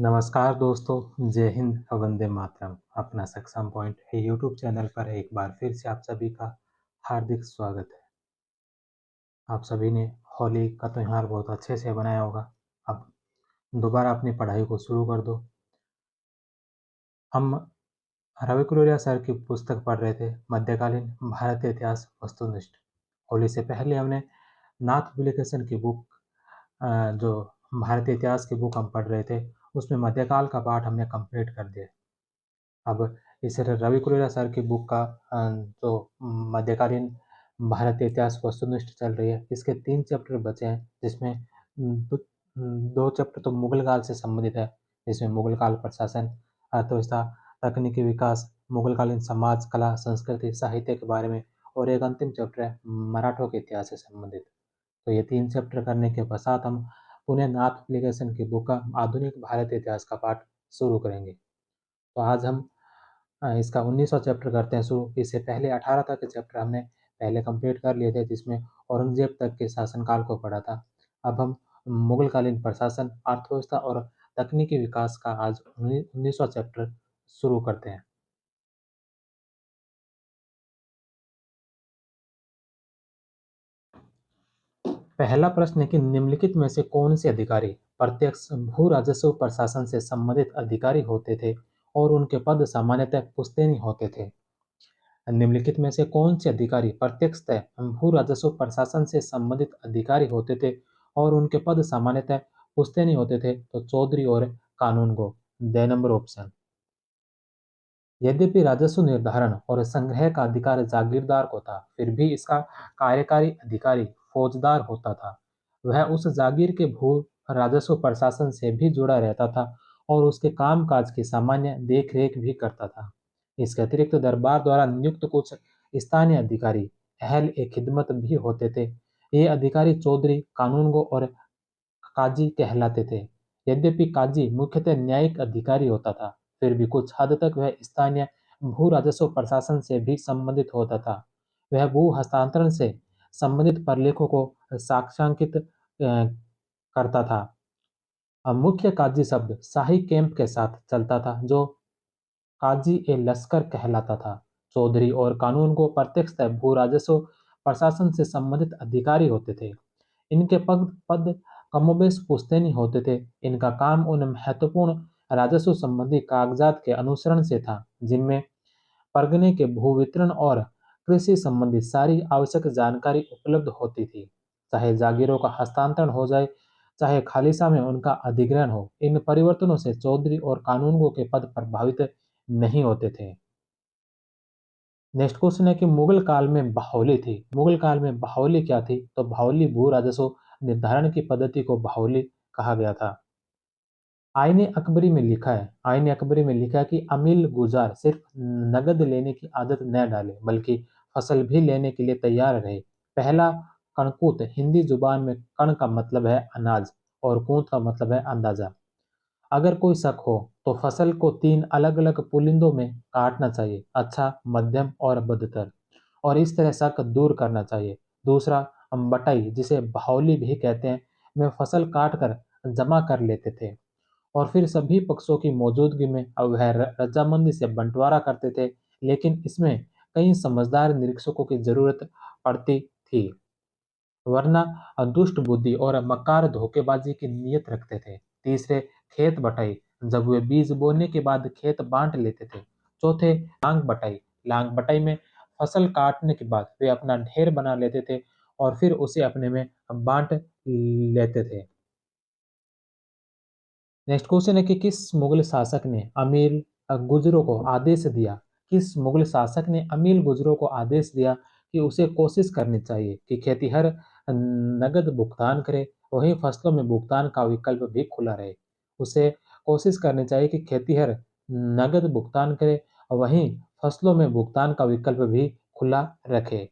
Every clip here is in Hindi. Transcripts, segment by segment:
नमस्कार दोस्तों, जय हिंद, वंदे मातरम। अपना सक्षम पॉइंट है यूट्यूब चैनल पर एक बार फिर से आप सभी का हार्दिक स्वागत है। आप सभी ने होली का त्योहार बहुत अच्छे से मनाया होगा। अब दोबारा अपनी पढ़ाई को शुरू कर दो। हम रवि कुलरिया सर की पुस्तक पढ़ रहे थे, मध्यकालीन भारतीय इतिहास वस्तुनिष्ठ। होली से पहले हमने नाथ पब्लिकेशन की बुक, जो भारतीय इतिहास की बुक हम पढ़ रहे थे, उसमें मध्यकाल का पाठ हमने कंप्लीट कर दिया। अब इस रवि कुलरिया सर की बुक का जो मध्यकालीन भारतीय इतिहास वस्तुनिष्ठ चल रही है, इसके 3 चैप्टर बचे हैं, जिसमें 2 चैप्टर तो मुगल काल से संबंधित है, जिसमें मुगल काल प्रशासन, अर्थव्यवस्था, तकनीकी विकास, मुगलकालीन समाज, कला, संस्कृति, साहित्य के बारे में, और एक अंतिम चैप्टर है मराठों के इतिहास से संबंधित। तो ये 3 चैप्टर करने के पश्चात हम पुणे नाथ पब्लिकेशन की बुक का आधुनिक भारतीय इतिहास का पाठ शुरू करेंगे। तो आज हम इसका 19वां चैप्टर करते हैं शुरू। इससे पहले 18 तक के चैप्टर हमने पहले कंप्लीट कर लिए थे, जिसमें औरंगजेब तक के शासनकाल को पढ़ा था। अब हम मुगलकालीन प्रशासन, अर्थव्यवस्था और तकनीकी विकास का आज 19वां चैप्टर शुरू करते हैं। पहला प्रश्न है कि निम्नलिखित में से कौन से अधिकारी प्रत्यक्ष भू राजस्व प्रशासन से संबंधित अधिकारी होते थे और उनके पद सामान्यतः पुश्तैनी होते थे। निम्नलिखित में से कौन से अधिकारी प्रत्यक्षतः भू राजस्व प्रशासन से संबंधित अधिकारी होते थे और उनके पद सामान्यतः पुश्तैनी होते थे? तो चौधरी और कानूनगो। The number option. यद्यपि राजस्व निर्धारण और संग्रह का अधिकार जागीरदार को था, फिर भी इसका कार्यकारी अधिकारी फौजदार होता था। वह उस जागीर के भू राजस्व प्रशासन से भी जुड़ा रहता था और उसके कामकाज की सामान्य देखरेख भी करता था। इसके अतिरिक्त दरबार द्वारा नियुक्त कुछ स्थानीय अधिकारी अहल ए खिदमत भी होते थे। ये अधिकारी चौधरी, कानूनगो और काजी कहलाते थे। यद्यपि काजी मुख्यतः न्यायिक अधिकारी होता था, फिर भी कुछ हद तक वह स्थानीय भू राजस्व प्रशासन से भी संबंधित होता था। वह भू हस्तांतरण से संबंधित प्रलेखों को साक्षांकित करता था। मुख्य काजी शब्द शाही कैंप के साथ चलता था, जो काजी ए लश्कर कहलाता था। चौधरी और कानून को प्रत्यक्षतः भू राजस्व प्रशासन से संबंधित अधिकारी होते थे। इनके पद पद कमोबेश पुश्तैनी होते थे। इनका काम उन महत्वपूर्ण राजस्व संबंधी कागजात के अनुसरण से था, जिनमें परगने के भू वितरण और कृषि संबंधी सारी आवश्यक जानकारी उपलब्ध होती थी। चाहे जागीरों का हस्तांतरण हो जाए, चाहे खालिसा में उनका अधिग्रहण हो, इन परिवर्तनों से चौधरी और कानूनगो के पद प्रभावित नहीं होते थे। नेक्स्ट क्वेश्चन है कि मुगल काल में बाहुली थी। मुगल काल में बाहुली क्या थी? तो बाहुली भू राजस्व निर्धारण की पद्धति को बाहुली कहा गया था। आईने अकबरी में लिखा है कि अमील गुजार सिर्फ नगद लेने की आदत न डाले, बल्कि फसल भी लेने के लिए तैयार रहे। पहला कणकूत, हिंदी जुबान में कण का मतलब है अनाज और कूत का मतलब है अंदाजा। अगर कोई शक हो तो फसल को 3 अलग-अलग पुलिंदों में काटना चाहिए, अच्छा, मध्यम और बदतर, और इस तरह शक दूर करना चाहिए। दूसरा, बटाई, जिसे बाहुली भी कहते हैं, में फसल काट कर जमा कर लेते थे और फिर सभी पक्षों की मौजूदगी में अब वह रजामंदी से बंटवारा करते थे, लेकिन इसमें कई समझदार निरीक्षकों की जरूरत पड़ती थी, वरना दुष्ट बुद्धि और मकार धोखेबाजी की नीयत रखते थे। तीसरे, खेत बटाई, जब वे बीज बोने के बाद खेत बांट लेते थे। चौथे, लांग बटाई में फसल काटने के बाद वे अपना ढेर बना लेते थे और फिर उसे अपने में बांट लेते थे। नेक्स्ट क्वेश्चन है कि किस मुगल शासक ने अमीर गुजरों को आदेश दिया? किस मुगल शासक ने अमीर गुजरों को आदेश दिया कि उसे कोशिश करनी चाहिए कि खेतीहर नगद भुगतान करे, वहीं फसलों में भुगतान का विकल्प भी खुला रहे। उसे कोशिश करनी चाहिए कि खेतीहर नगद भुगतान करे, वहीं फसलों में भुगतान का विकल्प भी खुला रखे।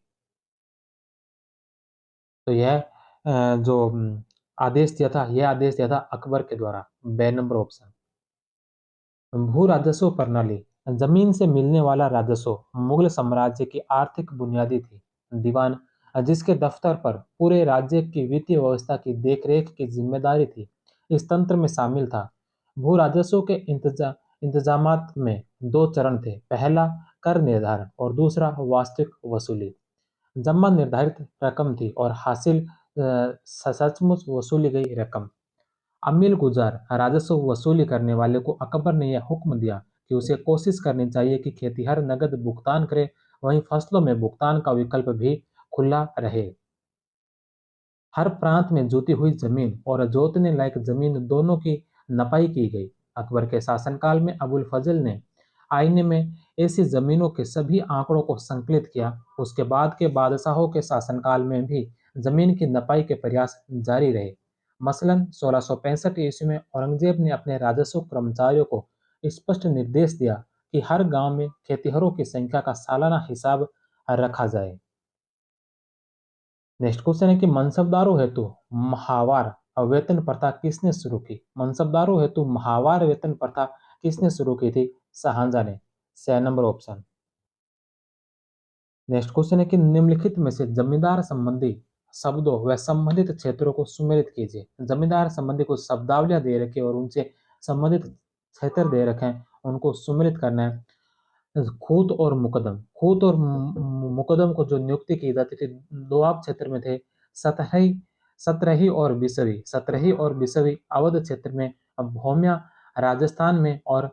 तो यह जो आदेश दिया था, यह आदेश दिया था अकबर के द्वारा। बे नंबर ऑप्शन। भू राजस्व प्रणाली, जमीन से मिलने वाला राजस्व मुगल साम्राज्य की आर्थिक बुनियादी थी। दीवान, जिसके दफ्तर पर पूरे राज्य की वित्तीय व्यवस्था की देखरेख की जिम्मेदारी थी, इस तंत्र में शामिल था। भू राजस्व के इंतजामात में दो चरण थे। पहला कर निर्धारण और दूसरा वास्तविक वसूली। जमा निर्धारित रकम थी और हासिल सचमुच वसूली गई रकम। अमील गुजार राजस्व वसूली करने वाले को अकबर ने यह हुक्म दिया कि उसे कोशिश करनी चाहिए कि खेतिहर नगद भुगतान करे, वहीं फसलों में भुगतान का विकल्प भी खुला रहे। हर प्रांत में जोती हुई जमीन और जोतने लायक जमीन दोनों की नपाई की गई। अकबर के शासनकाल में अबुल फजल ने आईने में ऐसी जमीनों के सभी आंकड़ों को संकलित किया। उसके बाद के बादशाहों के शासनकाल में भी जमीन की नपाई के प्रयास जारी रहे। मसलन 1665 ईस्वी में औरंगजेब ने अपने राजस्व कर्मचारियों को स्पष्ट निर्देश दिया कि हर गांव में खेतिहरों की संख्या का सालाना हिसाब रखा जाए। नेक्स्ट क्वेश्चन है कि मनसबदारों हेतु महावार वेतन प्रथा किसने शुरू की? मनसबदारों हेतु महावार वेतन प्रथा किसने शुरू की थी? शाहजहां ने। छह नंबर ऑप्शन। नेक्स्ट क्वेश्चन है कि निम्नलिखित में से जमींदार संबंधी शब्दों व संबंधित क्षेत्रों को सुमेलित कीजिए। जमींदार संबंधी कुछ शब्दावलियां दे रखी है और उनसे संबंधित क्षेत्र दे रखे हैं, उनको सुमेलित करना है। खूत और मुकदम। खूत और मुकदम को जो नियुक्ति की जाती थी दोआब क्षेत्र में थे। सतही सतरही और बिसवी। सतरही और बिसवी अवध क्षेत्र में, भौमिया राजस्थान में और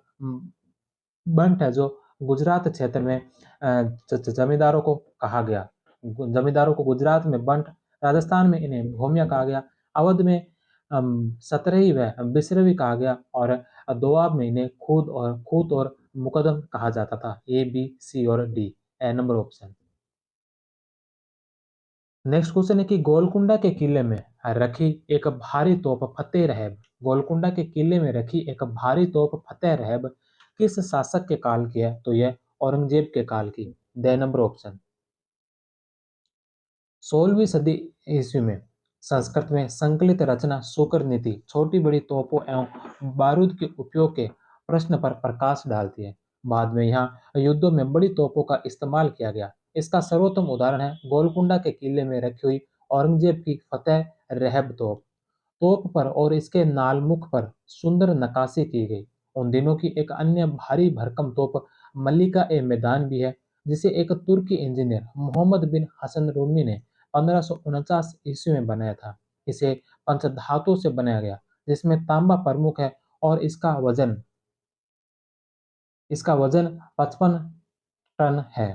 बंट है जो गुजरात क्षेत्र में जमींदारों को कहा गया। जमींदारों को गुजरात में बंट, राजस्थान में इन्हें भूमिया कहा गया, अवध में सतरही व बिसरवी कहा गया और दोआब में इन्हें खूत और मुकदम कहा जाता था। ए बी सी और डी, ए नंबर ऑप्शन। नेक्स्ट क्वेश्चन है कि गोलकुंडा के किले में रखी एक भारी तोप फतेह रहब। गोलकुंडा के किले में रखी एक भारी तोप फतेह रहब किस शासक के काल की है? तो यह औरंगजेब के काल की। The number option. 16वीं सदी ईस्वी में संस्कृत में संकलित रचना शुक्र नीति छोटी बड़ी तोपों एवं बारूद के उपयोग के प्रश्न पर प्रकाश डालती है। बाद में यहाँ युद्धों में बड़ी तोपों का इस्तेमाल किया गया। इसका सर्वोत्तम उदाहरण है गोलकुंडा के किले में रखी हुई औरंगजेब की फतेह रहब तोप। तोप पर और इसके नालमुख पर सुंदर नक्काशी की गई। उन दिनों की एक अन्य भारी भरकम तोप मल्लिका ए मैदान भी है, जिसे एक तुर्की इंजीनियर मोहम्मद बिन हसन रूमी ने 1549 ईस्वी में बनाया था। इसे पंचधातु से बनाया गया, जिसमें तांबा प्रमुख है और इसका वजन 55 टन है।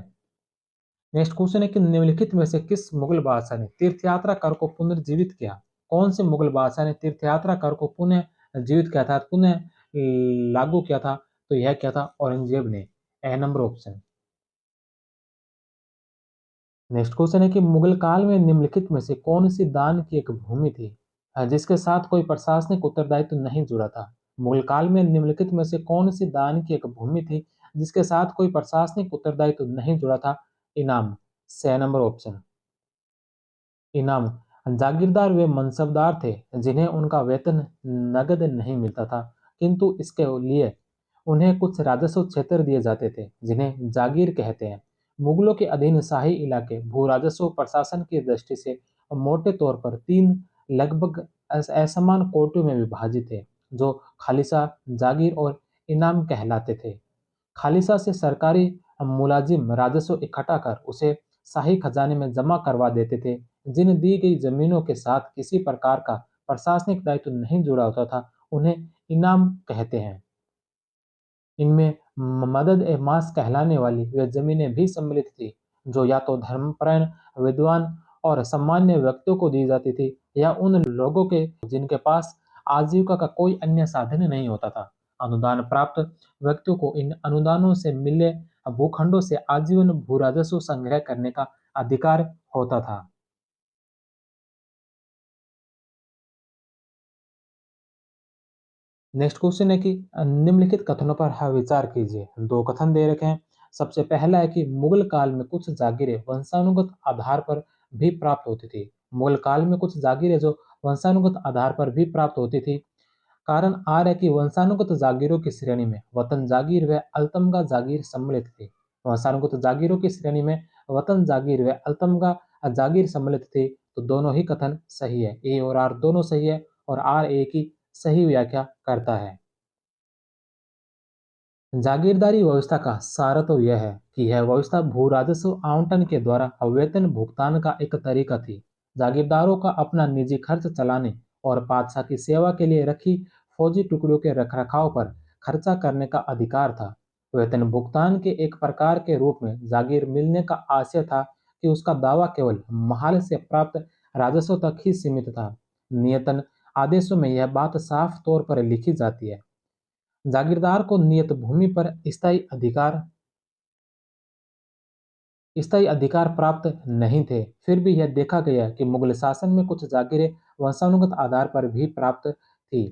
नेक्स्ट क्वेश्चन है कि निम्नलिखित में से किस मुगल बादशाह ने तीर्थयात्रा कर को पुनर्जीवित किया? कौन से मुगल बादशाह ने तीर्थयात्रा कर को पुनः जीवित किया था, पुनः लागू किया था? तो यह क्या था? औरंगजेब ने। ए नंबर ऑप्शन। नेक्स्ट क्वेश्चन है कि मुगल काल में निम्नलिखित में से कौन सी दान की एक भूमि थी जिसके साथ कोई प्रशासनिक उत्तरदायित्व नहीं जुड़ा था? मुगल काल में निम्नलिखित में से कौन सी दान की एक भूमि थी जिसके साथ कोई प्रशासनिक उत्तरदायित्व नहीं जुड़ा था? इनाम। छह नंबर ऑप्शन। इनाम जागीरदार वे मनसबदार थे जिन्हें उनका वेतन नगद नहीं मिलता था, किंतु इसके लिए उन्हें कुछ राजस्व क्षेत्र दिए जाते थे जिन्हें जागीर कहते हैं। मुगलों के अधीन शाही इलाके भू राजस्व प्रशासन की दृष्टि से मोटे तौर पर तीन लगभग असमान कोटों में विभाजित थे, जो खालिसा, जागीर और इनाम कहलाते थे। खालिसा से सरकारी मुलाजिम राजस्व इकट्ठा कर उसे शाही खजाने में जमा करवा देते थे। जिन दी गई जमीनों के साथ किसी प्रकार का प्रशासनिक दायित्व नहीं जुड़ा होता था, उन्हें इनाम कहते हैं। इनमें मदद ए मास कहलाने वाली वे जमीनें भी सम्मिलित थी, जो या तो धर्मपरायण विद्वान और सामान्य व्यक्तियों को दी जाती थी या उन लोगों के जिनके पास आजीविका का कोई अन्य साधन नहीं होता था। अनुदान प्राप्त व्यक्तियों को इन अनुदानों से मिले भूखंडों से आजीवन भू राजस्व संग्रह करने का अधिकार होता था। नेक्स्ट क्वेश्चन है कि निम्नलिखित कथनों पर विचार कीजिए। दो कथन दे रखे हैं। सबसे पहला है कि मुगल काल में कुछ जागीरें वंशानुगत आधार पर भी प्राप्त होती थी। मुगल काल में कुछ जागीरें जो वंशानुगत आधार पर भी प्राप्त होती थी। कारण आर है कि वंशानुगत जागीरों की श्रेणी में वतन जागीर व अल्तमगा जागीर सम्मिलित थी। वंशानुगत जागीरों की श्रेणी में वतन जागीर व अल्तमगा जागीर सम्मिलित थी। तो दोनों ही कथन सही है। ए और आर दोनों सही है और आर ए की सही व्याख्या करता है। जागीरदारी व्यवस्था का सार तो यह है कि यह व्यवस्था भू राजस्व आवंटन के द्वारा वेतन भुगतान का एक तरीका थी। जागीरदारों का अपना निजी खर्च चलाने और बादशाह की सेवा के लिए रखी फौजी टुकड़ों के रखरखाव पर खर्चा करने का अधिकार था। वेतन भुगतान के एक प्रकार के रूप में जागीर मिलने का आशय था कि उसका दावा केवल महाल से प्राप्त राजस्व तक ही सीमित था। नियतन आदेशों में यह बात साफ तौर पर लिखी जाती है। जागीरदार को नियत भूमि पर स्थायी अधिकार प्राप्त नहीं थे। फिर भी यह देखा गया कि मुगल शासन में कुछ जागीरें वंशानुगत आधार पर भी प्राप्त थी।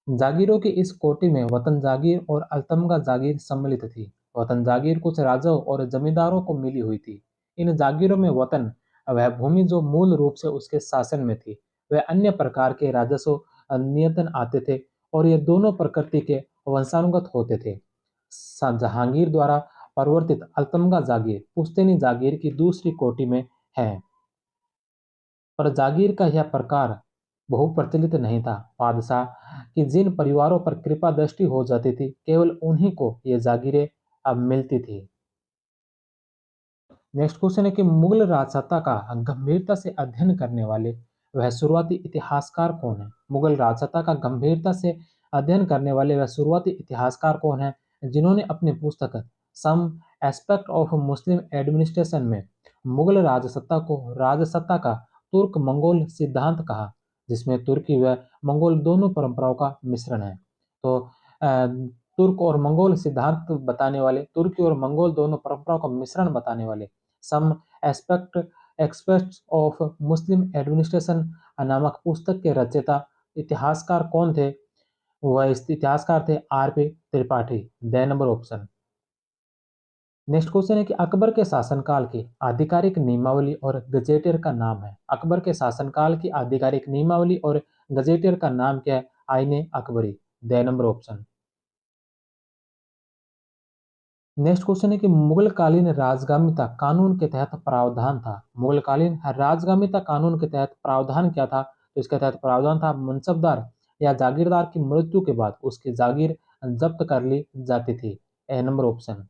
जागीरों की इस कोटि में वतन जागीर और अल्तमगा जागीर सम्मिलित थी। वतन जागीर कुछ राजाओं और जमींदारों को मिली हुई थी। इन जागीरों में वतन, वह भूमि जो मूल रूप से उसके शासन में थी, वह अन्य प्रकार के राजस्व नियंत्रण आते थे और ये दोनों प्रकृति के वंशानुगत होते थे। जहांगीर द्वारा परिवर्तित अल्तमगा जागीर पुश्तैनी जागीर की दूसरी कोटि में है। पर जागीर का यह प्रकार बहुप्रचलित नहीं था। बादशाह की जिन परिवारों पर कृपा दृष्टि हो जाती थी, केवल उन्हीं को ये जागीरें अब मिलती थी। नेक्स्ट क्वेश्चन है कि मुगल राजसत्ता का गंभीरता से अध्ययन करने वाले वह शुरुआती इतिहासकार कौन है? मुगल राजसत्ता का गंभीरता से अध्ययन करने वाले वह शुरुआती इतिहासकार कौन है जिन्होंने अपनी पुस्तक some aspect of Muslim administration में मुगल राजसत्ता को राजसत्ता का तुर्क मंगोल सिद्धांत कहा, जिसमें तुर्की व मंगोल दोनों परंपराओं का मिश्रण है। तो तुर्क और मंगोल सिद्धांत बताने वाले, तुर्की और मंगोल दोनों परंपराओं का मिश्रण बताने वाले some aspect expects of Muslim administration नामक पुस्तक के रचयिता इतिहासकार कौन थे? वह इतिहासकार थे RP. Tripathi. The number option. Next question है कि अकबर के शासनकाल की आधिकारिक नियमावली और गजेटियर का नाम है। अकबर के शासनकाल की आधिकारिक नियमावली और गजेटियर का नाम क्या है? आईने Akbari. The number option. Next question है कि मुगलकालीन राजगामिता कानून के तहत प्रावधान था। मुगलकालीन राजगामिता कानून के तहत प्रावधान क्या था? तो इसके तहत प्रावधान था मनसबदार या जागीरदार की मृत्यु के बाद उसकी जागीर जब्त कर ली जाती थी। ए नंबर ऑप्शन।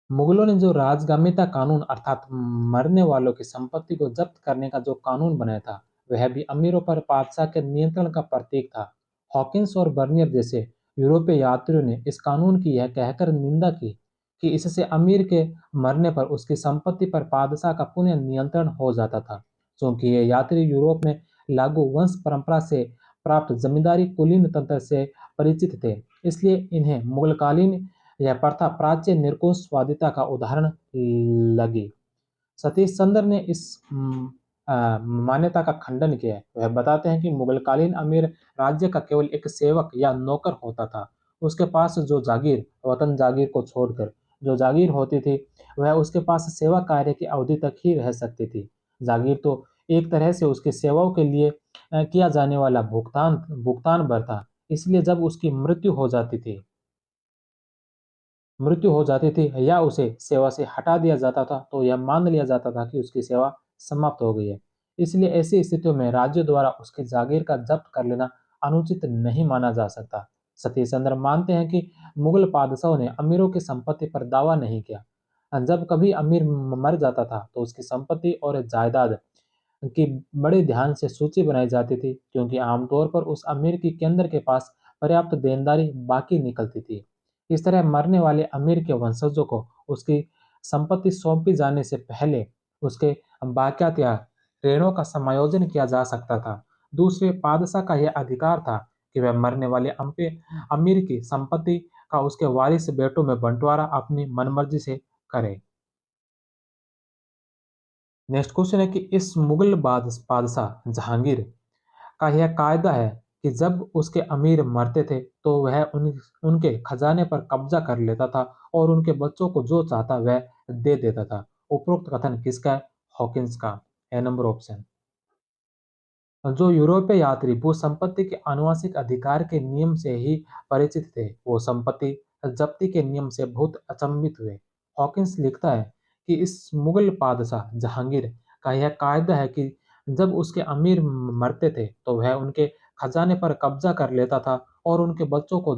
मुगलों ने जो राजगामिता कानून अर्थात मरने वालों की संपत्ति को जब्त करने का जो कानून बनाया था, वह भी अमीरों पर बादशाह के नियंत्रण का प्रतीक था। हॉकिंस और बर्नियर जैसे यूरोपीय यात्रियों ने इस कानून की यह कहकर निंदा की कि इससे अमीर के मरने पर उसकी संपत्ति पर बादशाह का पुनः नियंत्रण हो जाता था। क्योंकि ये यात्री यूरोप में लागू वंश परंपरा से प्राप्त जमींदारी कुलीन तंत्र से परिचित थे, इसलिए इन्हें मुगलकालीन यह प्रथा प्राच्य निरंकुशवादिता का उदाहरण लगी। सतीश चंद्र ने इस मान्यता का खंडन किया है। वह बताते हैं कि मुगलकालीन अमीर राज्य का केवल एक सेवक या नौकर होता था। उसके पास जो जागीर, वतन जागीर को छोड़कर जो जागीर होती थी, वह उसके पास सेवा कार्य की अवधि तक ही रह सकती थी। जागीर तो एक तरह से उसकी सेवाओं के लिए किया जाने वाला भुगतान भुगतान भर था। इसलिए जब उसकी मृत्यु हो जाती थी या उसे सेवा से हटा दिया जाता था, तो यह मान लिया जाता था कि उसकी सेवा समाप्त हो गई है। इसलिए ऐसी स्थितियों में राज्य द्वारा उसकी जागीर का जब्त कर लेना अनुचित नहीं माना जा सकता। सतीश चंद्र मानते हैं कि मुगल बादशाहों ने अमीरों की संपत्ति पर दावा नहीं किया। जब कभी अमीर मर जाता था तो उसकी संपत्ति और जायदाद की बड़े ध्यान से सूची बनाई जाती थी, क्योंकि आमतौर पर उस अमीर की केंद्र के पास पर्याप्त देनदारी बाकी निकलती थी। इस तरह मरने वाले अमीर के वंशजों को उसकी संपत्ति सौंपी जाने से पहले उसके बाकियात या ऋणों का समायोजन किया जा सकता था। दूसरे बादशाह का यह अधिकार था कि वह मरने वाले अमीर की संपत्ति का उसके वारिस बेटों में बंटवारा अपनी मनमर्जी से करे। नेक्स्ट क्वेश्चन है कि इस मुगल बादशाह जहांगीर का यह कायदा है कि जब उसके अमीर मरते थे तो वह उनके खजाने पर कब्जा कर लेता था और उनके बच्चों को जो चाहता वह दे देता था। उपरोक्त कथन किसका है? हॉकिंस का। ए नंबर ऑप्शन। जो यूरोपीय यात्री भू संपत्ति के आनुवंशिक अधिकार के नियम से ही परिचित थे, वो संपत्ति जब्ती के नियम से बहुत अचंभित हुए। हॉकिंस लिखता है कि इस मुगल बादशाह जहांगीर का यह कायदा है कि जब उसके अमीर मरते थे तो वह उनके खजाने पर कब्जा कर लेता था और उनके बच्चों को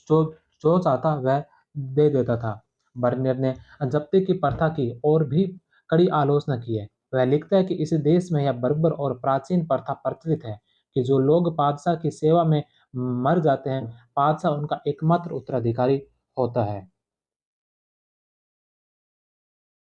जो जो चाहता वह दे देता था। बर्नियर ने जब्ती की प्रथा की और भी कड़ी आलोचना की है। वह लिखता है कि इस देश में यह बर्बर और प्राचीन प्रथा प्रचलित है कि जो लोग बादशाह की सेवा में मर जाते हैं, बादशाह उनका एकमात्र उत्तराधिकारी होता है।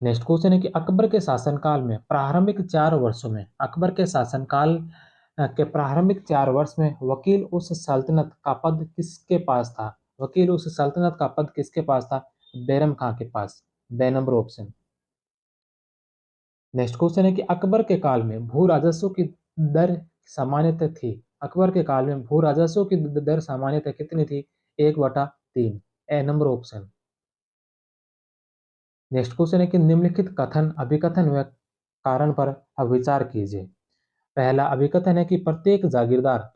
नेक्स्ट क्वेश्चन है कि अकबर के शासनकाल में प्रारंभिक 4 वर्षों में अकबर के शासनकाल के प्रारंभिक 4 वर्ष में वकील उस सल्तनत का पद किसके पास था? वकील उस सल्तनत का पद किसके पास था? बैरम खां के पास। बे नंबर ऑप्शन। नेक्स्ट क्वेश्चन है कि अकबर के काल में भू राजस्व की दर सामान्यतः थी। अकबर के काल में भू राजस्व की दर सामान्यतः कितनी थी? 1/3। ए नंबर ऑप्शन। नेक्स्ट क्वेश्चन है कि निम्नलिखित कथन अभिकथन व कारण पर विचार कीजिए। पहला अभिकथन है कि प्रत्येक जागीरदार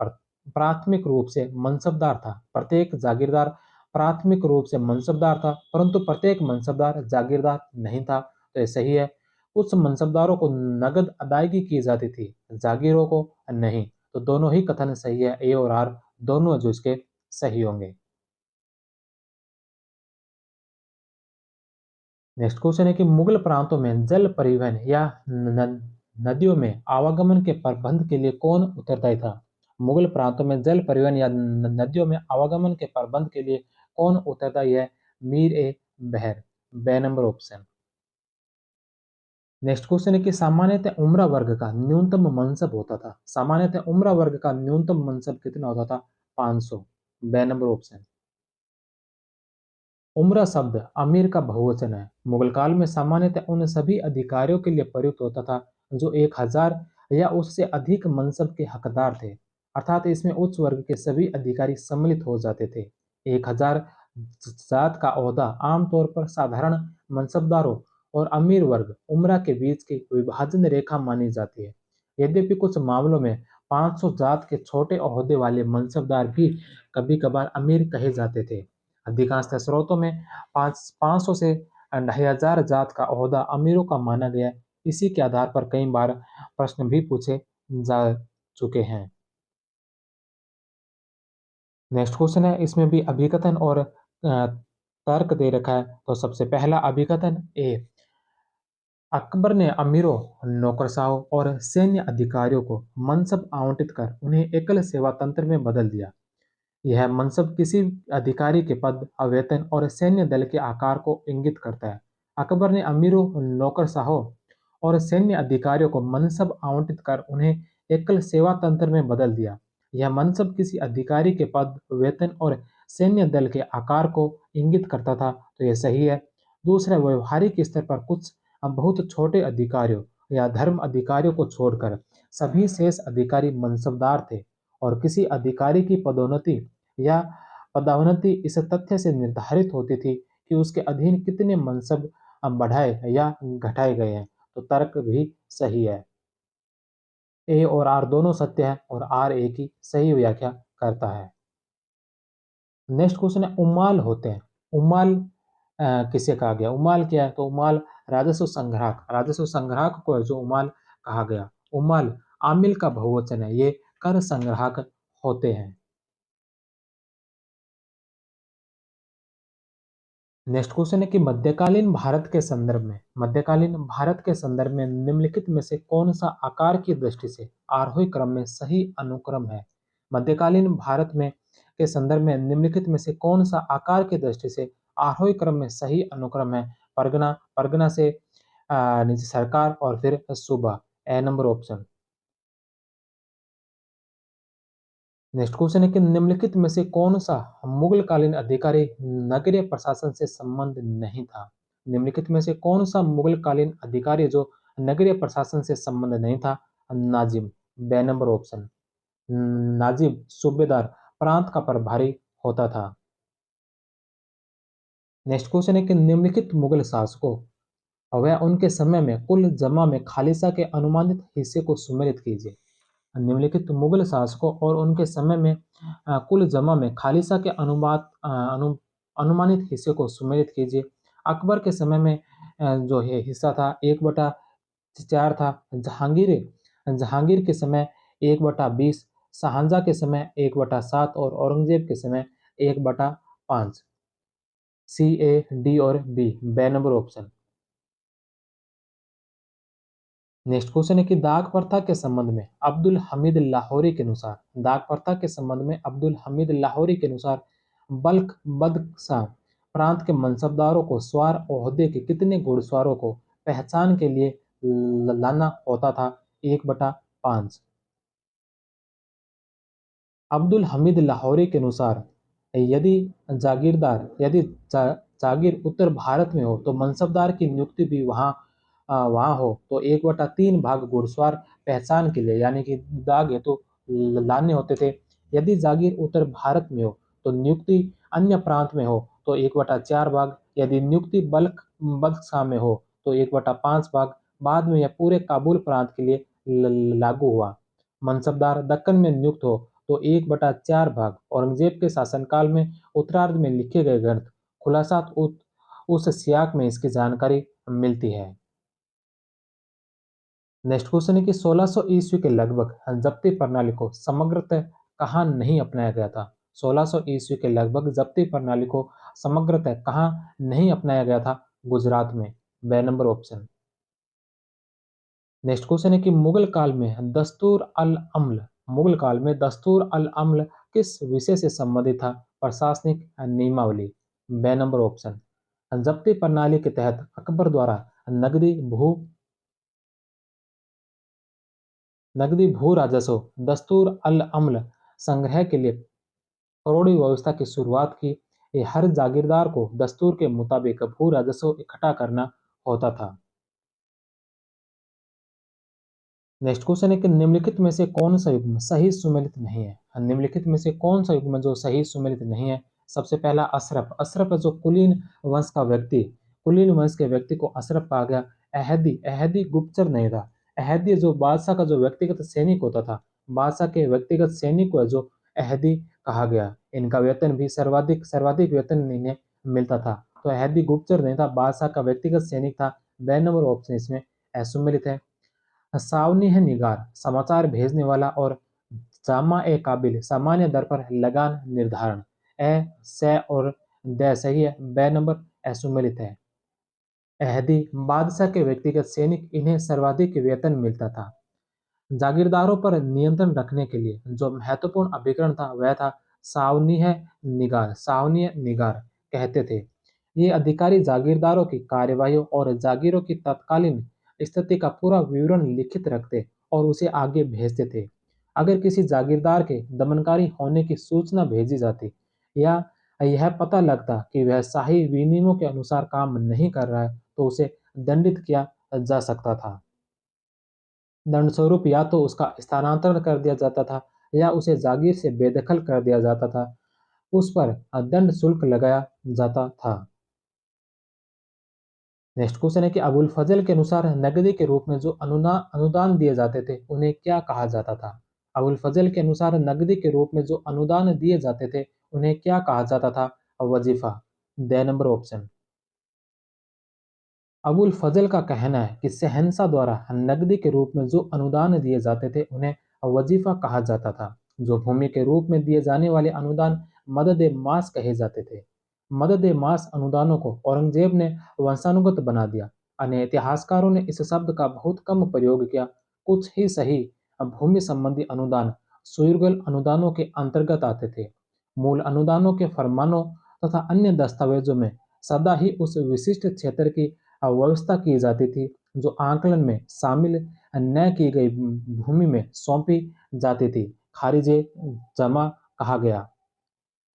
प्राथमिक रूप से मनसबदार था। प्रत्येक जागीरदार प्राथमिक रूप से मनसबदार था, परंतु प्रत्येक मनसबदार जागीरदार नहीं था। तो ये सही है। कुछ मनसबदारों को नगद अदायगी की जाती थी, जागीरों को नहीं। तो दोनों ही कथन सही है, ए और आर दोनों जो इसके सही होंगे। नेक्स्ट क्वेश्चन है कि मुगल प्रांतों में जल परिवहन या नदियों में आवागमन के प्रबंध के लिए कौन उत्तरदायी था? मुगल प्रांतों में जल परिवहन या नदियों में आवागमन के प्रबंध के लिए कौन उत्तरदायी है? मीर ए बहर। बे नंबर ऑप्शन। नेक्स्ट क्वेश्चन है कि सामान्यतः उम्रा वर्ग का न्यूनतम मनसब होता था। सामान्यतः उम्रा वर्ग का न्यूनतम मनसब कितना होता था? 500। बे नंबर ऑप्शन। उम्रा शब्द अमीर का बहुवचन है। मुगल काल में सामान्यतः उन सभी अधिकारियों के लिए प्रयुक्त होता था जो 1000 या उससे अधिक मनसब के हकदार थे, अर्थात इसमें उच्च वर्ग के सभी अधिकारी सम्मिलित हो जाते थे। 1000 जात का ओहदा आमतौर पर साधारण मनसबदारों और अमीर वर्ग उम्रा के बीच की विभाजन रेखा मानी जाती है। यद्यपि कुछ मामलों में 500 जात के छोटे ओहदे वाले मनसबदार भी कभी कभार अमीर कहे जाते थे। अधिकांश स्रोतों में 500 से 2500 जात का ओहदा अमीरों का माना गया है। इसी के आधार पर कई बार प्रश्न भी पूछे जा चुके हैं। नेक्स्ट क्वेश्चन है, इसमें भी अभिकथन और तर्क दे रखा है। तो सबसे पहला अभिकथन ए, अकबर ने अमीरों, नौकरशाहों और सैन्य अधिकारियों को मनसब आवंटित कर उन्हें एकल सेवा तंत्र में बदल दिया। यह मनसब किसी अधिकारी के पद, वेतन और सैन्य दल के आकार को इंगित करता है। अकबर ने अमीरों, नौकरशाहों और सैन्य अधिकारियों को मनसब आवंटित कर उन्हें एकल सेवा तंत्र में बदल दिया। यह मनसब किसी अधिकारी के पद, वेतन और सैन्य दल के आकार को इंगित करता था। तो यह सही है। दूसरा, व्यवहारिक स्तर पर कुछ बहुत छोटे अधिकारियों या धर्म अधिकारियों को छोड़कर सभी शेष अधिकारी मनसबदार थे और किसी अधिकारी की पदोन्नति या पदोन्नति इस तथ्य से निर्धारित होती थी कि उसके अधीन कितने मनसब बढ़ाए या घटाए गए हैं। तो तर्क भी सही है। ए और आर दोनों सत्य है और आर ए की सही व्याख्या करता है। नेक्स्ट क्वेश्चन है, उम्माल होते हैं। उम्माल किसे कहा गया? उम्माल क्या है? तो उम्माल राजस्व संग्राहक। राजस्व संग्राहक को है जो उम्माल कहा गया। उम्माल आमिल का बहुवचन है, ये कर संग्राहक होते हैं। नेक्स्ट क्वेश्चन है कि मध्यकालीन भारत के संदर्भ में निम्नलिखित में से कौन सा आकार की दृष्टि से आरोही क्रम में सही अनुक्रम है? मध्यकालीन भारत में के संदर्भ में निम्नलिखित में से कौन सा आकार की दृष्टि से आरोही क्रम में सही अनुक्रम है? परगना, परगना से नीचे सरकार और फिर सूबा। ए नंबर ऑप्शन। नेक्स्ट क्वेश्चन है कि निम्नलिखित में से कौन सा मुगल कालीन अधिकारी नगरीय प्रशासन से संबंध नहीं था? निम्नलिखित में से कौन सा मुगल कालीन अधिकारी जो नगरीय प्रशासन से संबंध नहीं था? नाजिम। बे नंबर ऑप्शन। नाजिब सूबेदार प्रांत का प्रभारी होता था। नेक्स्ट क्वेश्चन है कि निम्नलिखित मुगल शासकों वह उनके समय में कुल जमा में खालिसा के अनुमानित हिस्से को सुमेलित कीजिए। निम्नलिखित मुगल शासकों और उनके समय में कुल जमा में खालिसा के अनुमानित हिस्से को सुमेलित कीजिए। अकबर के समय में जो है हिस्सा था 1/4 था। जहांगीर के समय 1/20, शाहजहां के समय 1/7 और औरंगजेब के समय 1/8 5। सी, ए, डी और बी, बे नंबर ऑप्शन। नेक्स्ट क्वेश्चन है कि दाग प्रथा के संबंध में अब्दुल हमीद लाहौरी के अनुसार, दाग प्रथा के संबंध में अब्दुल हमीद लाहौरी के अनुसार बल्ख बदख्शां प्रांत के मनसबदारों को स्वार ओहदे के कितने घुड़सवारों को पहचान के लिए लाना होता था? 1/5। अब्दुल हमीद लाहौरी के अनुसार यदि यदि जागीर उत्तर भारत में हो तो मनसबदार की नियुक्ति भी वहाँ हो तो 1/3 भाग घुड़सवार पहचान के लिए यानी कि दाग हेतु लाने होते थे। यदि जागीर उत्तर भारत में हो तो नियुक्ति अन्य प्रांत में हो तो 1/4 भाग। यदि नियुक्ति बल्ख बदख्शां में हो तो 1/5 भाग। बाद में यह पूरे काबुल प्रांत के लिए लागू हुआ। मनसबदार दक्कन में नियुक्त हो तो 1/4 भाग। औरंगजेब के शासनकाल में उत्तरार्ध में लिखे गए ग्रंथ खुलासात उस सियाक में इसकी जानकारी मिलती है। नेक्स्ट क्वेश्चन है कि 1600 ईस्वी के लगभग जब्ती प्रणाली को समग्रतः कहाँ नहीं अपनाया गया था? 1600 ईस्वी के लगभग जब्ती प्रणाली को समग्रतः कहाँ नहीं अपनाया गया था? गुजरात में, बे नंबर ऑप्शन। नेक्स्ट क्वेश्चन है कि मुगल काल में दस्तूर अल अम्ल किस विषय से संबंधित था? प्रशासनिक नियमावली, बे नंबर ऑप्शन। जब्ती प्रणाली के तहत अकबर द्वारा नगदी भू नकदी भू राजस्व दस्तूर अल अम्ल संग्रह के लिए करोड़ी व्यवस्था की शुरुआत की। ये हर जागीरदार को दस्तूर के मुताबिक भू राजस्व इकट्ठा करना होता था। नेक्स्ट क्वेश्चन है कि निम्नलिखित में से कौन सा युग्म सही सुमेलित नहीं है? निम्नलिखित में से कौन सा युग्म जो सही सुमेलित नहीं है? सबसे पहला अशरफ। अशरफ जो कुलीन वंश के व्यक्ति को अशरफ कहा गया। अहदी गुप्तचर नहीं था। अहदी जो बादशाह का जो व्यक्तिगत सैनिक होता था, बादशाह के व्यक्तिगत सैनिक को जो अहदी कहा गया। इनका वेतन भी सर्वाधिक सर्वाधिक वेतन इन्हें मिलता था। तो अहदी गुप्तचर नहीं था, बादशाह का व्यक्तिगत सैनिक था। बे नंबर ऑप्शन इसमें असुमेलित है। सावनी है निगार, समाचार भेजने वाला। और जामा ए काबिल, सामान्य दर पर लगान निर्धारण। ए, से और द सही है, बे नंबर असुमेलित है। अहदी बादशाह के व्यक्तिगत सैनिक, इन्हें सर्वाधिक वेतन मिलता था। जागीरदारों पर नियंत्रण रखने के लिए जो महत्वपूर्ण अभिकरण था वह था सावनीय निगार कहते थे। ये अधिकारी जागीरदारों की कार्यवाही और जागीरों की तत्कालीन स्थिति का पूरा विवरण लिखित रखते और उसे आगे भेजते थे। अगर किसी जागीरदार के दमनकारी होने की सूचना भेजी जाती या यह पता लगता कि वह शाही विनियमों के अनुसार काम नहीं कर रहा है तो उसे दंडित किया जा सकता था। दंड स्वरूप या तो उसका स्थानांतरण कर दिया जाता था या उसे जागीर से बेदखल कर दिया जाता था। उस पर दंड शुल्क लगाया जाता था। नेक्स्ट क्वेश्चन है कि अबुल फजल के अनुसार नकदी के रूप में जो अनुदान दिए जाते थे उन्हें क्या कहा जाता था? अबुल फजल के अनुसार नकदी के रूप में जो अनुदान दिए जाते थे उन्हें क्या कहा जाता था? वजीफा, द नंबर ऑप्शन। अबुल फजल का कहना है कि शहंशाह द्वारा नकदी के रूप में जो अनुदान दिए जाते थे उन्हें वजीफा कहा जाता था। जो भूमि के रूप में दिए जाने वाले अनुदान मदद ए मास कहे जाते थे। मदद ए मास अनुदानों को औरंगजेब ने वंशानुगत बना दिया। अन्य इतिहासकारों ने इस शब्द का बहुत कम प्रयोग किया। कुछ ही सही भूमि संबंधी अनुदान सुरगल अनुदानों के अंतर्गत आते थे। मूल अनुदानों के फरमानों तथा अन्य दस्तावेजों में सदा ही उस विशिष्ट क्षेत्र की व्यवस्था की जाती थी जो आकलन में शामिल न की गई भूमि में सौंपी जाती थी। खारिजे जमा कहा गया।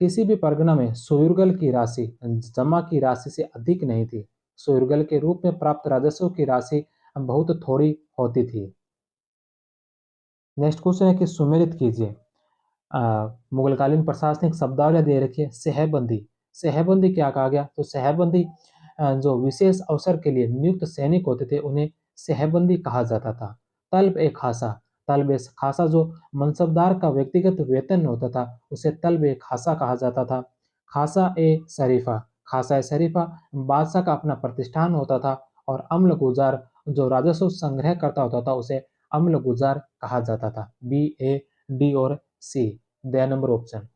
किसी भी परगना में सोयुर्गल की राशि जमा की राशि से अधिक नहीं थी। सोयुर्गल के रूप में प्राप्त राजस्व की राशि बहुत थोड़ी होती थी। नेक्स्ट क्वेश्चन है कि सुमेलित कीजिए। मुगलकालीन प्रशासनिक शब्दावली दे रखी है। सहबंदी, सहबंदी क्या कहा गया? तो सहबंदी जो विशेष अवसर के लिए नियुक्त सैनिक होते थे उन्हें सहबंदी कहा जाता था। तलब ए खासा, तलब ए खासा जो मनसबदार का व्यक्तिगत वेतन होता था उसे तलब ए खासा कहा जाता था। खासा ए शरीफा, खासा ए शरीफा बादशाह का अपना प्रतिष्ठान होता था। और अम्ल गुजार जो राजस्व संग्रह करता होता था उसे अम्ल गुजार कहा जाता था। बी, ए, डी और C, D number option.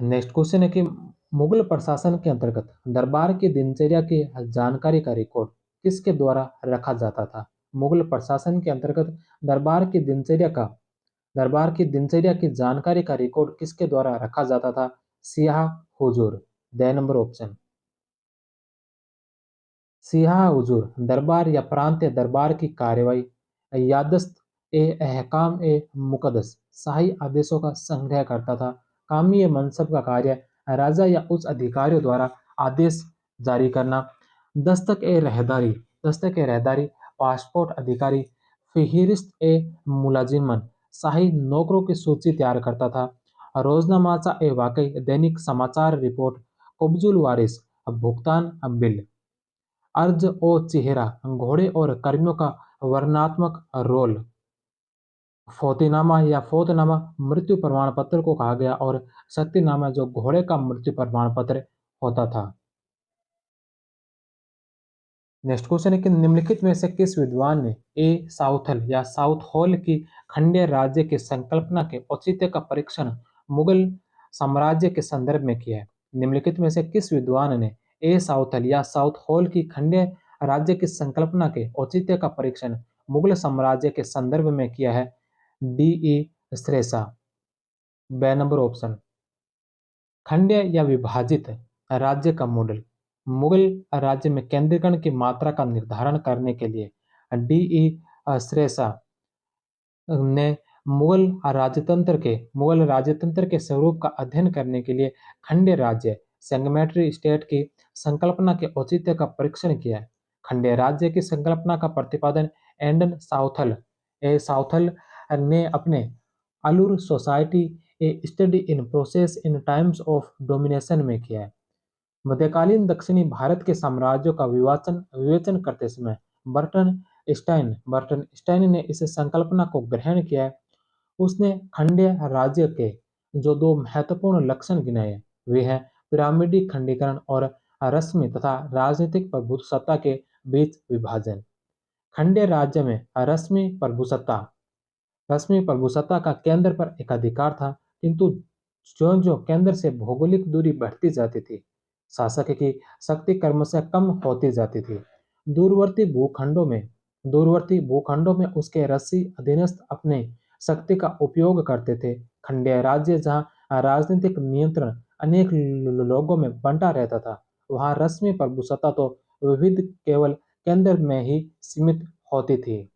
Next question है कि मुगल प्रशासन के अंतर्गत दरबार की दिनचर्या की जानकारी का रिकॉर्ड किसके द्वारा रखा जाता था? मुगल प्रशासन के अंतर्गत दरबार की दिनचर्या का दरबार की दिनचर्या की जानकारी का रिकॉर्ड किसके द्वारा रखा जाता था? सियाह हुजूर। द नंबर ऑप्शन सियाह हुजूर दरबार या प्रांतीय दरबार की कार्रवाई यादस्त ए अहकाम ए मुकदस शाही आदेशों का संग्रह करता था। कामी ए मनसब का कार्य राजा या उच्च अधिकारियों द्वारा आदेश जारी करना। दस्तक ए रहदारी दस्तक ए रहदारी पासपोर्ट अधिकारी फिहिरिस्त ए मुलाजिमन शाही नौकरों की सूची तैयार करता था। रोजनामाचा ए वाकई दैनिक समाचार रिपोर्ट कब्जुल वारिस भुगतान बिल अर्ज ओ चेहरा घोड़े और कर्मियों का वर्णनात्मक रोल फौतीनामा या फौतनामा मृत्यु प्रमाण पत्र को कहा गया और सत्यनामा जो घोड़े का मृत्यु प्रमाण पत्र होता था। नेक्स्ट क्वेश्चन है कि निम्नलिखित में से किस विद्वान ने ए साउथल या साउथ हॉल की खंडीय राज्य की संकल्पना के औचित्य का परीक्षण मुगल साम्राज्य के संदर्भ में किया है? निम्नलिखित में से किस विद्वान ने ए साउथल या साउथ हॉल की खंडीय राज्य की संकल्पना के औचित्य का परीक्षण मुगल साम्राज्य के संदर्भ में किया है? डी ई श्रेषा। बे नंबर ऑप्शन खंड्य या विभाजित राज्य का मॉडल मुगल राज्य में केंद्रीकरण की मात्रा का निर्धारण करने के लिए डी ई श्रेषा ने मुगल राजतंत्र के स्वरूप का अध्ययन करने के लिए खंड्य राज्य सेगमेंटरी स्टेट की संकल्पना के औचित्य का परीक्षण किया है। खंड्य राज्य की संकल्पना का प्रतिपादन एंडन साउथल ने अपने Alur society A study in process in times of domination में किया है। मध्यकालीन दक्षिणी भारत के साम्राज्यों का विवेचन करते समय बर्टन स्टाइन ने इस संकल्पना को ग्रहण किया है। उसने खंडीय राज्य के जो दो महत्वपूर्ण लक्षण गिनाए वे हैं पिरामिडी खंडीकरण और रस्मी तथा राजनीतिक प्रभुसत्ता के बीच विभाजन। खंडीय राज्य में रश्मि प्रभुसत्ता का केंद्र पर एकाधिकार था, किंतु ज्यों-ज्यों केंद्र से भौगोलिक दूरी बढ़ती जाती थी, शासक की शक्ति क्रमशः कम होती जाती थी। दूरवर्ती भूखंडों में दूरवर्ती भूखंडों में उसके रस्सी अधीनस्थ अपने शक्ति का उपयोग करते थे। खंडीय राज्य जहाँ राजनीतिक नियंत्रण अनेक लोगों में बंटा रहता था, वहाँ रश्मि प्रभुसत्ता तो विविध केवल केंद्र में ही सीमित होती थी।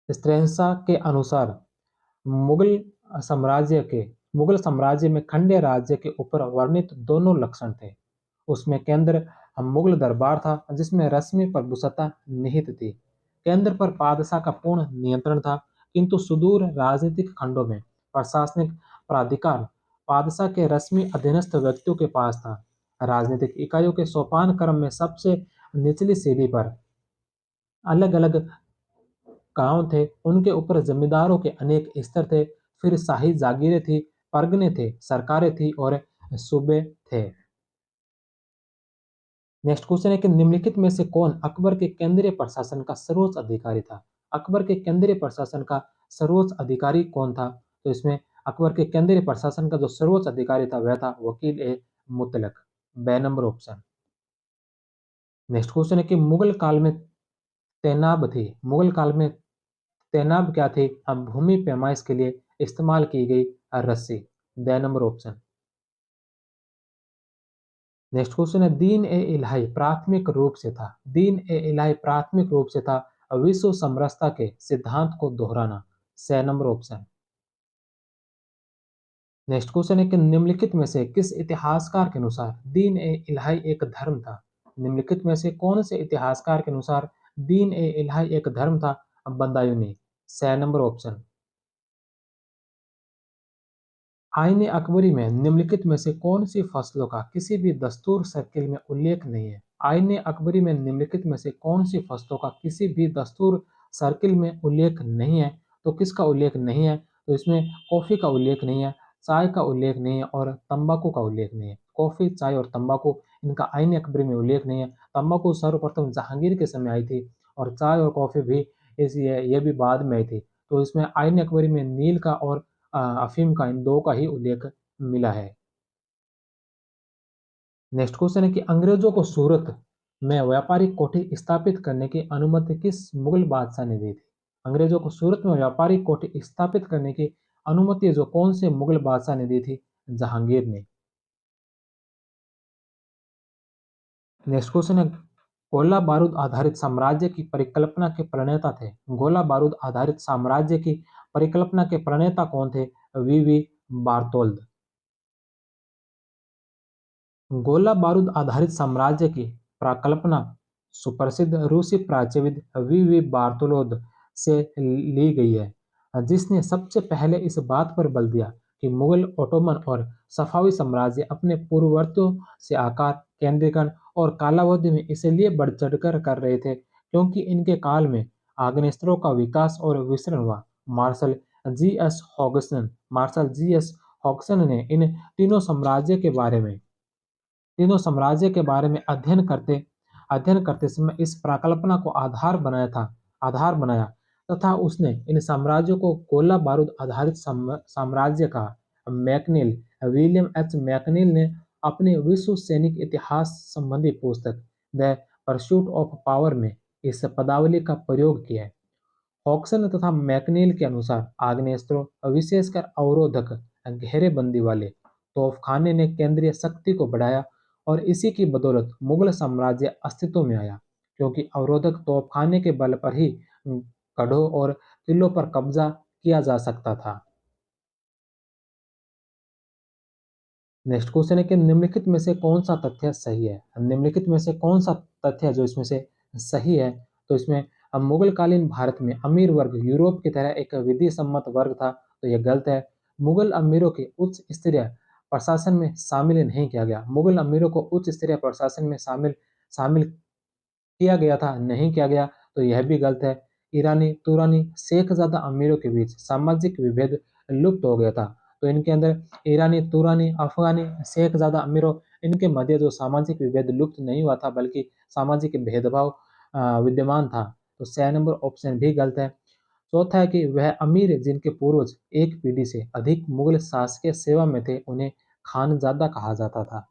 स्ट्रेंसा के अनुसार मुगल मुगल साम्राज्य में खंडीय राज्य के ऊपर वर्णित दोनों लक्षण थे। उसमें केंद्र मुगल दरबार था जिसमें रस्मी प्रभुसत्ता निहित थी। केंद्र पर बादशाह का पूर्ण नियंत्रण था, किंतु सुदूर राजनीतिक खंडों में प्रशासनिक प्राधिकार बादशाह के रस्मी अधीनस्थ व्यक्तियों के पास था। राजनीतिक इकाइयों के सोपान क्रम में सबसे निचली सीढ़ी पर अलग अलग गांव थे, उनके ऊपर जमींदारों के अनेक स्तर थे, फिर शाही जागीरें थी, परगने थे, सरकारें थी और सूबे थे। नेक्स्ट क्वेश्चन है कि निम्नलिखित में से कौन अकबर के केंद्रीय प्रशासन का सर्वोच्च अधिकारी था? अकबर के केंद्रीय प्रशासन का सर्वोच्च अधिकारी कौन था? तो इसमें अकबर के केंद्रीय प्रशासन का जो सर्वोच्च अधिकारी था वह था वकील ए मुतलक। बे नंबर ऑप्शन। नेक्स्ट क्वेश्चन है कि मुगल काल में तैनाब क्या थी? हम भूमि पैमाइश के लिए इस्तेमाल की गई रस्सी। The number option. Next question है दीन ए इलाही प्राथमिक रूप से था विश्व समरसता के सिद्धांत को दोहराना। स नंबर ऑप्शन। नेक्स्ट क्वेश्चन है कि निम्नलिखित में से किस इतिहासकार के अनुसार दीन ए इलाही एक धर्म था? निम्नलिखित में से कौन से इतिहासकार के अनुसार दीन ए इलाही एक धर्म था? बदायूनी। स नंबर ऑप्शन। आईन अकबरी में निम्नलिखित में से कौन सी फसलों का किसी भी दस्तूर सर्किल में उल्लेख नहीं है? आईन अकबरी में निम्नलिखित में से कौन सी फसलों का किसी भी दस्तूर सर्किल में उल्लेख नहीं है? तो किसका उल्लेख नहीं है? तो इसमें कॉफी का उल्लेख नहीं है, चाय का उल्लेख नहीं है और तंबाकू का उल्लेख नहीं है। कॉफी, चाय और तंबाकू इनका आईन अकबरी में उल्लेख नहीं है। तंबाकू सर्वप्रथम जहांगीर के समय आई थी और चाय और कॉफी भी ये भी बाद में आई थी। तो इसमें आईन अकबरी में नील का और अफीम का, इन दो का ही उल्लेख मिला है। नेक्स्ट क्वेश्चन है कि अंग्रेजों को सूरत में व्यापारिक कोठी स्थापित करने की अनुमति किस मुगल बादशाह ने दी थी? अंग्रेजों को सूरत में व्यापारिक कोठी स्थापित करने की अनुमति जो कौन से मुगल बादशाह ने दी थी? जहांगीर ने। नेक्स्ट क्वेश्चन है गोला बारूद आधारित साम्राज्य की परिकल्पना के प्रणेता थे? गोला बारूद आधारित साम्राज्य की परिकल्पना के प्रणेता कौन थे? वी बार्तोल्द। गोला बारूद आधारित साम्राज्य की प्रकल्पना सुप्रसिद्ध रूसी प्राच्यविद वी बार्तोलोद से ली गई है, जिसने सबसे पहले इस बात पर बल दिया कि मुगल, ओटोमन और सफावी साम्राज्य अपने पूर्ववर्तियों से आकार, केंद्रीकरण और कालावधि में इसलिए बढ़ चढ़कर कर रहे थे क्योंकि इनके काल में आग्नेयास्त्रों का विकास और विस्तरण हुआ। मार्शल जी एस हॉगसन ने इन तीनों साम्राज्य के बारे में अध्ययन करते समय इस परिकल्पना को आधार बनाया तथा उसने इन साम्राज्यों को गोला बारूद आधारित साम्राज्य कहा। मैकनील विलियम एच मैकनील ने अपने विश्व सैनिक इतिहास संबंधी पुस्तक द परस्यूट ऑफ पावर में इस पदावली का प्रयोग किया है। हॉक्सन तथा मैकनील के अनुसार आग्नेयास्त्रों, विशेषकर अवरोधक घेरेबंदी वाले तोपखाने ने केंद्रीय शक्ति को बढ़ाया और इसी की बदौलत मुगल साम्राज्य अस्तित्व में आया, क्योंकि अवरोधक तोपखाने के बल पर ही गढ़ों और किलों पर कब्जा किया जा सकता था। नेक्स्ट क्वेश्चन है कि निम्नलिखित में से कौन सा तथ्य सही है? निम्नलिखित में से कौन सा तथ्य जो इसमें से सही है? तो इसमें मुगल कालीन भारत में अमीर वर्ग यूरोप की तरह एक विधि सम्मत वर्ग था, तो यह गलत है। मुगल अमीरों के उच्च स्तरीय प्रशासन में शामिल नहीं किया गया। मुगल अमीरों को उच्च स्तरीय प्रशासन में शामिल शामिल किया गया था, नहीं किया गया, तो यह भी गलत है। ईरानी, तुरानी, शेखजादा अमीरों के बीच सामाजिक विभेद लुप्त हो गया था। तो इनके अंदर ईरानी, तुरानी, अफगानी, शेखजादा अमीरों, इनके मध्य जो सामाजिक विभेद लुप्त नहीं हुआ था बल्कि सामाजिक भेदभाव विद्यमान था। तो स नंबर ऑप्शन भी गलत है। चौथा है कि वह अमीर जिनके पूर्वज एक पीढ़ी से अधिक मुगल शासकीय सेवा में थे उन्हें खानजादा कहा जाता था।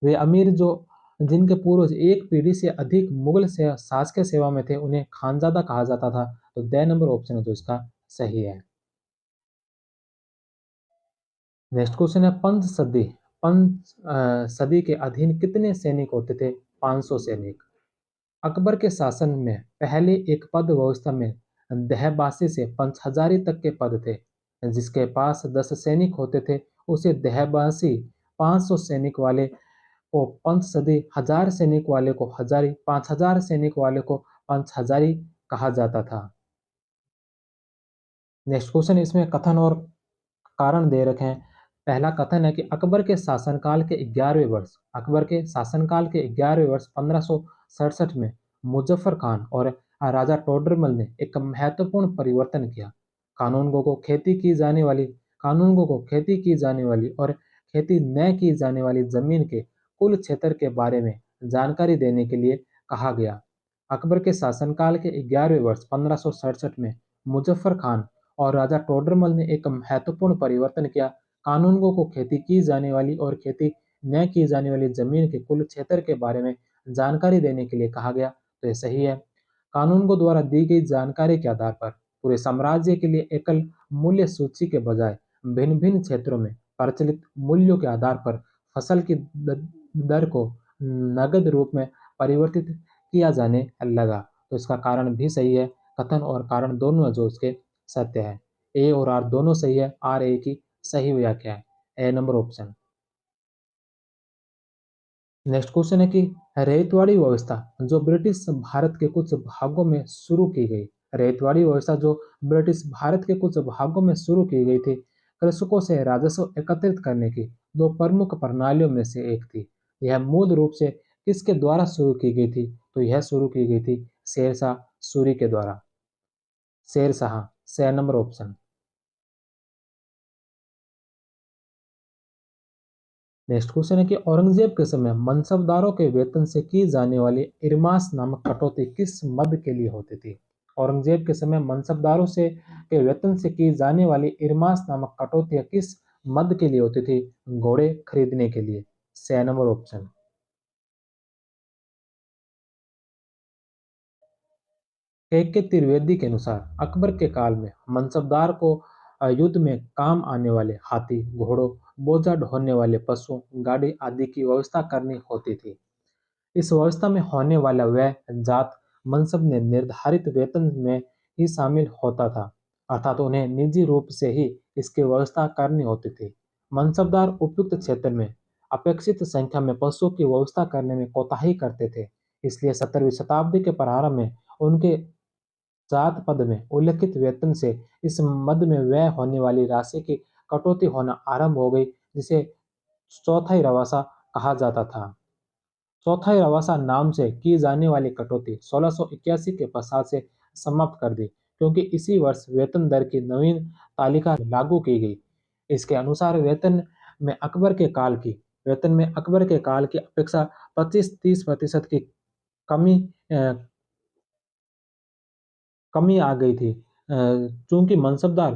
वे अमीर जो जिनके पूर्वज एक पीढ़ी से अधिक मुगल से शासकीय सेवा में थे उन्हें खानजादा कहा जाता था। तो द नंबर ऑप्शन है जो इसका सही है। नेक्स्ट क्वेश्चन है पंच सदी के अधीन कितने सैनिक होते थे? 500 सैनिक। अकबर के शासन में पहले एक पद व्यवस्था में दहबासी से पंचहजारी तक के पद थे। जिसके पास 10 सैनिक होते थे उसे दहबासी, 500 सैनिक वाले को पंचसदी, 1000 सैनिक वाले को हजारी, 5000 सैनिक वाले को पंचहजारी कहा जाता था। नेक्स्ट क्वेश्चन, इसमें कथन और कारण दे रखे हैं। पहला कथन है कि अकबर के शासनकाल के 11वें वर्ष 1567 में मुजफ्फर खान और राजा टोडरमल ने एक महत्वपूर्ण परिवर्तन किया। कानूनगो को खेती की जाने वाली कानूनगो को खेती की जाने वाली और खेती न की जाने वाली जमीन के कुल क्षेत्र के बारे में जानकारी देने के लिए कहा गया। अकबर के शासनकाल के 11वें वर्ष 1567 में मुजफ्फर खान और राजा टोडरमल ने एक महत्वपूर्ण परिवर्तन किया। कानूनगो को खेती की जाने वाली और खेती न की जाने वाली जमीन के कुल क्षेत्र के बारे में जानकारी देने के लिए कहा गया, तो यह सही है। कानूनगो द्वारा दी गई जानकारी के आधार पर पूरे साम्राज्य के लिए एकल मूल्य सूची के बजाय भिन्न भिन्न क्षेत्रों में प्रचलित मूल्यों के आधार पर फसल की दर को नगद रूप में परिवर्तित किया जाने लगा, तो इसका कारण भी सही है। कथन और कारण दोनों जो उसके सत्य है। ए और आर दोनों सही है। आर ए की सही व्याख्या है। ए नंबर ऑप्शन। नेक्स्ट क्वेश्चन है कि रैयतवाड़ी व्यवस्था जो ब्रिटिश भारत के कुछ भागों में शुरू की गई रैयतवाड़ी व्यवस्था जो ब्रिटिश भारत के कुछ भागों में शुरू की गई थी, कृषकों से राजस्व एकत्रित करने की दो प्रमुख प्रणालियों में से एक थी। यह मूल रूप से किसके द्वारा शुरू की गई थी? तो यह शुरू की गई थी शेरशाह सूरी के द्वारा। शेरशाह, से नंबर ऑप्शन। नेक्स्ट क्वेश्चन है कि औरंगजेब के समय मनसबदारों के वेतन से की जाने वाली इरमास नामक कटौती किस मद के लिए होती थी? औरंगजेब के समय मनसबदारों से के वेतन से की जाने वाली इरमास नामक कटौतियां किस मद के लिए होती थी? घोड़े खरीदने के लिए। स नंबर ऑप्शन। के त्रिवेदी के अनुसार अकबर के काल में मनसबदार को युद्ध में काम आने वाले हाथी, घोड़ों, बोझा ढोने वाले पशुओं, गाड़ी आदि की व्यवस्था करनी होती थी। इस व्यवस्था में होने वाला व्यय जात मनसब ने निर्धारित वेतन में ही शामिल होता था, अर्थात उन्हें निजी रूप से ही इसकी व्यवस्था करनी होती थी। मनसबदार उपयुक्त क्षेत्र में अपेक्षित संख्या में पशुओं की व्यवस्था करने में कोताही करते थे, इसलिए 17वीं शताब्दी के प्रारंभ में उनके जात पद में उल्लिखित वेतन से इस मद में व्यय होने वाली राशि की कटौती होना आरंभ हो गई, जिसे चौथाई रवासा कहा जाता था। चौथाई रवासा नाम से की जाने वाली कटौती 1681 के पश्चात से समाप्त कर दी, क्योंकि इसी वर्ष वेतन दर की नवीन तालिका लागू की गई। इसके अनुसार वेतन में अकबर के काल की अपेक्षा 25-30% की कमी अ, कमी आ गई थी। चूंकि मनसबदार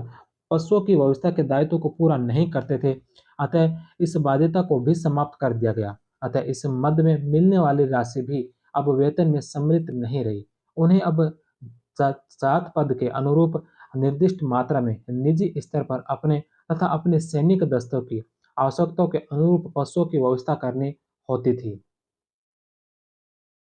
पशुओं की व्यवस्था के दायित्व को पूरा नहीं करते थे, अतः इस बाध्यता को भी समाप्त कर दिया गया। अतः इस मद में मिलने वाली राशि भी अब वेतन में सम्मिलित नहीं रही। उन्हें अब जात पद के अनुरूप निर्दिष्ट मात्रा में निजी स्तर पर अपने तथा अपने सैनिक दस्तों की आवश्यकताओं के अनुरूप पशुओं की व्यवस्था करनी होती थी।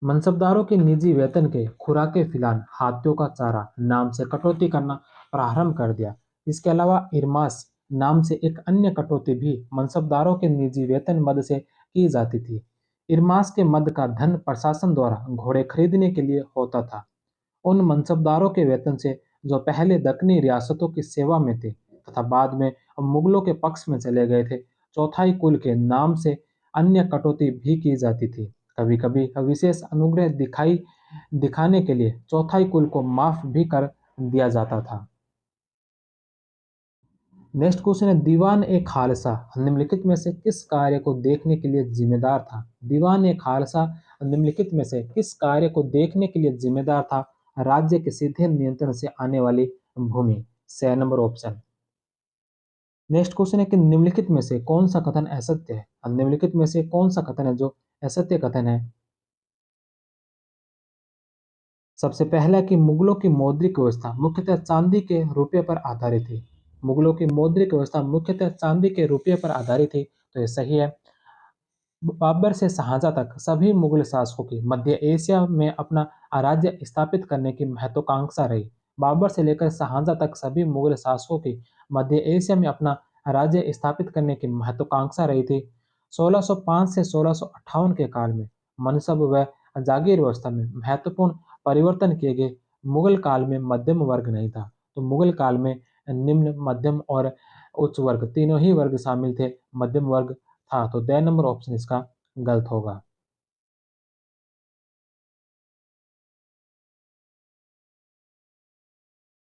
मनसबदारों के निजी वेतन के खुराके फिलहाल हाथियों का चारा नाम से कटौती करना प्रारंभ कर दिया। इसके अलावा इरमास नाम से एक अन्य कटौती भी मनसबदारों के निजी वेतन मद से की जाती थी। इरमास के मद का धन प्रशासन द्वारा घोड़े खरीदने के लिए होता था। उन मनसबदारों के वेतन से जो पहले दक्कनी रियासतों की सेवा में थे तथा बाद में मुगलों के पक्ष में चले गए थे, चौथाई कुल के नाम से अन्य कटौती भी की जाती थी। कभी कभी विशेष अनुग्रह दिखाई दिखाने के लिए चौथाई कुल को माफ भी कर दिया जाता था। नेक्स्ट क्वेश्चन है, दीवान ए खालसा निम्नलिखित में से किस कार्य को देखने के लिए जिम्मेदार था? दीवान ए खालसा निम्नलिखित में से किस कार्य को देखने के लिए जिम्मेदार था? राज्य के सीधे नियंत्रण से आने वाली भूमि। स नंबर ऑप्शन। नेक्स्ट क्वेश्चन है कि निम्नलिखित में से कौन सा कथन असत्य है? निम्नलिखित में से कौन सा कथन है जो असत्य कथन है? सबसे पहला कि मुगलों की मौद्रिक व्यवस्था मुख्यतः चांदी के रुपये पर आधारित थी। मुगलों की मौद्रिक व्यवस्था मुख्यतः चांदी के रुपये पर आधारित थी, तो ये सही है। बाबर से शाहजहां तक सभी मुगल शासकों की मध्य एशिया में अपना राज्य स्थापित करने की महत्वाकांक्षा रही। बाबर से लेकर शाहजहां तक सभी मुगल शासकों की मध्य एशिया में अपना राज्य स्थापित करने की महत्वाकांक्षा रही थी। 1605 से 1658 के काल में मनसब व जागीर व्यवस्था में महत्वपूर्ण परिवर्तन किए गए। मुगल काल में मध्यम वर्ग नहीं था, तो मुगल काल में निम्न, मध्यम और उच्च वर्ग तीनों ही वर्ग शामिल थे। मध्यम वर्ग था, तो द नंबर ऑप्शन इसका गलत होगा।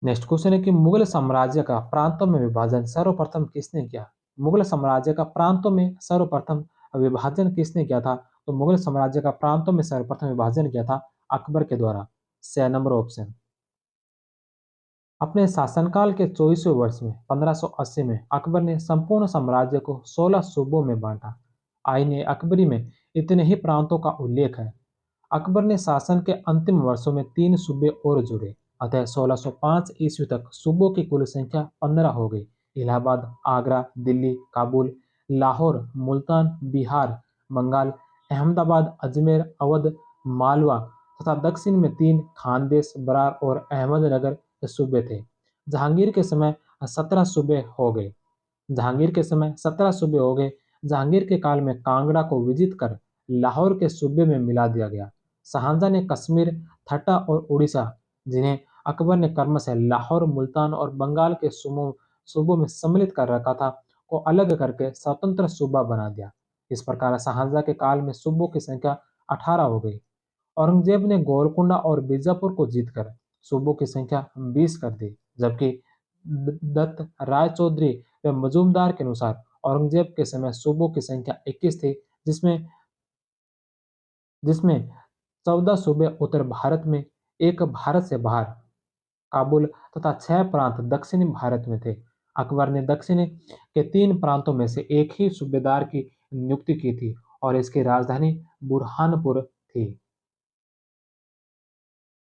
नेक्स्ट क्वेश्चन है कि मुगल साम्राज्य का प्रांतों में विभाजन सर्वप्रथम किसने किया? मुगल साम्राज्य का प्रांतों में सर्वप्रथम विभाजन किसने किया था? तो मुगल साम्राज्य का प्रांतों में सर्वप्रथम विभाजन किया था अकबर के द्वारा। स नंबर ऑप्शन। अपने शासनकाल के 24वें वर्ष में 1580 में अकबर ने संपूर्ण साम्राज्य को 16 सूबों में बांटा। आईन अकबरी में इतने ही प्रांतों का उल्लेख है। अकबर ने शासन के अंतिम वर्षों में 3 सूबे और जुड़े, अतः 1605 ईस्वी तक सूबों की कुल संख्या 15 हो गई। इलाहाबाद, आगरा, दिल्ली, काबुल, लाहौर, मुल्तान, बिहार, बंगाल, अहमदाबाद, अजमेर, अवध, मालवा तथा दक्षिण में 3 खानदेश, बरार और अहमदनगर के सूबे थे। जहांगीर के समय 17 सूबे हो गए। जहांगीर के समय 17 सूबे हो गए। जहांगीर के काल में कांगड़ा को विजित कर लाहौर के सूबे में मिला दिया गया। शाहजहां ने कश्मीर, ठट्टा और उड़ीसा, जिन्हें अकबर ने क्रमशः लाहौर, मुल्तान और बंगाल के सूबों सूबों में सम्मिलित कर रखा था, को अलग करके स्वतंत्र सूबा बना दिया। इस प्रकार शाहजहां के काल में सूबों की संख्या 18 हो गई। औरंगजेब ने गोलकुंडा और बीजापुर को जीतकर सूबों की संख्या 20 कर दी, जबकि दत्त राय चौधरी व मजूमदार के अनुसार औरंगजेब के समय सूबों की संख्या 21 थी, जिसमें जिसमें 14 सूबे उत्तर भारत में, एक भारत से बाहर काबुल तथा 6 प्रांत दक्षिणी भारत में थे। अकबर ने दक्षिण के 3 प्रांतों में से एक ही सूबेदार की नियुक्ति की थी और इसकी राजधानी बुरहानपुर थी।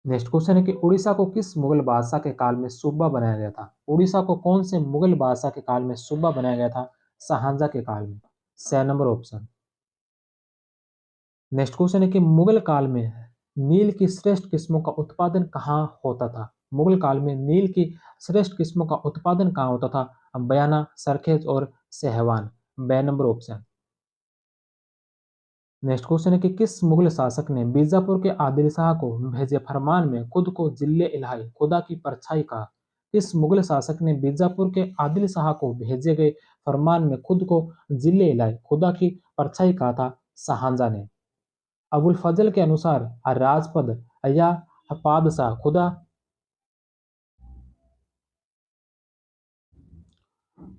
नेक्स्ट क्वेश्चन है कि उड़ीसा को किस मुगल बादशाह के काल में सूबा बनाया गया था? उड़ीसा को कौन से मुगल बादशाह के काल में सूबा बनाया गया था? शाहजहां के काल में। 6 नंबर ऑप्शन। नेक्स्ट क्वेश्चन है कि मुगल काल में नील की श्रेष्ठ किस्मों का उत्पादन कहाँ होता था? मुगल काल में नील की श्रेष्ठ किस्मों का उत्पादन कहाँ होता था? बयाना, सरखेज और सहवान। 2 नंबर ऑप्शन। नेक्स्ट क्वेश्चन है कि किस मुगल शासक ने बीजापुर के आदिल शाह को भेजे फरमान में खुद को जिले इलाही खुदा की परछाई कहा? किस मुगल शासक ने बीजापुर के आदिल शाह को भेजे गए फरमान में खुद को जिले इलाही खुदा की परछाई कहा था? शाहजहां ने। अबुल फजल के अनुसार राजपद या पादशाह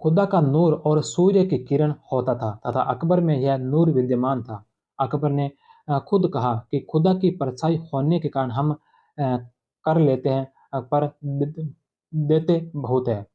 खुदा का नूर और सूर्य की किरण होता था तथा अकबर में यह नूर विद्यमान था। अकबर ने खुद कहा कि खुदा की परछाई होने के कारण हम कर लेते हैं, पर देते बहुत है।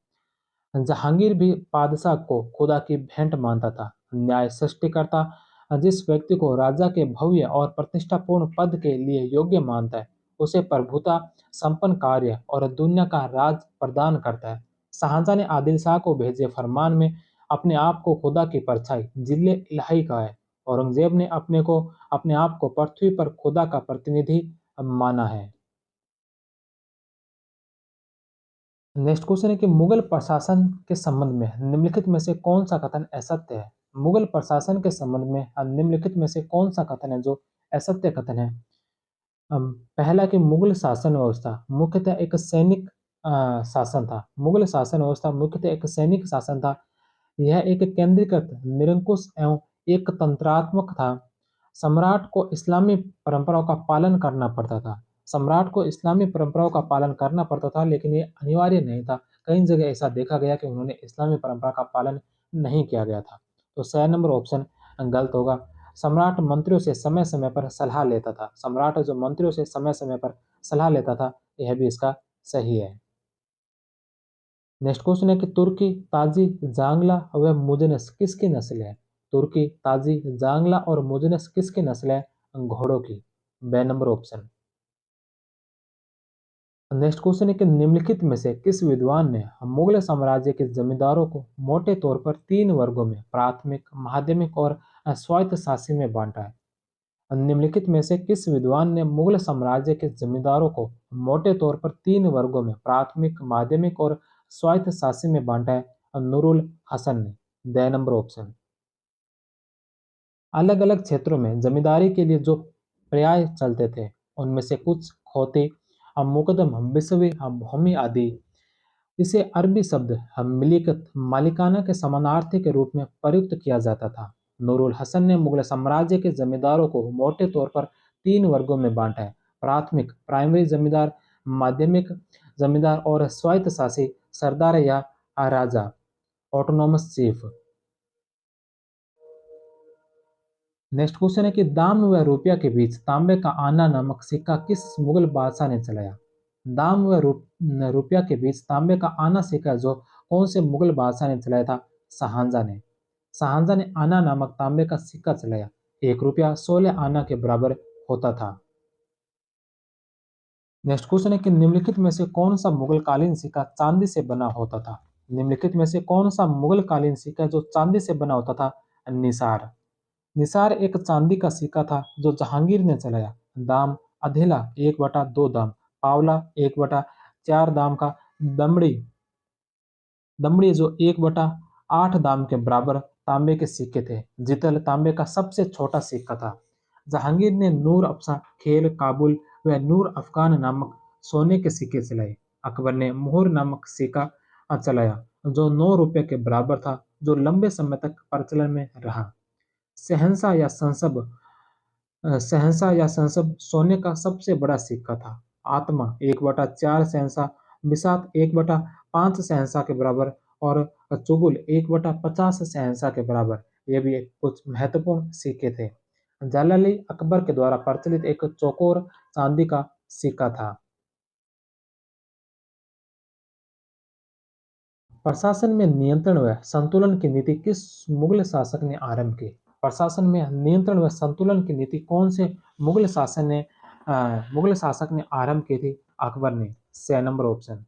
जहांगीर भी बादशाह को खुदा की भेंट मानता था। न्याय सृष्टिकर्ता जिस व्यक्ति को राजा के भव्य और प्रतिष्ठापूर्ण पद के लिए योग्य मानता है, उसे प्रभुता, संपन्न कार्य और दुनिया का राज प्रदान करता है। शाहजहां ने आदिल शाह को भेजे फरमान में अपने आप को खुदा की परछाई, जिले इलाही कहा है। औरंगजेब ने अपने आप को पृथ्वी पर खुदा का प्रतिनिधि माना है। नेक्स्ट क्वेश्चन है कि मुगल प्रशासन के संबंध में निम्नलिखित में से कौन सा कथन असत्य है? मुगल प्रशासन के संबंध में निम्नलिखित में से कौन सा कथन है जो असत्य कथन है? पहला कि मुगल शासन व्यवस्था मुख्यतः एक सैनिक शासन था। मुगल शासन व्यवस्था मुख्यतः एक सैनिक शासन था। यह एक केंद्रीकृत, निरंकुश एवं एक तंत्रात्मक था। सम्राट को इस्लामी परंपराओं का पालन करना पड़ता था। सम्राट को इस्लामी परंपराओं का पालन करना पड़ता था, लेकिन ये अनिवार्य नहीं था। कई जगह ऐसा देखा गया कि उन्होंने इस्लामी परंपरा का पालन नहीं किया गया था। तो 6 नंबर ऑप्शन गलत होगा। सम्राट मंत्रियों से समय समय पर सलाह लेता था। सम्राट जो मंत्रियों से समय समय पर सलाह लेता था, यह भी इसका सही है। नेक्स्ट क्वेश्चन है कि तुर्की, ताजी, जांगला व मुजनस किसकी नस्ल है? तुर्की, ताजी, जांगला और मुजनस किसकी नस्ल है? घोड़ों की। 2 नंबर ऑप्शन। नेक्स्ट क्वेश्चन है कि निम्नलिखित में से किस विद्वान ने मुगल साम्राज्य के जमींदारों को मोटे तौर पर 3 वर्गों में प्राथमिक, माध्यमिक और स्वायत्त शासी में बांटा है? निम्नलिखित में से किस विद्वान ने मुगल साम्राज्य के जमींदारों को मोटे तौर पर 3 वर्गों में प्राथमिक, माध्यमिक और स्वायत्त शासी में बांटा है? नूरुल हसन ने। 2 नंबर ऑप्शन। अलग अलग क्षेत्रों में जमींदारी के लिए जो पर्याय चलते थे, उनमें से कुछ खोते, मुकदम, बिस्वी, भूमि आदि। इसे अरबी शब्द मिलिकत, मालिकाना के समानार्थी के रूप में प्रयुक्त किया जाता था। नूरुल हसन ने मुगल साम्राज्य के जमींदारों को मोटे तौर पर 3 वर्गों में बांटा है: प्राथमिक, प्राइमरी जमींदार, माध्यमिक जमींदार और स्वायत्त शासी सरदार या राजा, ऑटोनोमस चीफ। नेक्स्ट क्वेश्चन है कि दाम व रुपया के बीच तांबे का आना नामक सिक्का किस मुगल बादशाह ने चलाया? दाम व रुपया के बीच तांबे का आना सिक्का जो कौन से मुगल बादशाह ने चलाया था? शाहजहां ने। शाहजहां ने आना नामक तांबे का सिक्का चलाया। 1 रुपया 16 आना के बराबर होता था। नेक्स्ट क्वेश्चन है कि निम्नलिखित में से कौन सा मुगल कालीन सिक्का चांदी से बना होता था? निम्नलिखित में से कौन सा मुगल कालीन सिक्का जो चांदी से बना होता था? निसार। निसार एक चांदी का सिक्का था जो जहांगीर ने चलाया। दाम, अधेला 1/2 दाम, पावला 1/4 दाम का, दमड़ी दमड़ी जो 1/8 दाम के बराबर तांबे के सिक्के थे। जितल तांबे का सबसे छोटा सिक्का था। जहांगीर ने नूर अफसा, खेल, काबुल व नूर अफगान नामक सोने के सिक्के चलाए। अकबर ने मोहर नामक सिक्का चलाया जो 9 रुपए के बराबर था, जो लंबे समय तक प्रचलन में रहा। शहंशाह या संसब सोने का सबसे बड़ा सिक्का था। आत्मा 1/4 शहंशाह, बिसात 1/5 शहंशाह के बराबर और चुगुल 1/50 शहंशाह के बराबर, ये भी कुछ महत्वपूर्ण सिक्के थे। जालाली अकबर के द्वारा प्रचलित एक चौकोर चांदी का सिक्का था। प्रशासन में नियंत्रण व संतुलन की नीति किस मुगल शासक ने आरंभ की? प्रशासन में नियंत्रण व संतुलन की नीति कौन से मुगल शासक ने आरंभ की थी? अकबर ने। 6 नंबर ऑप्शन।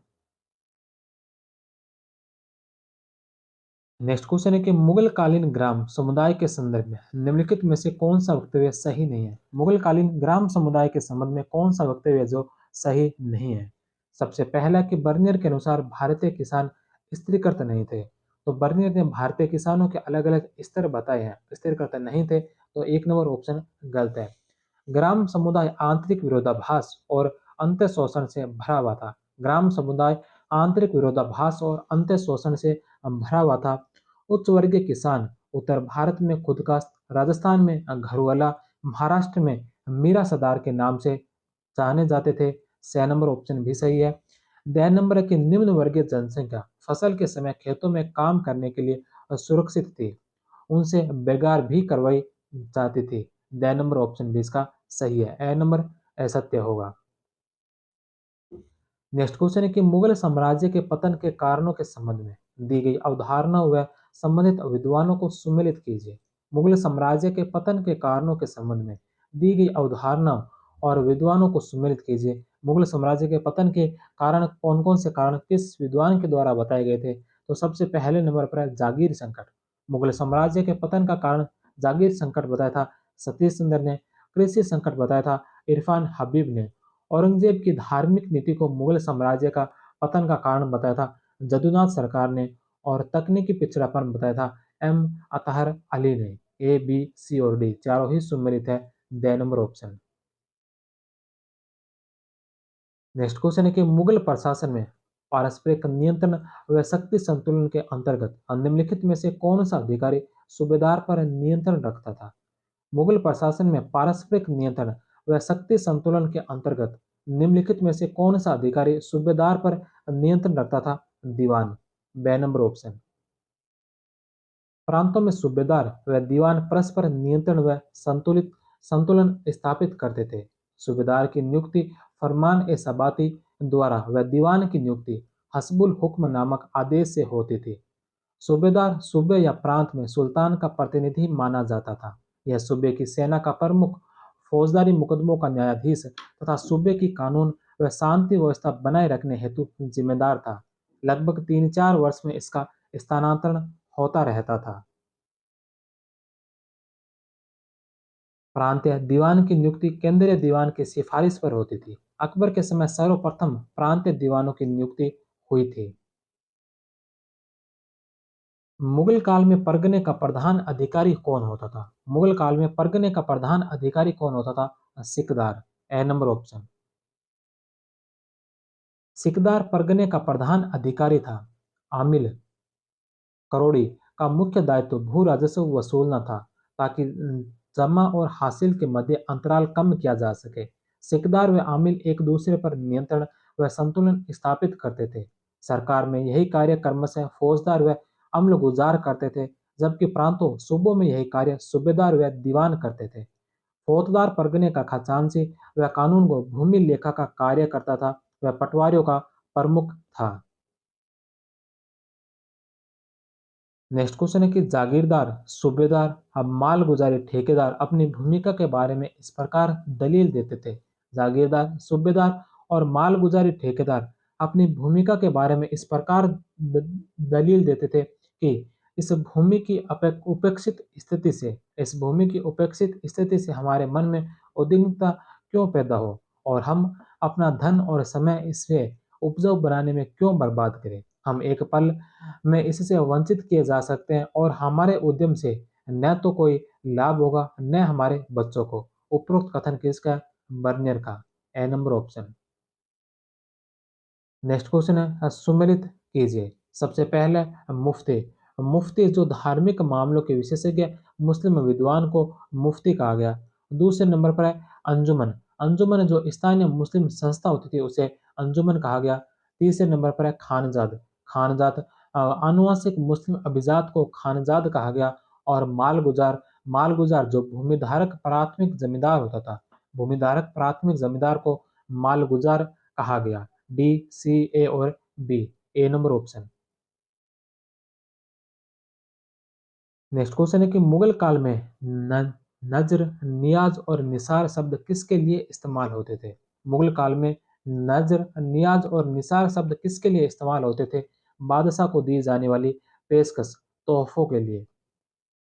नेक्स्ट क्वेश्चन है कि मुगल कालीन ग्राम समुदाय के संदर्भ में निम्नलिखित में से कौन सा वक्तव्य सही नहीं है? मुगल कालीन ग्राम समुदाय के संबंध में कौन सा वक्तव्य जो सही नहीं है? सबसे पहला कि बर्नियर के अनुसार भारतीय किसान स्त्रीकृत नहीं थे। तो बर्नियर ने भारतीय किसानों के अलग अलग स्तर बताए हैं, स्त्रीकृत नहीं थे, तो 1 नंबर ऑप्शन गलत है। ग्राम समुदाय आंतरिक विरोधाभास और अंत्य शोषण से भरा हुआ था। ग्राम समुदाय आंतरिक विरोधाभास और अंत्य शोषण से भरा हुआ था। उच्च वर्गीय किसान उत्तर भारत में खुद का, राजस्थान में घरवाला, महाराष्ट्र में मीरा सरदार के नाम से जाने जाते थे। 6 नंबर ऑप्शन भी सही है। द नंबर है कि निम्न वर्गीय जनसंख्या फसल के समय खेतों में काम करने के लिए सुरक्षित थी, उनसे बेगार भी करवाई जाती थी। द नंबर ऑप्शन भी इसका सही है। ए नंबर असत्य होगा। नेक्स्ट क्वेश्चन है कि मुगल साम्राज्य के पतन के कारणों के संबंध में दी गई अवधारणा व संबंधित विद्वानों को सुमेलित कीजिए। मुगल साम्राज्य के पतन के कारणों के संबंध में दी गई अवधारणा और विद्वानों को सुमेलित कीजिए। मुगल साम्राज्य के पतन के कारण कौन कौन से कारण किस विद्वान के द्वारा बताए गए थे? तो सबसे पहले नंबर पर है जागीर संकट। मुगल साम्राज्य के पतन का कारण जागीर संकट बताया था सतीश चंद्र ने। कृषि संकट बताया था इरफान हबीब ने। औरंगजेब की धार्मिक नीति को मुगल साम्राज्य का पतन का कारण बताया था जदुनाथ सरकार ने। और तकनीकी पिछड़ापन बताया था एम अतहर अली ने। ए, बी, सी और डी चारों ही सम्मिलित है। The number option. Next question है कि मुगल प्रशासन में पारस्परिक नियंत्रण व शक्ति संतुलन के अंतर्गत निम्नलिखित में से कौन सा अधिकारी सूबेदार पर नियंत्रण रखता था? मुगल प्रशासन में पारस्परिक नियंत्रण व शक्ति संतुलन के अंतर्गत निम्नलिखित में से कौन सा अधिकारी सूबेदार पर नियंत्रण रखता था? दीवान। बे नंबर ऑप्शन। प्रांतों में सूबेदार व दीवान परस्पर नियंत्रण व संतुलित संतुलन स्थापित करते थे। सूबेदार की नियुक्ति फरमान ए सबाती द्वारा व दीवान की नियुक्ति हस्बुल हुक्म नामक आदेश से होती थी। सूबेदार सूबे या प्रांत में सुल्तान का प्रतिनिधि माना जाता था। यह सूबे की सेना का प्रमुख, फौजदारी मुकदमों का न्यायाधीश तथा सूबे की कानून व शांति व्यवस्था बनाए रखने हेतु जिम्मेदार था। लगभग 3-4 वर्ष में इसका स्थानांतरण होता रहता था। प्रांतीय दीवान की नियुक्ति केंद्रीय दीवान की सिफारिश पर होती थी। अकबर के समय सर्वप्रथम प्रांतीय दीवानों की नियुक्ति हुई थी। मुगल काल में परगने का प्रधान अधिकारी कौन होता था? मुगल काल में परगने का प्रधान अधिकारी कौन होता था? सिकदार। ए नंबर ऑप्शन। सिकदार परगने का प्रधान अधिकारी था। आमिल करोड़ी का मुख्य दायित्व भू राजस्व वसूलना था, ताकि जमा और हासिल के मध्य अंतराल कम किया जा सके। सिकदार व आमिल एक दूसरे पर नियंत्रण व संतुलन स्थापित करते थे। सरकार में यही कार्य क्रमशः फौजदार व अम्ल गुजार करते थे, जबकि प्रांतों सूबों में यही कार्य सूबेदार व दीवान करते थे। फौजदार परगने का खजांची व कानून को भूमि लेखा का कार्य करता था व पटवारियों का प्रमुख था। नेक्स्ट क्वेश्चन है कि जागीरदार, सूबेदार, अब मालगुजारी ठेकेदार अपनी भूमिका के बारे में इस प्रकार दलील देते थे। जागीरदार, सूबेदार और मालगुजारी ठेकेदार अपनी भूमिका के बारे में इस प्रकार दलील देते थे कि इस भूमि की उपेक्षित स्थिति से इस भूमि की उपेक्षित स्थिति से हमारे मन में उद्विग्नता क्यों पैदा हो और हम अपना धन और समय इसे उपजाऊ बनाने में क्यों बर्बाद करें। हम एक पल में इससे वंचित किए जा सकते हैं और हमारे उद्यम से न तो कोई लाभ होगा न हमारे बच्चों को। उपरोक्त कथन किसका? बर्नियर का। ए नंबर ऑप्शन। नेक्स्ट क्वेश्चन है सुमेलित कीजिए। सबसे पहले मुफ्ती। मुफ्ती जो धार्मिक मामलों के विशेषज्ञ मुस्लिम विद्वान को मुफ्ती कहा गया। दूसरे नंबर पर है अंजुमन। अंजुमन जो स्थानीय मुस्लिम संस्था होती थी उसे अंजुमन कहा गया। तीसरे नंबर पर है खानजाद। खानजाद आनुवांशिक मुस्लिम अभिजात को खानजाद कहा गया। और मालगुजार, मालगुजार जो भूमिधारक प्राथमिक जमींदार होता था, भूमिधारक प्राथमिक जमींदार को मालगुजार कहा गया। डी, सी, ए और बी। ए नंबर ऑप्शन। नेक्स्ट क्वेश्चन है कि मुगल काल में न, नज्र, नियाज और निसार शब्द किसके लिए इस्तेमाल होते थे? मुगल काल में नज्र, नियाज और निसार शब्द किसके लिए इस्तेमाल होते थे? बादशाह को दी जाने वाली पेशकश, तोहफों के लिए।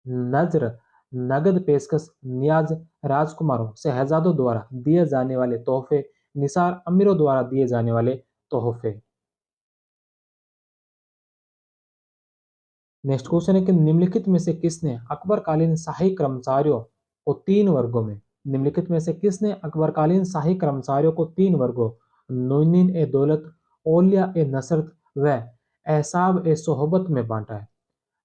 नज्र, नगद पेशकश, नियाज, राजकुमारों, शहजादों द्वारा दिए जाने वाले तोहफे, निसार, अमीरों द्वारा दिए जाने वाले तोहफे। नेक्स्ट क्वेश्चन है कि निम्नलिखित में से किसने अकबरकालीन शाही कर्मचारियों को तीन वर्गों में निम्नलिखित में से किसने अकबरकालीन शाही कर्मचारियों को तीन वर्गों नूनीन ए दौलत, औलिया ए नसरत व एहसाब ए सोहबत में बांटा है?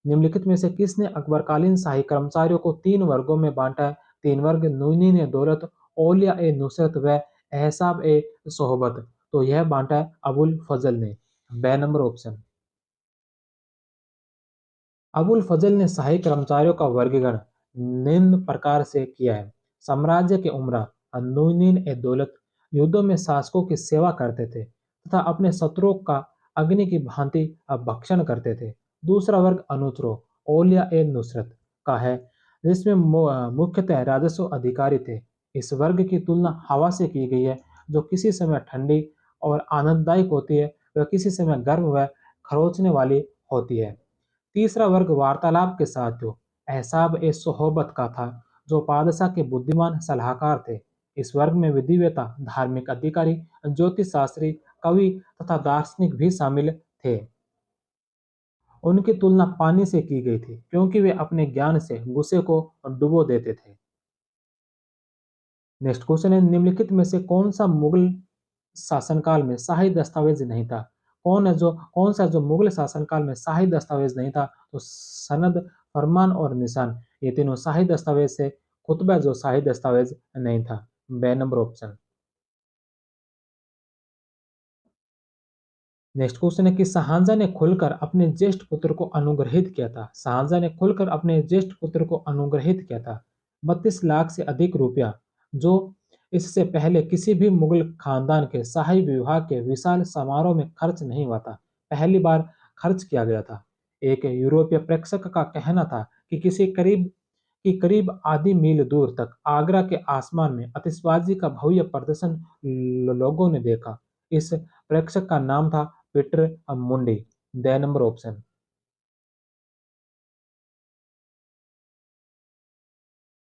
निम्नलिखित में से किसने अकबरकालीन शाही कर्मचारियों को तीन वर्गों में बांटा है? तीन वर्ग नूनीन ए दौलत, औलिया ए नुसरत व एहसाब ए सोहबत। तो यह बांटा है अबुल फजल ने। बे नंबर ऑप्शन। अबुल फजल ने शाही कर्मचारियों का वर्गीकरण निम्न प्रकार से किया है। साम्राज्य के उमरा, अन्नूनीन ए दौलत, युद्धों में शासकों की सेवा करते थे तथा अपने शत्रुओं का अग्नि की भांति भक्षण करते थे। दूसरा वर्ग अनुचरों, औलिया ए नुसरत का है, जिसमें मुख्यतः राजस्व अधिकारी थे। इस वर्ग की तुलना हवा से की गई है, जो किसी समय ठंडी और आनंददायक होती है, वह किसी समय गर्म व खरोचने वाली होती है। तीसरा वर्ग वार्तालाप के साथ जो एहसाब ए सोहबत का था, जो बादशाह के बुद्धिमान सलाहकार थे। इस वर्ग में विधिवेता, धार्मिक अधिकारी, ज्योतिष शास्त्री, कवि तथा दार्शनिक भी शामिल थे। उनकी तुलना पानी से की गई थी, क्योंकि वे अपने ज्ञान से गुस्से को डुबो देते थे। नेक्स्ट क्वेश्चन है, निम्नलिखित में से कौन सा मुगल शासनकाल में शाही दस्तावेज नहीं था? कौन सा जो मुगल शासनकाल में शाही दस्तावेज नहीं था? तो सनद, फरमान और निशान, ये तीनों शाही दस्तावेज से। खुतबा जो शाही दस्तावेज नहीं था। बे नंबर ऑप्शन। नेक्स्ट क्वेश्चन है कि शाहजहां ने खुलकर अपने ज्येष्ठ पुत्र को अनुग्रहित किया था। शाहजहां ने खुलकर अपने ज्येष्ठ पुत्र को अनुग्रहित किया था 32 लाख से अधिक रुपया, जो इससे पहले किसी भी मुगल खानदान के शाही विवाह के विशाल समारोह में खर्च नहीं हुआ था। पहली बार खर्च किया गया था। एक यूरोपीय प्रेक्षक का कहना था कि करीब आधी मील दूर तक आगरा के आसमान में आतिशबाजी का भव्य प्रदर्शन लोगों ने देखा। इस प्रेक्षक का नाम था पीटर मुंडी। The number option.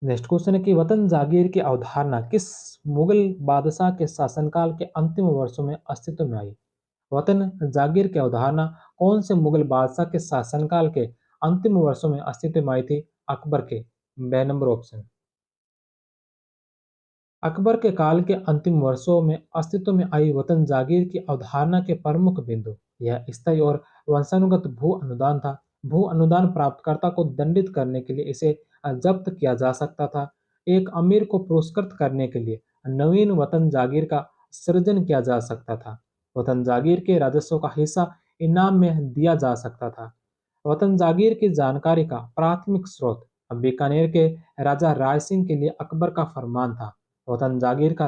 Next question है कि वतन जागीर की अवधारणा किस मुगल बादशाह के शासनकाल के अंतिम वर्षों में अस्तित्व में आई? वतन जागीर की अवधारणा कौन से मुगल बादशाह के शासनकाल के अंतिम वर्षों में अस्तित्व में आई थी? अकबर के। बे नंबर ऑप्शन। अकबर के काल के अंतिम वर्षों में अस्तित्व में आई वतन जागीर की अवधारणा के प्रमुख बिंदु, यह स्थायी और वंशानुगत भू अनुदान था। भू अनुदान प्राप्तकर्ता को दंडित करने के लिए इसे जब्त किया जा सकता था। एक अमीर को पुरस्कृत करने के लिए नवीन वतन जागीर का सृजन किया जा सकता था। वतन जागीर के राजस्व का हिस्सा इनाम में दिया जा सकता था। वतन जागीर की जानकारी का प्राथमिक स्रोत बीकानेर के राजा राय सिंह के लिए अकबर का फरमान था। वतन जागीर का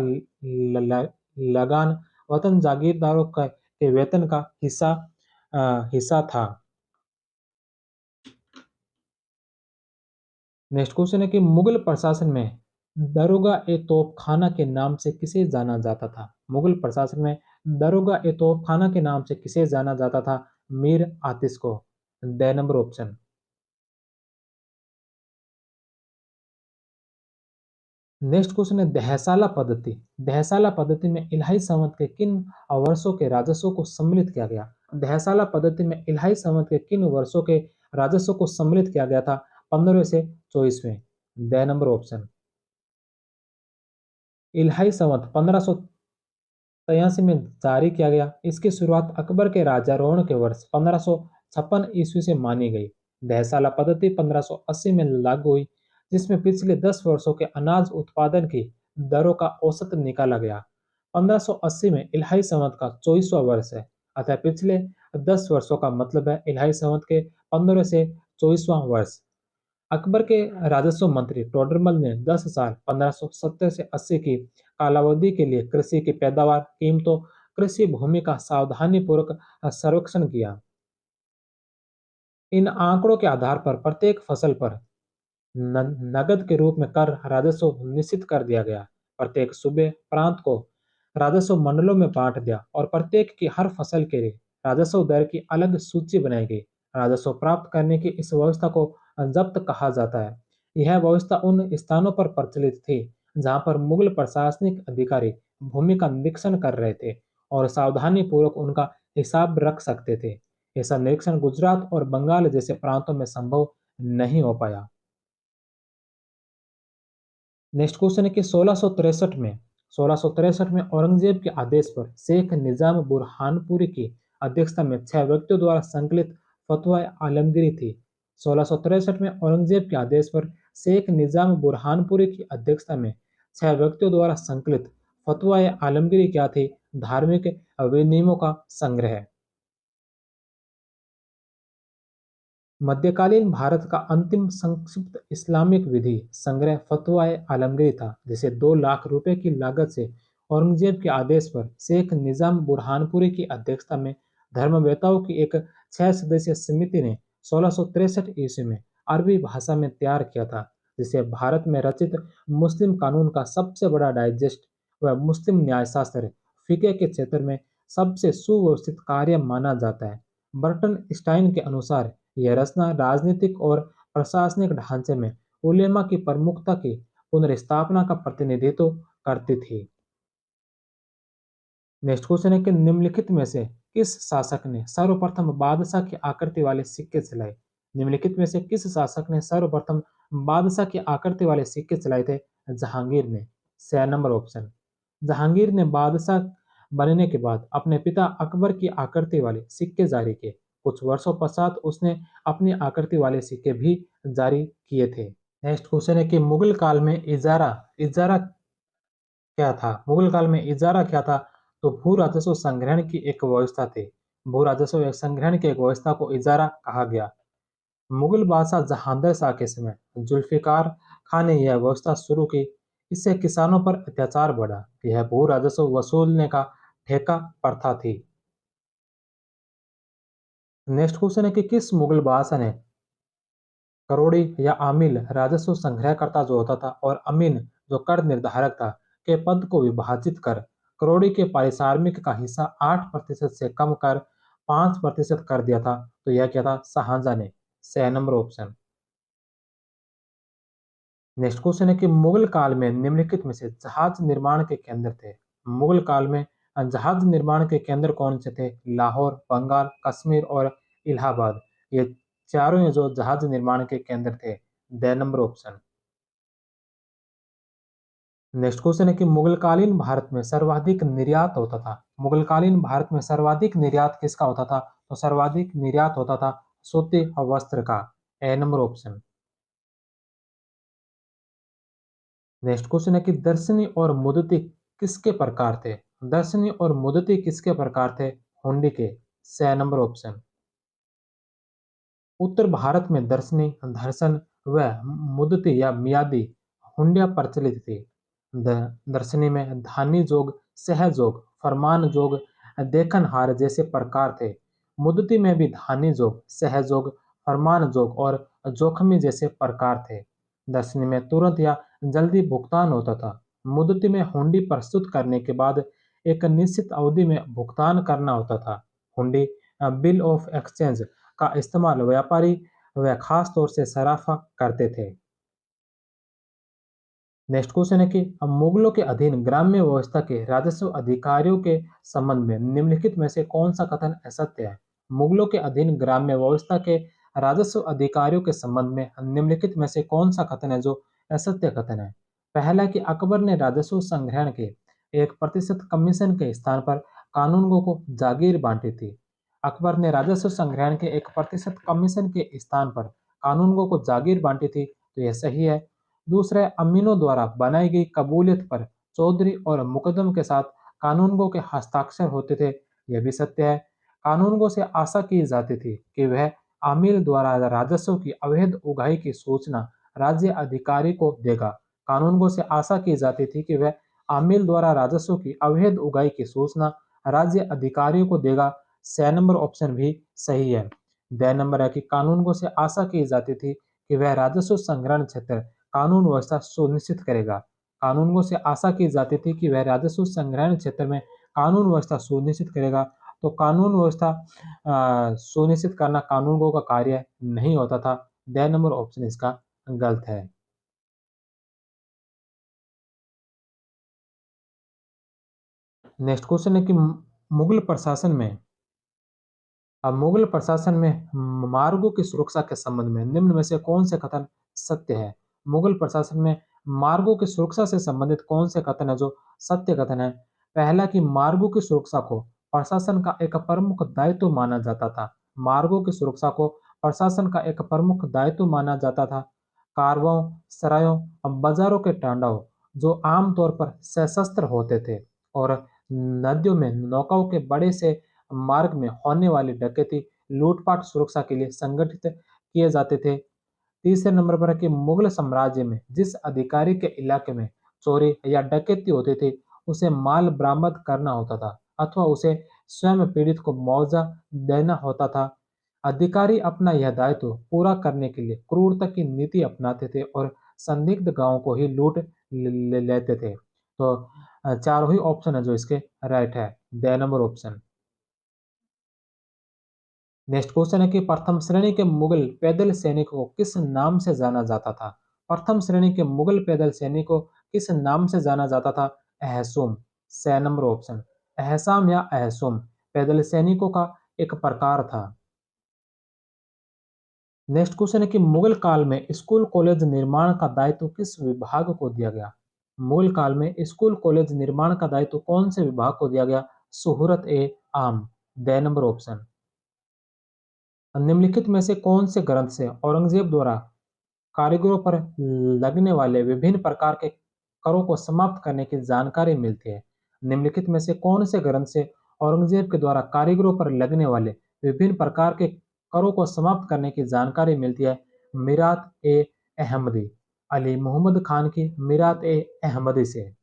लगान वतन जागीरदारों के वेतन का हिस्सा था। नेक्स्ट क्वेश्चन है कि मुगल प्रशासन में दरोगा ए तोपखाना के नाम से किसे जाना जाता था? मुगल प्रशासन में दरोगा ए तोपखाना के नाम से किसे जाना जाता था? मीर आतिश को। The number option. Next question है दहसाला पद्धति। दहसाला पद्धति में इलाही संवत के किन वर्षों के राजस्व को सम्मिलित किया गया? दहसाला पद्धति में इलाही संवत के किन वर्षों के राजस्व को सम्मिलित किया गया था? 15वें से 24वें। D number option. इलाही संवत 1583 में जारी किया गया। इसकी शुरुआत अकबर के राजारोहण के वर्ष 1556 ईस्वी से मानी गई। दहसाला पद्धति 1580 में लागू हुई, जिसमें पिछले 10 वर्षों के अनाज उत्पादन की दरों का औसत निकाला गया। 1580 में इलाही संवत का 24वां वर्ष है, अतः पिछले 10 वर्षों का मतलब है इलाही संवत के 15 से 24वां वर्ष। अकबर के राजस्व मंत्री टोडरमल ने 10 साल 1570 से 80 की कालावधि के लिए कृषि की पैदावार, कीमतों, कृषि भूमि का सावधानीपूर्वक सर्वेक्षण किया। इन आंकड़ों के आधार पर प्रत्येक फसल पर नकद के रूप में कर राजस्व निश्चित कर दिया गया। प्रत्येक सूबे प्रांत को राजस्व मंडलों में बांट दिया और प्रत्येक की हर फसल के लिए राजस्व दर की अलग सूची बनाई गई। राजस्व प्राप्त करने की इस व्यवस्था को जब्त कहा जाता है। यह व्यवस्था उन स्थानों पर प्रचलित थी जहां पर मुगल प्रशासनिक अधिकारी भूमि का निरीक्षण कर रहे थे और सावधानी पूर्वक उनका हिसाब रख सकते थे। ऐसा निरीक्षण गुजरात और बंगाल जैसे प्रांतों में संभव नहीं हो पाया। नेक्स्ट क्वेश्चन है कि 1663 में औरंगजेब के आदेश पर शेख निजाम बुरहानपुरी की अध्यक्षता में 6 व्यक्तियों द्वारा संकलित फतवा आलमगीरी थी। 1663 में औरंगजेब के आदेश पर शेख निजाम बुरहानपुरी की अध्यक्षता में 6 व्यक्तियों द्वारा संकलित फतवा आलमगीरी क्या थी? धार्मिक विनियमों का संग्रह। मध्यकालीन भारत का अंतिम संक्षिप्त इस्लामिक विधि संग्रह फतवा-ए-आलमगीर था, जिसे 2 लाख रुपए की लागत से औरंगजेब के आदेश पर शेख निजाम बुरहानपुरी की अध्यक्षता में धर्मवेत्ताओं की एक 6 सदस्यीय समिति ने 1663 ईस्वी में अरबी भाषा में तैयार किया था, जिसे भारत में रचित मुस्लिम कानून का सबसे बड़ा डाइजेस्ट व मुस्लिम न्यायशास्त्र फिके के क्षेत्र में सबसे सुव्यवस्थित कार्य माना जाता है। बर्टन स्टाइन के अनुसार यह रचना राजनीतिक और प्रशासनिक ढांचे में उलेमा की प्रमुखता की पुनर्स्थापना का प्रतिनिधित्व करती थी। नेक्स्ट क्वेश्चन है कि निम्नलिखित में से किस शासक ने सर्वप्रथम बादशाह की आकृति वाले सिक्के चलाए? निम्नलिखित में से किस शासक ने सर्वप्रथम बादशाह की आकृति वाले सिक्के चलाए थे? जहांगीर ने। 6 नंबर ऑप्शन। जहांगीर ने बादशाह बनने के बाद अपने पिता अकबर की आकृति वाले सिक्के जारी किए। कुछ वर्षों पश्चात उसने अपनी आकृति वाले सिक्के भी जारी किए थे। नेक्स्ट क्वेश्चन है कि मुगल काल में इजारा इजारा क्या था? मुगल काल में इजारा क्या था? तो भू राजस्व संग्रहण की एक व्यवस्था थी। भू राजस्व संग्रहण की एक व्यवस्था को इजारा कहा गया। मुगल बादशाह जहांगीर शाह के समय जुल्फिकार खान ने यह व्यवस्था शुरू की। इससे किसानों पर अत्याचार बढ़ा। यह भू राजस्व वसूलने का ठेका प्रथा थी। नेक्स्ट क्वेश्चन है कि किस मुगल बादशाह ने करोड़ी या आमिल राजस्व संग्रहकर्ता जो होता था और अमीन जो कर निर्धारक था के पद को विभाजित कर करोड़ी के पारिश्रमिक का हिस्सा 8% से कम कर 5% कर दिया था? तो यह क्या था? शाहजहां ने। 6 नंबर ऑप्शन। नेक्स्ट क्वेश्चन है कि मुगल काल में निम्नलिखित में से जहाज निर्माण के केंद्र थे। मुगल काल में जहाज निर्माण के केंद्र कौन से थे? लाहौर, बंगाल, कश्मीर और इलाहाबाद। ये चारों ही जो जहाज निर्माण के केंद्र थे। 2 नंबर ऑप्शन। नेक्स्ट क्वेश्चन है कि मुगलकालीन भारत में सर्वाधिक निर्यात होता था। मुगलकालीन भारत में सर्वाधिक निर्यात किसका होता था? तो सर्वाधिक निर्यात होता था सूती वस्त्र का। ए नंबर ऑप्शन। नेक्स्ट क्वेश्चन है कि दर्शनी और मुदती किसके प्रकार थे? दर्शनी और मुदती किसके प्रकार थे? हुंडी के। 6 नंबर ऑप्शन। उत्तर भारत में दर्शनी, दर्शन व मुदती या मियादी हुंडियां प्रचलित थी। दर्शनी में धानी जोग, सहजोग, फरमान जोग, देखन हार जैसे प्रकार थे। मुदती में भी धानी जोग, सहजोग, फरमान जोग और जोखमी जैसे प्रकार थे। दर्शनी में तुरंत या जल्दी भुगतान होता था। मुदती में हुंडी प्रस्तुत करने के बाद एक निश्चित अवधि में भुगतान करना होता था। हुंडी बिल ऑफ एक्सचेंज का इस्तेमाल व्यापारी व खास तौर से सराफा करते थे। नेक्स्ट क्वेश्चन है कि अब मुगलों के अधीन ग्राम्य व्यवस्था के राजस्व अधिकारियों के संबंध में निम्नलिखित में से कौन सा कथन असत्य है? मुगलों के अधीन ग्राम्य व्यवस्था के राजस्व अधिकारियों के संबंध में निम्नलिखित में से कौन सा कथन है जो असत्य कथन है? पहला कि अकबर ने राजस्व संग्रहण के 1% कमीशन के स्थान पर कानूनगो को जागीर बांटी थी। अकबर ने राजस्व संग्रहण के 1% कमीशन के स्थान पर कानूनगो को जागीर बांटी थी, तो यह सही है। दूसरे, अमीनों द्वारा बनाई गई कबूलियत पर चौधरी और मुकदम के साथ कानूनगो के हस्ताक्षर होते थे, यह भी सत्य है। कानूनगो से आशा की जाती थी कि वह आमिल द्वारा राजस्व की अवैध उगाही की सूचना राज्य अधिकारी को देगा। कानूनगो से आशा की जाती थी कि वह आमिल द्वारा राजस्व की अवैध उगाही की सूचना राज्य अधिकारियों को देगा। 6 नंबर ऑप्शन भी सही है। द नंबर है कि कानूनगो से आशा की जाती थी कि वह राजस्व संग्रहण क्षेत्र कानून व्यवस्था सुनिश्चित करेगा। कानूनगो से आशा की जाती थी कि वह राजस्व संग्रहण क्षेत्र में कानून व्यवस्था सुनिश्चित करेगा। तो कानून व्यवस्था सुनिश्चित करना कानूनगो का कार्य नहीं होता था। द नंबर ऑप्शन इसका गलत है। नेक्स्ट क्वेश्चन है कि मुगल प्रशासन में मुगल प्रशासन में मार्गों की सुरक्षा के संबंध में निम्न में से कौन से कथन सत्य है? मुगल प्रशासन में मार्गों की सुरक्षा से संबंधित कौन से कथन है जो सत्य कथन है? पहला कि मार्गों की सुरक्षा को प्रशासन का एक प्रमुख दायित्व माना जाता था। मार्गों की सुरक्षा को प्रशासन का एक प्रमुख दायित्व माना जाता था। कारवां, सरायों और बाजारों के टांडाओ जो आमतौर पर सशस्त्र होते थे और नदियों में नौकाओं के बड़े से मार्ग में होने वाली डकैती, लूटपाट सुरक्षा के लिए संगठित किए जाते थे। तीसरे नंबर पर है कि मुगल साम्राज्य में जिस अधिकारी के इलाके में चोरी या डकैती होती थी, उसे माल बरामद करना होता था अथवा उसे स्वयं पीड़ित को मुआवजा देना होता था। अधिकारी अपना यह दायित्व पूरा करने के लिए क्रूरता की नीति अपनाते थे और संदिग्ध गांवों को ही लूट लेते थे। तो चारों ही ऑप्शन है जो इसके राइट है। The number option. Next question है कि प्रथम श्रेणी के मुगल पैदल सैनिक को किस नाम से जाना जाता था? प्रथम श्रेणी के मुगल पैदल सैनिक को किस नाम से जाना जाता था? अहसुम। स नंबर ऑप्शन। अहसाम या अहसुम पैदल सैनिकों का एक प्रकार था। नेक्स्ट क्वेश्चन है कि मुगल काल में स्कूल कॉलेज निर्माण का दायित्व किस विभाग को दिया गया? मुगल काल में स्कूल कॉलेज निर्माण का दायित्व कौन से विभाग को दिया गया? सुहूरत ए आम। The number option. निम्नलिखित में से कौन से ग्रंथ से औरंगजेब द्वारा कारीगरों पर लगने वाले विभिन्न प्रकार के करों को समाप्त करने की जानकारी मिलती है? निम्नलिखित में से कौन से ग्रंथ से औरंगजेब के द्वारा कारीगरों पर लगने वाले विभिन्न प्रकार के करों को समाप्त करने की जानकारी मिलती है? मीरात ए अहमदी। अली मोहम्मद खान की मीरात ए अहमदी से।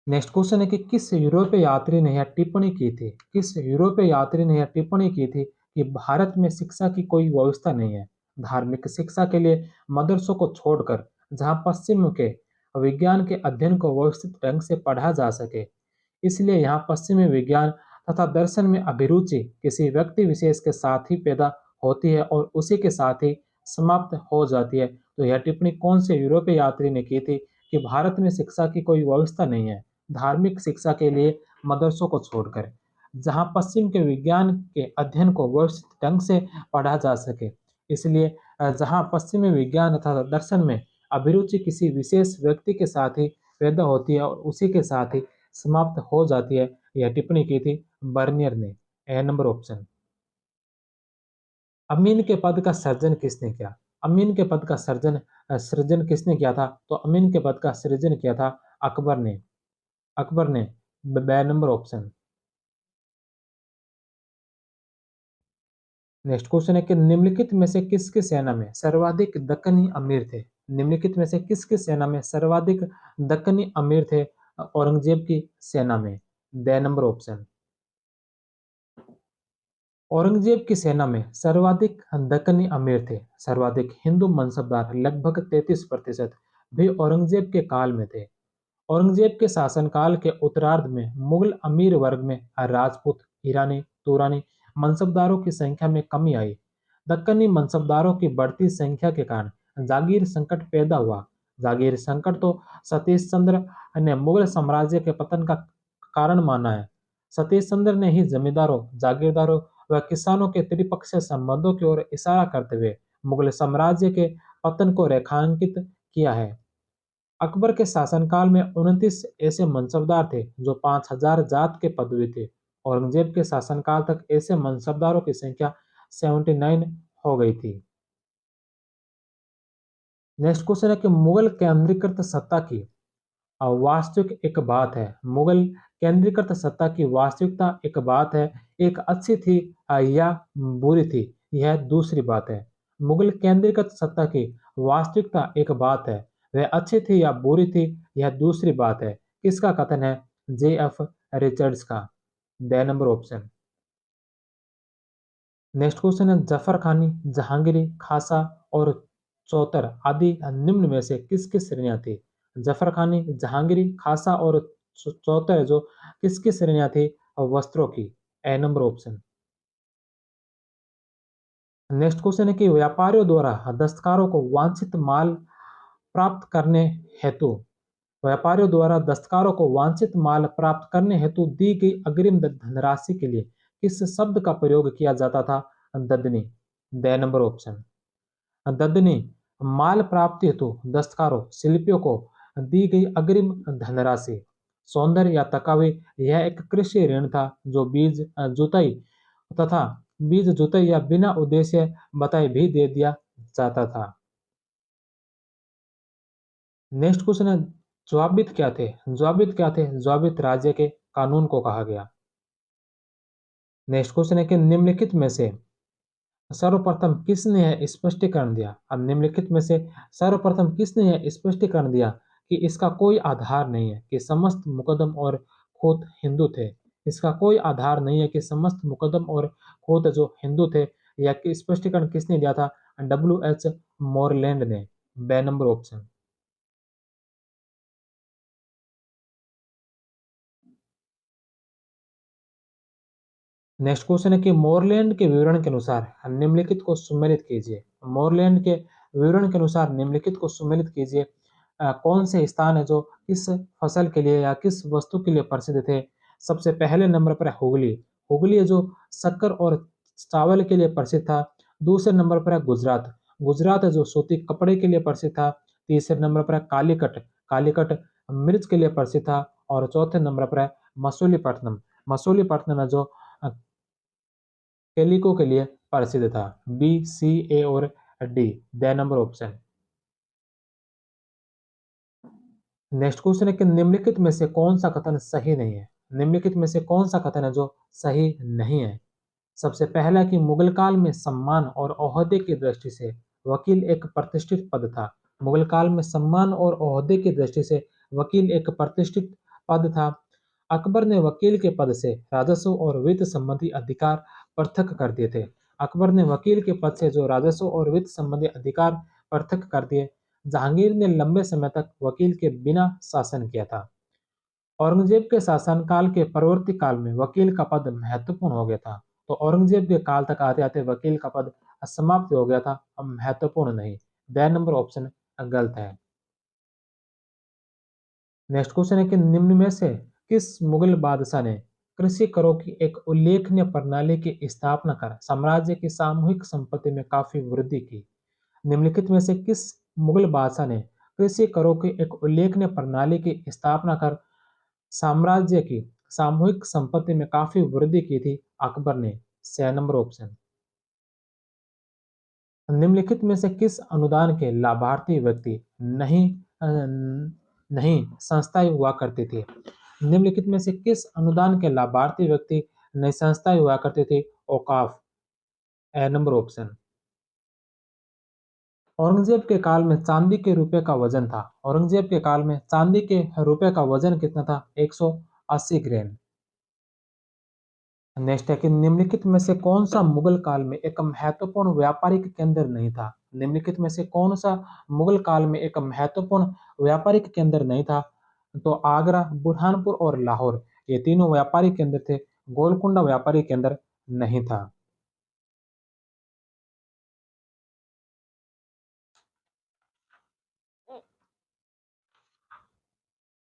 नेक्स्ट क्वेश्चन है कि किस यूरोपीय यात्री ने यह टिप्पणी की थी? किस यूरोपीय यात्री ने यह टिप्पणी की थी कि भारत में शिक्षा की कोई व्यवस्था नहीं है? धार्मिक शिक्षा के लिए मदरसों को छोड़कर जहां पश्चिम के विज्ञान के अध्ययन को व्यवस्थित ढंग से पढ़ा जा सके, इसलिए यहाँ पश्चिमी विज्ञान तथा दर्शन में अभिरुचि किसी व्यक्ति विशेष के साथ ही पैदा होती है और उसी के साथ ही समाप्त हो जाती है। तो यह टिप्पणी कौन से यूरोपीय यात्री ने की थी कि भारत में शिक्षा की कोई व्यवस्था नहीं है, धार्मिक शिक्षा के लिए मदरसों को छोड़कर जहां पश्चिम के विज्ञान के अध्ययन को व्यवस्थित ढंग से पढ़ा जा सके, इसलिए जहां पश्चिमी विज्ञान तथा दर्शन में अभिरुचि किसी विशेष व्यक्ति के साथ ही पैदा होती है और उसी के साथ ही समाप्त हो जाती है, यह टिप्पणी की थी बर्नियर ने। ए नंबर ऑप्शन। अमीन के पद का सर्जन किसने किया? अमीन के पद का सृजन किसने किया था? तो अमीन के पद का सृजन किया था अकबर ने। अकबर ने। बे नंबर ऑप्शन। नेक्स्ट क्वेश्चन है कि निम्नलिखित में से किसकी सेना में सर्वाधिक दक्कनी अमीर थे? निम्नलिखित में से किसकी सेना में सर्वाधिक दक्कनी अमीर थे औरंगजेब की सेना में? The number option. औरंगजेब की सेना में सर्वाधिक दक्कनी अमीर थे। सर्वाधिक हिंदू मनसबदार लगभग 33% भी औरंगजेब के काल में थे। औरंगजेब के शासनकाल के उत्तरार्ध में मुगल अमीर वर्ग में राजपूत, ईरानी, तुरानी मनसबदारों की संख्या में कमी आई। दक्कनी मनसबदारों की बढ़ती संख्या के कारण जागीर संकट पैदा हुआ। जागीर संकट तो सतीश चंद्र ने मुगल साम्राज्य के पतन का कारण माना है। सतीश चंद्र ने ही जमींदारों, जागीरदारों व किसानों के त्रिपक्षीय संबंधों की ओर इशारा करते हुए मुगल साम्राज्य के पतन को रेखांकित किया है। अकबर के शासनकाल में 29 ऐसे मनसबदार थे जो 5,000 जात के पदवी थे। औरंगजेब के शासनकाल तक ऐसे मनसबदारों की संख्या 79 हो गई थी। नेक्स्ट क्वेश्चन है कि मुगल केंद्रीकृत सत्ता की वास्तविक एक बात है। मुगल केंद्रीकृत सत्ता की वास्तविकता एक बात है, एक अच्छी थी या बुरी थी, यह दूसरी बात है। मुगल केंद्रीकृत सत्ता की वास्तविकता एक बात है, वह अच्छी थी या बुरी थी, यह दूसरी बात है। किसका कथन है? जे एफ रिचर्ड्स का। The number option. Next question है, जफर खानी, जहांगीरी, खासा और चौतर आदि निम्न में से किसकी श्रेणियां थी? जफर खानी, जहांगीरी, खासा और चौतर जो किसकी श्रेणियां थी वस्त्रों की? ए नंबर ऑप्शन। नेक्स्ट क्वेश्चन है कि व्यापारियों द्वारा दस्तकारों को वांछित माल प्राप्त करने हेतु व्यापारियों द्वारा दस्तकारों को वांछित माल प्राप्त करने हेतु दी गई अग्रिम धनराशि के लिए किस शब्द का प्रयोग किया जाता था? ददनी। D number option. ददनी माल प्राप्ति हेतु दस्तकारों शिल्पियों को दी गई अग्रिम धनराशि। सौंदर्य या तकावी, यह एक कृषि ऋण था जो बीज जुताई तथा बीज जुताई या बिना उद्देश्य बताए भी दे दिया जाता था। नेक्स्ट क्वेश्चन है, ज़्वाबित क्या थे? ज़्वाबित क्या थे? ज़्वाबित राज्य के कानून को कहा गया। नेक्स्ट क्वेश्चन है कि निम्नलिखित में से सर्वप्रथम किसने यह स्पष्टीकरण दिया? अब निम्नलिखित में से सर्वप्रथम किसने यह स्पष्टीकरण दिया कि इसका कोई आधार नहीं है कि समस्त मुकदम और खोत हिंदू थे? इसका कोई आधार नहीं है कि समस्त मुकदम और खोत जो हिंदू थे। यह स्पष्टीकरण किसने दिया था? डब्ल्यू एच मोरलैंड ने। बे नंबर ऑप्शन। नेक्स्ट क्वेश्चन है कि मोरलैंड के विवरण के अनुसार निम्नलिखित को सुमेलित कीजिए। मोरलैंड के विवरण के अनुसार निम्नलिखित को सुमेलित कीजिए। कौन से स्थान है जो किस फसल के लिए या किस वस्तु के लिए प्रसिद्ध थे? सबसे पहले नंबर पर है हुगली। हुगली है जो शक्कर और चावल के लिए प्रसिद्ध था। दूसरे नंबर पर है गुजरात। गुजरात है जो सूती कपड़े के लिए प्रसिद्ध था। तीसरे नंबर पर है कालीकट। कालीकट मिर्च के लिए प्रसिद्ध था। और चौथे नंबर पर है मसूलीपट्टनम। मसूलीपट्टनम है जो कैलिको के लिए प्रसिद्ध था। बी, सी, ए और D. The number option. Next question है कि निम्नलिखित में से कौन सा कथन सही नहीं है? निम्नलिखित में से कौन सा कथन है जो सही नहीं है? सबसे पहला कि मुगल काल में सम्मान और ओहदे की दृष्टि से वकील एक प्रतिष्ठित पद था। मुगल काल में सम्मान और ओहदे की दृष्टि से वकील एक प्रतिष्ठित पद था। अकबर ने वकील के पद से राजस्व और वित्त संबंधी अधिकार पृथक कर दिए थे। अकबर ने वकील के पद से जो राजस्व और वित्त संबंधी अधिकार पृथक कर दिए। जहांगीर ने लंबे समय तक वकील के बिना शासन किया था। औरंगजेब के शासनकाल के परवर्ती काल में वकील का पद महत्वपूर्ण हो गया था। तो औरंगजेब के काल तक आते आते वकील का पद समाप्त हो गया था, अब महत्वपूर्ण नहीं। द नंबर ऑप्शन गलत है। नेक्स्ट क्वेश्चन है कि निम्न में से किस मुगल बादशाह ने कृषि करों की एक उल्लेखनीय प्रणाली की स्थापना कर साम्राज्य की सामूहिक संपत्ति में काफी वृद्धि की? निम्नलिखित में से किस मुगल बादशाह ने कृषि करों की एक उल्लेखनीय प्रणाली की स्थापना कर साम्राज्य की सामूहिक संपत्ति में काफी वृद्धि की थी? अकबर ने। छह नंबर ऑप्शन। निम्नलिखित में से किस अनुदान के लाभार्थी व्यक्ति नहीं नहीं संस्थाएं हुआ करती थी? निम्नलिखित में से किस अनुदान के लाभार्थी व्यक्ति नई संस्थाएं हुआ करती थी? औकाफ। ए नंबर ऑप्शन। औरंगजेब के काल में चांदी के रुपए का वजन था। औरंगजेब के काल में चांदी के रुपए का वजन कितना था? 180 ग्राम। नेक्स्ट है कि निम्नलिखित में से कौन सा मुगल काल में एक महत्वपूर्ण व्यापारिक केंद्र नहीं था? निम्नलिखित में से कौन सा मुगल काल में एक महत्वपूर्ण व्यापारिक केंद्र नहीं था? तो आगरा, बुरहानपुर और लाहौर ये तीनों व्यापारिक केंद्र थे। गोलकुंडा व्यापारिक केंद्र नहीं था।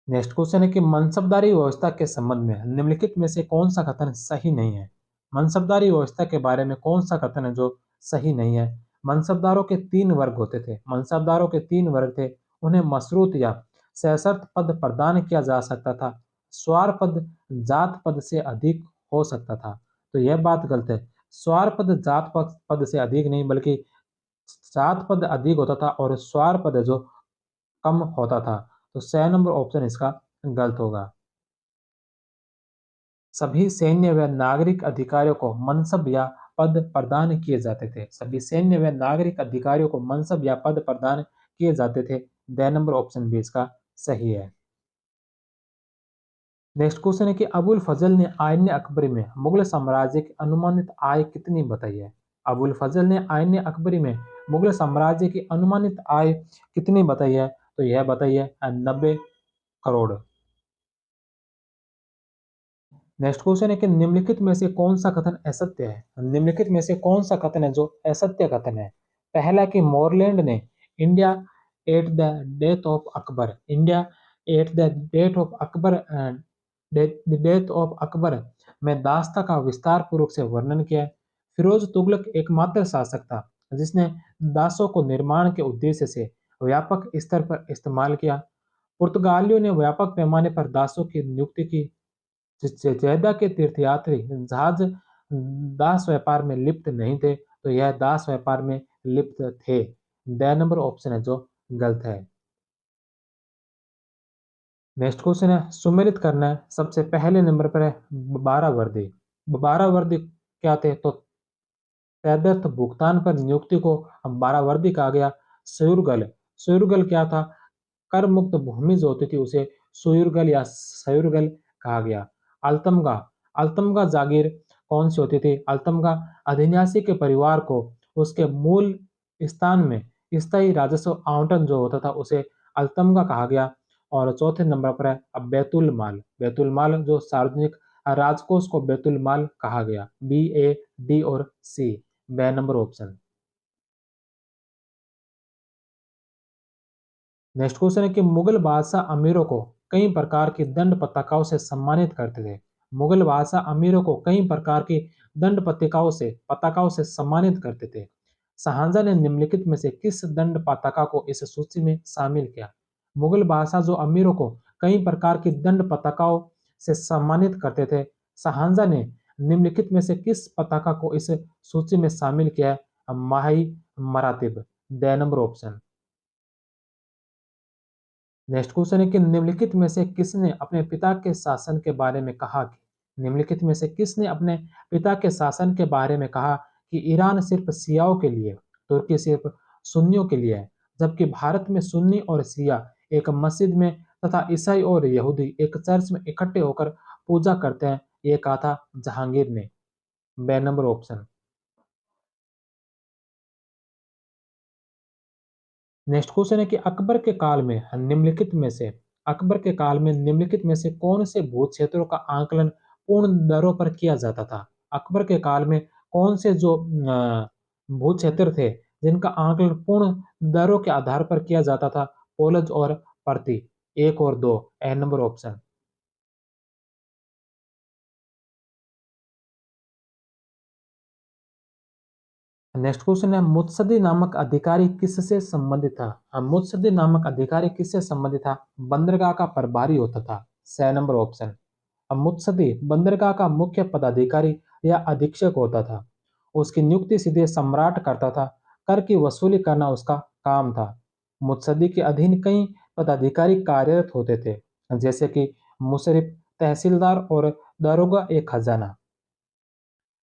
नेक्स्ट क्वेश्चन है कि मनसबदारी व्यवस्था के संबंध में निम्नलिखित में से कौन सा कथन सही नहीं है? मनसबदारी व्यवस्था के बारे में कौन सा कथन है जो सही नहीं है? मनसबदारों के तीन वर्ग होते थे। मनसबदारों के तीन वर्ग थे। उन्हें मशरूत या सशर्त पद प्रदान किया जा सकता था। स्वार पद जात पद से अधिक हो सकता था। तो यह बात गलत है। स्वार पद जात पद से अधिक नहीं बल्कि जात पद अधिक होता था और स्वार पद है जो कम होता था। तो 6 नंबर ऑप्शन इसका गलत होगा। सभी सैन्य व नागरिक अधिकारियों को मनसब या पद प्रदान किए जाते थे। सभी सैन्य व नागरिक अधिकारियों को मनसब या पद प्रदान किए जाते थे। द नंबर ऑप्शन भी इसका सही है। नेक्स्ट क्वेश्चन है कि अबुल फजल ने आईन अकबरी में मुगल साम्राज्य की अनुमानित आय कितनी बताई है। अबुल फजल ने आईन अकबरी में मुगल साम्राज्य की अनुमानित आय कितनी बताई है, तो यह बताई है 90 करोड़। नेक्स्ट क्वेश्चन है कि निम्नलिखित में से कौन सा कथन असत्य है। निम्नलिखित में से कौन सा कथन है जो असत्य कथन है। पहला कि मोरलैंड ने India at the death of Akbar, India at the death of Akbar, death of Akbar में दास्ता का विस्तार पूर्वक से वर्णन किया है। फिरोज तुगलक एकमात्र शासक था जिसने दासों को निर्माण के उद्देश्य से व्यापक स्तर पर इस्तेमाल किया। पुर्तगालियों ने व्यापक पैमाने पर दासों की नियुक्ति की। जैदा के तीर्थयात्री जहाज दास व्यापार में लिप्त नहीं थे, तो यह दास व्यापार में लिप्त थे। द नंबर ऑप्शन है जो गलत है। नेक्स्ट क्वेश्चन है सुमेलित करना है। सबसे पहले नंबर पर है बारावर्दी। बारावर्दी क्या थे, तो तदर्थ भुगतान पर नियुक्ति को बारावर्दी कहा गया। सयुरगल, सयुरगल क्या था, कर मुक्त भूमि जो होती थी उसे सुयुरगल या सयुरगल कहा गया। अल्तमगा, अल्तमगा जागीर कौन सी होती थी। अल्तमगा अधिन्यासी के परिवार को उसके मूल स्थान में स्थायी राजस्व आवंटन जो होता था उसे अल्तमगा कहा गया। और चौथे नंबर पर है अब बैतुल माल। बैतुल माल जो सार्वजनिक राजकोष को बैतुल माल कहा गया। बी, ए, डी और सी, बे नंबर ऑप्शन। नेक्स्ट क्वेश्चन है कि मुगल बादशाह अमीरों को कई प्रकार की दंड पताकाओं से सम्मानित करते थे। मुगल बादशाह अमीरों को कई प्रकार की दंड पताकाओं से सम्मानित करते थे। शाहजहां ने निम्नलिखित में से किस दंड पताका को इस सूची में शामिल किया। मुगल बादशाह जो अमीरों को कई प्रकार की दंड पताकाओं से सम्मानित करते थे, शाहजहां ने निम्नलिखित में से किस पताका को इस सूची में शामिल किया है। माही मरातिब, D number option. Next question है कि निम्नलिखित में से किसने अपने पिता के शासन के बारे में कहा कि निम्नलिखित में से किसने अपने पिता के शासन के बारे में कहा कि ईरान सिर्फ शियाओं के लिए, तुर्की सिर्फ सुन्नियों के लिए है, जबकि भारत में सुन्नी और शिया एक मस्जिद में तथा ईसाई और यहूदी एक चर्च में इकट्ठे होकर पूजा करते हैं। ये कहा था जहांगीर ने। बे नंबर ऑप्शन। नेक्स्ट क्वेश्चन है कि अकबर के काल में निम्नलिखित में से कौन से भू क्षेत्रों का आंकलन पूर्ण दरों पर किया जाता था। अकबर के काल में कौन से जो भू क्षेत्र थे जिनका आंकलन पूर्ण दरों के आधार पर किया जाता था। पोलज और प्रति, एक और दो, ए नंबर ऑप्शन। नेक्स्ट क्वेश्चन है मुत्सदी नामक अधिकारी किससे संबंधित था। मुत्सदी नामक अधिकारी किससे संबंधित था। बंदरगाह का प्रभारी होता था। स नंबर ऑप्शन। अब मुत्सदी बंदरगाह का मुख्य पदाधिकारी या अधीक्षक होता था। उसकी नियुक्ति सीधे सम्राट करता था। कर की वसूली करना उसका काम था। मुत्सदी के अधीन कई पदाधिकारी कार्यरत होते थे, जैसे कि मुशरिफ, तहसीलदार और दारोगा ए खजाना।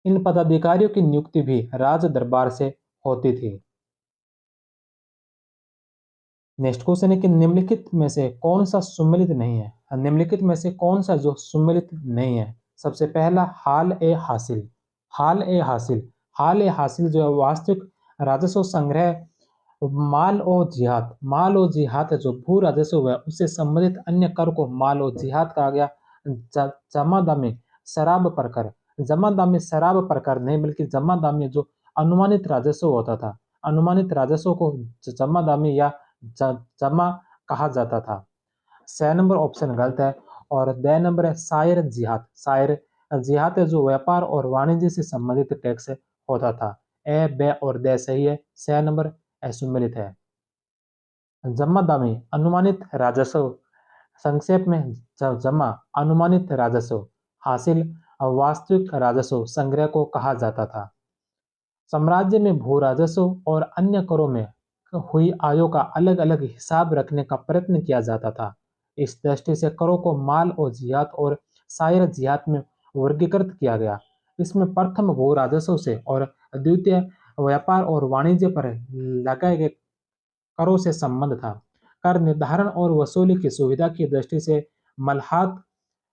इन पदाधिकारियों की नियुक्ति भी राज दरबार से होती थी। नेक्स्ट क्वेश्चन है कि निम्नलिखित में से कौन सा सुमेलित नहीं है। निम्नलिखित में से कौन सा जो सुमेलित नहीं है। सबसे पहला हाल ए हासिल। हाल ए हासिल, हाल ए हासिल जो है वास्तविक राजस्व संग्रह। माल और जिहात है जो भू राजस्व है उससे संबंधित अन्य कर को माल और जिहात कहा गया। जमादामी शराब पर कर, जमादामी शराब पर कर नहीं बल्कि जमादामी जो अनुमानित राजस्व होता था, अनुमानित राजस्व को जमादामी या जमा कहा जाता था। स नंबर ऑप्शन गलत है। और द नंबर है शायर जिहात। शायर जिहात है जो व्यापार और वाणिज्य से संबंधित टैक्स होता था। ए, बे और द सही है। स नंबर असुमेलित है। जमा दामी अनुमानित राजस्व, संक्षेप में जमा अनुमानित राजस्व, हासिल वास्तविक राजस्व संग्रह को कहा जाता था। साम्राज्य में भू राजस्व और अन्य करों में हुई आयों का अलग अलग हिसाब रखने का प्रयत्न किया जाता था। इस दृष्टि से करों को माल और जियात और सायर जियात में वर्गीकृत किया गया। इसमें प्रथम भू राजस्व से और द्वितीय व्यापार और वाणिज्य पर लगाए गए करों से संबंध था। कर निर्धारण और वसूली की सुविधा की दृष्टि से मल्हात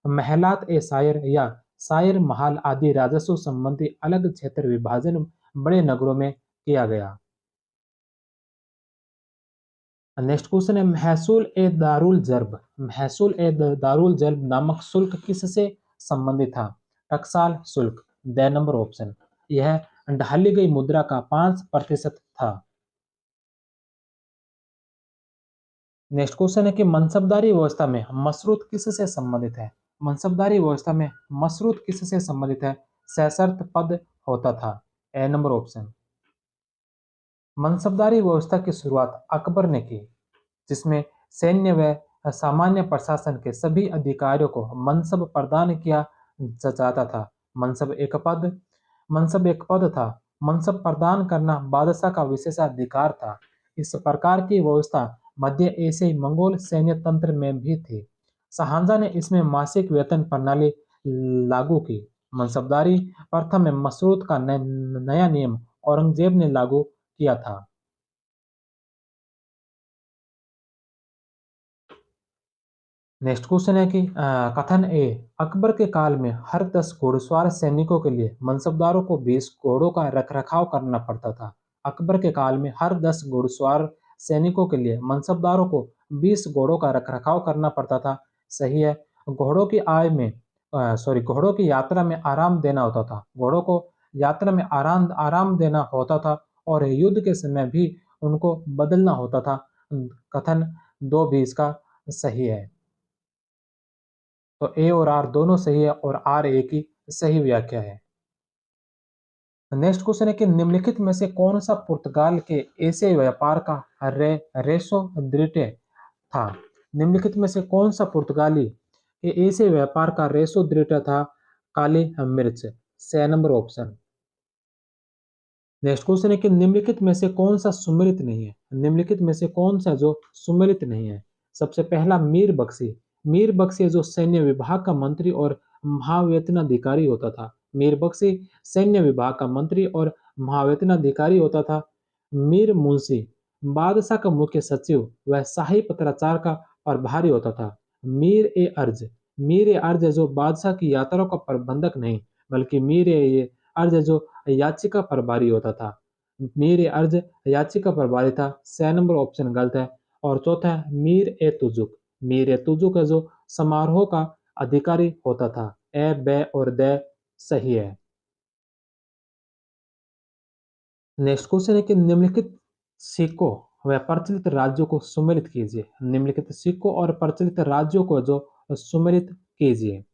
महलात ए शायर या शायर महाल आदि राजस्व संबंधी अलग क्षेत्र विभाजन बड़े नगरों में किया गया। नेक्स्ट क्वेश्चन है महसूल ए दारुल जर्ब। महसूल ए दारुल जर्ब नामक शुल्क किससे संबंधित था? टकसाल शुल्क। The number option. यह ढाली गई मुद्रा का 5% था। नेक्स्ट क्वेश्चन है कि मनसबदारी व्यवस्था में मशरूत किससे संबंधित है? मनसबदारी व्यवस्था में मशरूत किससे संबंधित है? सशर्त पद होता था। ए नंबर ऑप्शन। मनसबदारी व्यवस्था की शुरुआत अकबर ने की, जिसमें सैन्य व सामान्य प्रशासन के सभी अधिकारियों को मनसब प्रदान किया जाता था। मनसब एक पद मनसब एक पद था। मनसब प्रदान करना बादशाह का विशेषाधिकार था। इस प्रकार की व्यवस्था मध्य एशियाई मंगोल सैन्य तंत्र में भी थी। शाहजहां ने इसमें मासिक वेतन प्रणाली लागू की। मनसबदारी प्रथा में मशरूत का नया नियम औरंगजेब ने लागू किया था। नेक्स्ट क्वेश्चन है कि कथन ए अकबर के काल में हर 10 घुड़सवार सैनिकों के लिए मनसबदारों को 20 घोड़ों का रखरखाव करना पड़ता था। अकबर के काल में हर 10 घुड़सवार सैनिकों के लिए मनसबदारों को 20 घोड़ों का रखरखाव करना पड़ता था। सही है। घोड़ों की आय में घोड़ों की यात्रा में आराम देना होता था। घोड़ों को यात्रा में आराम आराम देना होता था और युद्ध के समय भी उनको बदलना होता था। कथन दो भी इसका सही है। तो ए और आर दोनों सही है और आर ए की सही व्याख्या है। नेक्स्ट क्वेश्चन है कि निम्नलिखित में से कौन सा पुर्तगाल के एशियाई व्यापार का रेसो द्रिटे था? निम्नलिखित में से कौन सा पुर्तगाली के एशियाई व्यापार का रेसो द्रिटा था? काली मिर्च। C number option. Next question है कि निम्नलिखित में से कौन सा सुमेलित नहीं है? निम्नलिखित में से कौन सा जो सुमेलित नहीं है? सबसे पहला मीर बख्शी। मीर बख्शी जो सैन्य विभाग का मंत्री और महावेतनाधिकारी होता था। मीर बख्शी सैन्य विभाग का मंत्री और महावेतनाधिकारी होता था। मीर मुंशी बादशाह का मुख्य सचिव व शाही पत्राचार का प्रभारी होता था। मीर ए अर्ज जो बादशाह की यात्राओं का प्रबंधक नहीं, बल्कि मीर ए अर्ज जो याचिका प्रभारी होता था। मीर ए अर्ज याचिका प्रभारी था। 6 नंबर ऑप्शन गलत है। और चौथा है मीर ए तुजुक। मीर ए तुजुक है जो समारोह का अधिकारी होता था। ए बे और दे सही है। नेक्स्ट क्वेश्चन है कि निम्नलिखित सिक्कों व प्रचलित राज्यों को सुमेलित कीजिए। निम्नलिखित सिक्कों और प्रचलित राज्यों को जो सुमेलित कीजिए।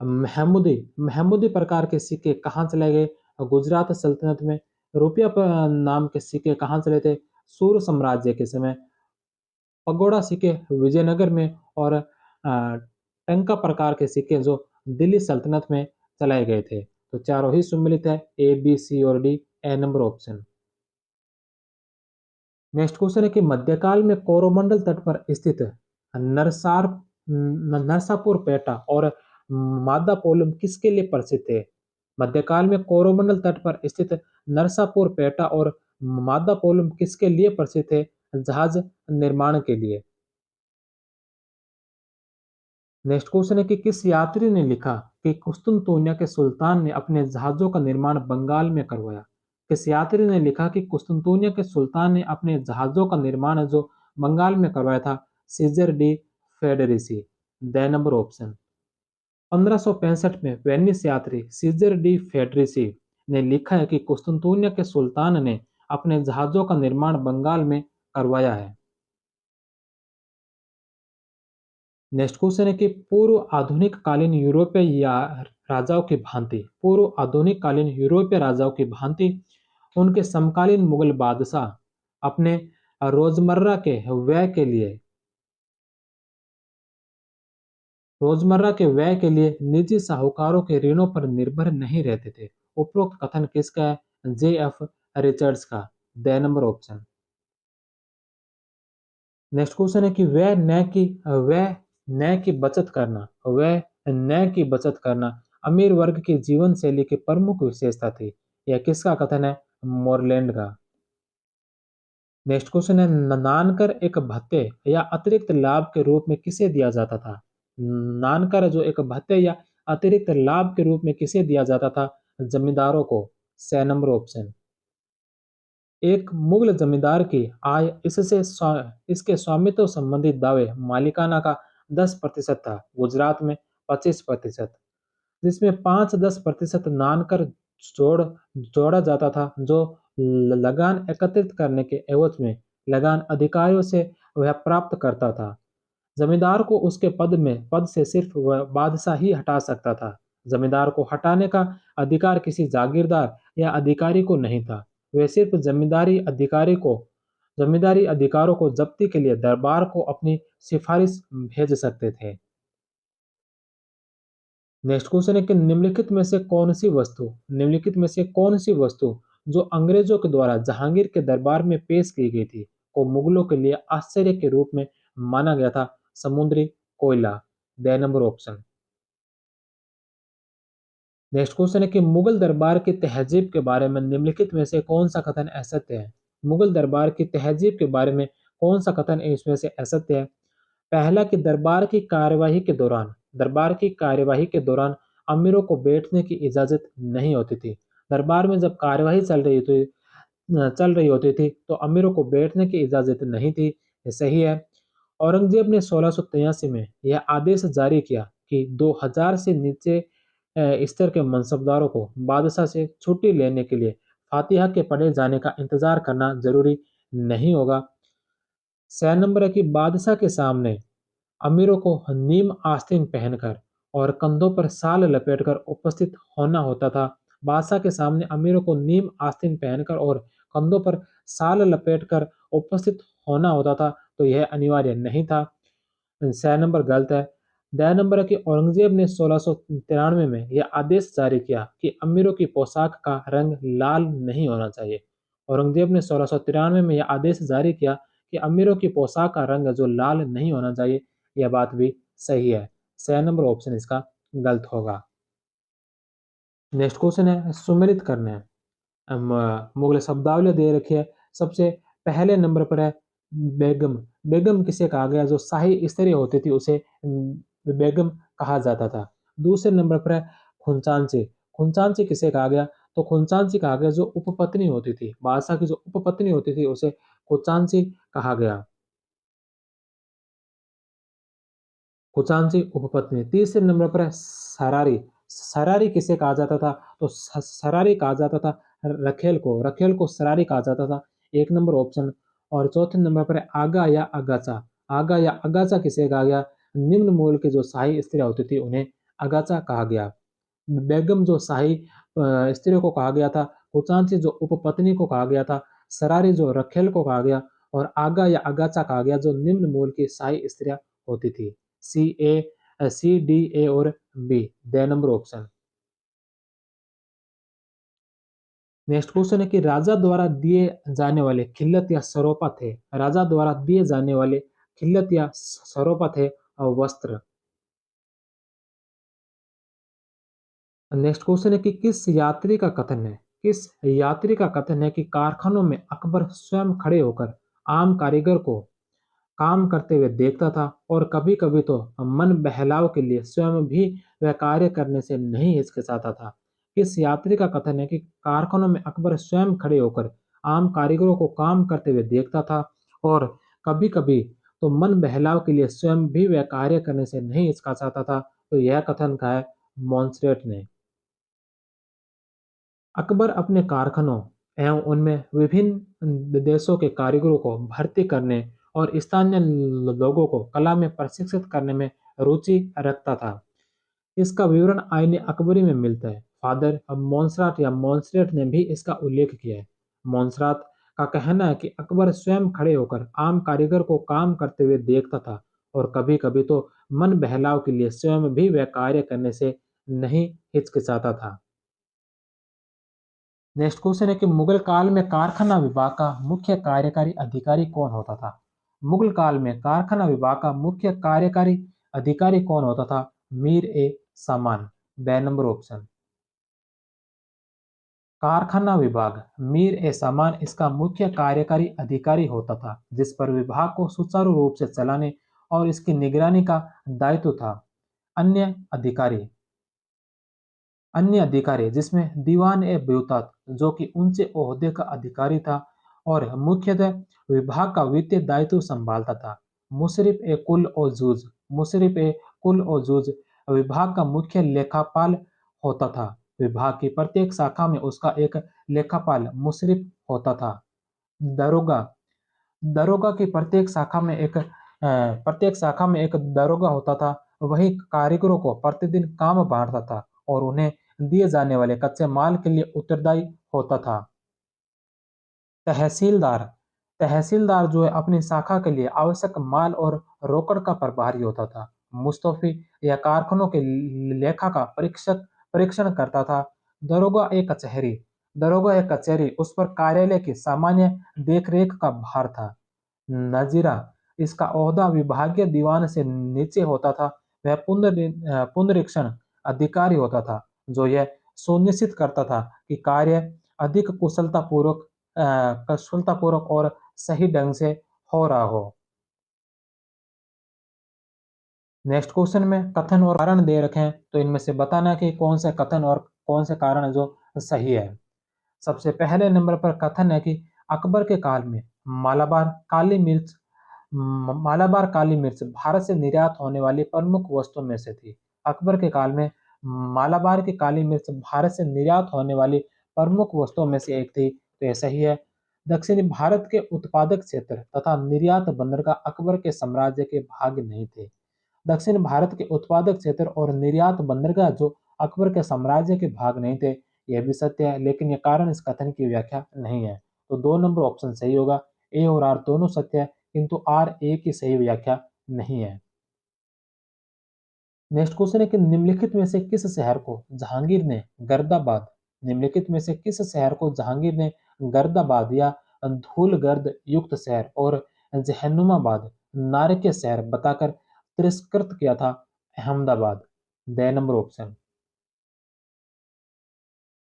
महमूदी महमूदी प्रकार के सिक्के कहाँ चले गए? गुजरात सल्तनत में। रुपया नाम के सिक्के कहाँ चले थे? सूर साम्राज्य के समय। पगोड़ा सिक्के विजयनगर में। और टंका प्रकार के सिक्के जो दिल्ली सल्तनत में चलाए गए थे। तो चारों ही सम्मिलित है। ए बी सी और डी। ए नंबर ऑप्शन। नेक्स्ट क्वेश्चन है कि मध्यकाल में कोरोमंडल तट पर स्थित नरसार नरसापुर पेटा और मादापोलम किसके लिए प्रसिद्ध थे? मध्यकाल में कोरोमंडल तट पर स्थित नरसापुर पेटा और मादापोलम किसके लिए प्रसिद्ध थे? जहाज निर्माण के लिए। नेक्स्ट क्वेश्चन है कि किस यात्री ने लिखा कि कुस्तुनतुनिया के सुल्तान ने अपने जहाजों का निर्माण बंगाल में करवाया? किस यात्री ने लिखा कि कुस्तुनतुनिया के सुल्तान ने अपने जहाजों का निर्माण जो बंगाल में करवाया था? Caesar de Federici. D number option. 1565 में वेनिस यात्री सीजर डी फेडरिसी ने लिखा है कि कुस्तुनतुनिया के सुल्तान ने अपने जहाजों का निर्माण बंगाल में करवाया है। नेक्स्ट क्वेश्चन है कि पूर्व आधुनिक कालीन यूरोपीय या राजाओं की भांति पूर्व आधुनिक कालीन यूरोपीय राजाओं की भांति उनके समकालीन मुगल बादशाह अपने रोजमर्रा के व्यय के लिए रोजमर्रा के व्यय के लिए निजी साहूकारों के ऋणों पर निर्भर नहीं रहते थे। उपरोक्त कथन किसका है? जे एफ रिचर्ड्स का। The number option. Next question है कि वह न की बचत करना अमीर वर्ग की जीवन शैली की प्रमुख विशेषता थी। यह किसका कथन है? मोरलैंड का। नेक्स्ट क्वेश्चन है नानकर एक भत्ते या अतिरिक्त लाभ के रूप में किसे दिया जाता था? नानकर जो एक भत्ते या अतिरिक्त लाभ के रूप में किसे दिया जाता था? जमींदारों को। 6 नंबर ऑप्शन। एक मुगल जमींदार की आय इसके स्वामित्व संबंधित दावे मालिकाना का 10% था, गुजरात में 25%, जिसमें 5-10% नानकर जोड़ जोड़ा जाता था, जो लगान एकत्रित करने के एवज में लगान अधिकारियों से वह प्राप्त करता था। जमींदार को उसके पद से सिर्फ वह बादशाह ही हटा सकता था। जमींदार को हटाने का अधिकार किसी जागीरदार या अधिकारी को नहीं था। वे सिर्फ जमींदारी अधिकारों को जब्ती के लिए दरबार को अपनी सिफारिश भेज सकते थे। नेक्स्ट क्वेश्चन है कि निम्नलिखित में से कौन सी वस्तु जो अंग्रेजों के द्वारा जहांगीर के दरबार में पेश की गई थी, को मुगलों के लिए आश्चर्य के रूप में माना गया था? समुद्री कोयला। 2 नंबर ऑप्शन। नेक्स्ट क्वेश्चन है कि मुगल दरबार की तहजीब के बारे में निम्नलिखित में से कौन सा कथन असत्य है? मुगल दरबार की तहजीब के बारे में कौन सा कथन इसमें से असत्य है? पहला कि दरबार की कार्यवाही के दौरान अमीरों को बैठने की इजाजत नहीं होती थी। दरबार में जब कार्यवाही चल रही होती थी तो अमीरों को बैठने की इजाजत नहीं थी। ये सही है। औरंगजेब ने 1683 में यह आदेश जारी किया कि 2000 से नीचे स्तर के मनसबदारों को बादशाह से छुट्टी लेने के लिए फातिहा के पढ़े जाने का इंतजार करना जरूरी नहीं होगा। 6 नंबर है कि बादशाह के सामने अमीरों को नीम आस्तीन पहनकर और कंधों पर शाल लपेटकर उपस्थित होना होता था। बादशाह के सामने अमीरों को नीम आस्तीन पहनकर और कंधों पर शाल लपेटकर उपस्थित होना होता था, तो यह अनिवार्य नहीं था। 6 नंबर गलत है। 10 नंबर है कि औरंगजेब ने 1693 में यह आदेश जारी किया कि अमीरों की पोशाक का रंग लाल नहीं होना चाहिए। औरंगजेब ने 1693 में यह आदेश जारी किया कि अमीरों की पोशाक का रंग जो लाल नहीं होना चाहिए। यह बात भी सही है। 6 नंबर ऑप्शन इसका गलत होगा। नेक्स्ट क्वेश्चन है सुमेलित करना है। मुगल शब्दावली दे रखी है। सबसे पहले नंबर पर है बेगम। बेगम किसे कहा गया? जो शाही स्त्री होती थी उसे बेगम कहा जाता था। दूसरे नंबर पर है खुंचांची। खुंचांची किसे कहा गया? तो खुंचांची कहा गया जो उपपत्नी होती थी, बादशाह की जो उपपत्नी होती थी उसे खुंचांची कहा गया। खुचांची उपपत्नी। तीसरे नंबर पर है सरारी। सरारी किसे कहा जाता था? तो सरारी कहा जाता था रखेल को सरारी कहा जाता था। 1 नंबर ऑप्शन। और चौथे नंबर पर है आगा या अगाचा। आगा या अगाचा किसे कहा गया? निम्न मूल की जो शाही स्त्रियां होती थी उन्हें अगाचा कहा गया। बेगम जो शाही स्त्रियों को कहा गया था, खुचांची जो उपपत्नी को कहा गया था, सरारी जो रखेल को कहा गया, और आगा या अगाचा कहा गया जो निम्न मूल की शाही स्त्रियां होती थी। सी डी ए और बी। 2 नंबर ऑप्शन। नेक्स्ट क्वेश्चन है कि राजा द्वारा दिए जाने वाले खिल्लत या सरोपा थे। राजा द्वारा दिए जाने वाले खिल्लत या सरोपा थे वस्त्र। नेक्स्ट क्वेश्चन है कि किस यात्री का कथन है कि कारखानों में अकबर स्वयं खड़े होकर आम कारीगर को काम करते हुए देखता था और कभी-कभी तो मन बहलाव के लिए स्वयं भी वह कार्य करने से नहीं हिचकिचाता था। किस यात्री का कथन है कि कारखानों में अकबर स्वयं खड़े होकर आम कारीगरों को काम करते हुए देखता था और कभी-कभी तो मन बहलाव के लिए स्वयं भी वह कार्य करने से नहीं हिचकिचाता था? तो यह कथन का है मॉन्सरेट ने। अकबर अपने कारखानों एवं उनमें विभिन्न देशों के कारीगरों को भर्ती करने और स्थानीय लोगों को कला में प्रशिक्षित करने में रुचि रखता था। इसका विवरण आईन अकबरी में मिलता है। फादर मोन्सराट या मोन्सरेट ने भी इसका उल्लेख किया है। मोन्सरात का कहना है कि अकबर स्वयं खड़े होकर आम कारीगर को काम करते हुए देखता था और कभी-कभी तो मन बहलाव के लिए स्वयं भी वह कार्य करने से नहीं हिचकिचाता था। नेक्स्ट क्वेश्चन है कि मुगल काल में कारखाना विभाग का मुख्य कार्यकारी अधिकारी कौन होता था? मुगल काल में कारखाना विभाग का मुख्य कार्यकारी अधिकारी कौन होता था? मीर ए सामान। 2 नंबर ऑप्शन। कारखाना विभाग मीर ए सामान इसका मुख्य कार्यकारी अधिकारी होता था, जिस पर विभाग को सुचारू रूप से चलाने और इसकी निगरानी का दायित्व था। अन्य अधिकारी जिसमें दीवान ए ब्यूतात जो कि ऊंचे ओहदे का अधिकारी था और मुख्यतः विभाग का वित्तीय दायित्व संभालता था। मुशरिफ ए कुल और जूज मुशरिफ ए कुल और जूज विभाग का मुख्य लेखापाल होता था। विभाग की प्रत्येक शाखा में उसका एक लेखापाल मुशरिफ होता था। दरोगा दरोगा की प्रत्येक शाखा में एक दरोगा होता था। वही कारीगरों को प्रतिदिन काम बांटता था और उन्हें दिए जाने वाले कच्चे माल के लिए उत्तरदायी होता था। तहसीलदार तहसीलदार जो है अपनी शाखा के लिए आवश्यक माल और रोकड़ का प्रभारी होता था। मुस्तौफी या कारखानों के लेखा का परीक्षण करता था। दरोगा एक कचहरी उस पर कार्यालय की सामान्य देखरेख का भार था। नाजीरा इसका ओहदा विभागीय दीवान से नीचे होता था। वह पुनरीक्षण अधिकारी होता था जो यह सुनिश्चित करता था कि कार्य अधिक कुशलतापूर्वक और सही ढंग से हो रहा हो। नेक्स्ट क्वेश्चन में कथन और कारण दे रखे हैं, तो इनमें से बताना कि कौन से कथन और कौन से कारण है जो सही है। सबसे पहले नंबर पर कथन है कि अकबर के काल में मालाबार काली मिर्च भारत से निर्यात होने वाली प्रमुख वस्तुओं में से थी। अकबर के काल में मालाबार की काली मिर्च भारत से निर्यात होने वाली प्रमुख वस्तुओं में से एक थी, तो यह सही है। दक्षिणी भारत के उत्पादक क्षेत्र तथा निर्यात बंदरगाह अकबर के साम्राज्य के भाग नहीं थे। दक्षिण भारत के उत्पादक क्षेत्र और निर्यात बंदरगाह जो अकबर के साम्राज्य के भाग नहीं थे, यह भी सत्य है, लेकिन यह कारण इस कथन की व्याख्या नहीं है। तो 2 नंबर ऑप्शन सही होगा। ए और आर दोनों सत्य है, किंतु आर ए की सही व्याख्या नहीं है। नेक्स्ट क्वेश्चन है कि निम्नलिखित में से किस शहर को जहांगीर ने गर्दाबाद या धूलगर्द युक्त शहर और जहन्नुमाबाद नारकीय शहर बताकर तिरस्कृत किया था? Ahmedabad. The number option.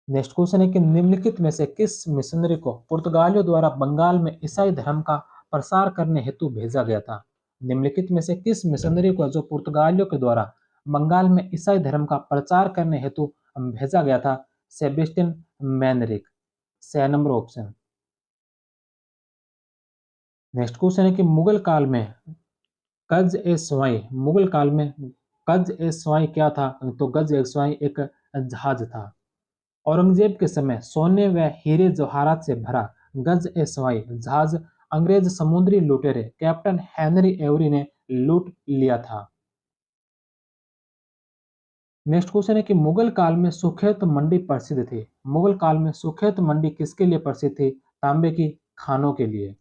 Next question है कि निम्नलिखित में से किस मिशनरी को पुर्तगालियों द्वारा बंगाल में ईसाई धर्म का प्रसार करने हेतु भेजा गया था? निम्नलिखित में से किस मिशनरी को जो पुर्तगालियों के द्वारा बंगाल में ईसाई धर्म का प्रचार करने हेतु भेजा गया था? Sebastian Manrique. 6 number option. Next question है कि मुगल काल में गज ए स्वाई क्या था? तो गज ए स्वाई एक जहाज था। औरंगजेब के समय सोने व हीरे जवाहरात से भरा गज ए सवाई जहाज अंग्रेज समुद्री लुटेरे कैप्टन हेनरी एवरी ने लूट लिया था। नेक्स्ट क्वेश्चन है कि मुगल काल में सुखेत मंडी प्रसिद्ध थी। मुगल काल में सुखेत मंडी किसके लिए प्रसिद्ध थी? तांबे की खानों के लिए।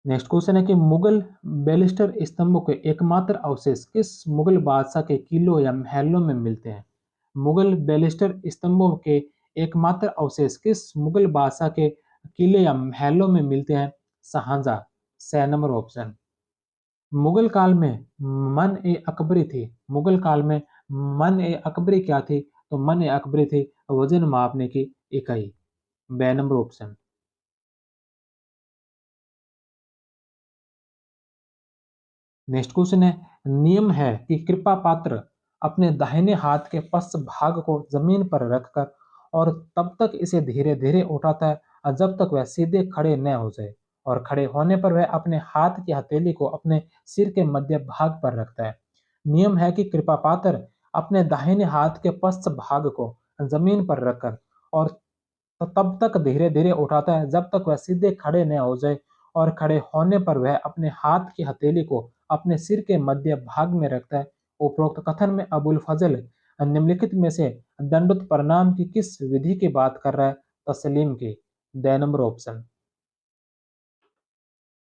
नेक्स्ट क्वेश्चन है कि मुगल बैलिस्टर स्तंभों के एकमात्र अवशेष किस मुगल बादशाह के किलों या महलों में मिलते हैं? मुगल बैलिस्टर स्तंभों के एकमात्र अवशेष किस मुगल बादशाह के किले या महलों में मिलते हैं? शाहजहां। 6 number option. मुगल काल में मन ए अकबरी थी। मुगल काल में मन ए अकबरी क्या थी? तो मन ए अकबरी थी वजन मापने की इकाई। 2 नंबर ऑप्शन। नेक्स्ट क्वेश्चन है नियम है कि कृपा पात्र अपने दाहिने हाथ के पश्च भाग को जमीन पर रखकर और तब तक इसे धीरे धीरे उठाता है और जब तक वह सीधे खड़े न हो जाए, और खड़े होने पर वह अपने हाथ की हथेली को अपने सिर के मध्य भाग पर रखता है। नियम है कि कृपा पात्र अपने दाहिने हाथ के पश्च भाग को जमीन पर रखकर और तब तक धीरे धीरे उठाता है जब तक वह सीधे खड़े न हो जाए, और खड़े होने पर वह अपने हाथ की हथेली को अपने सिर के मध्य भाग में रखता है। उपरोक्त कथन में अबुल फजल निम्नलिखित में से दंडोत प्रणाम की किस विधि की बात कर रहा है? तस्लीम की। 2 नंबर ऑप्शन।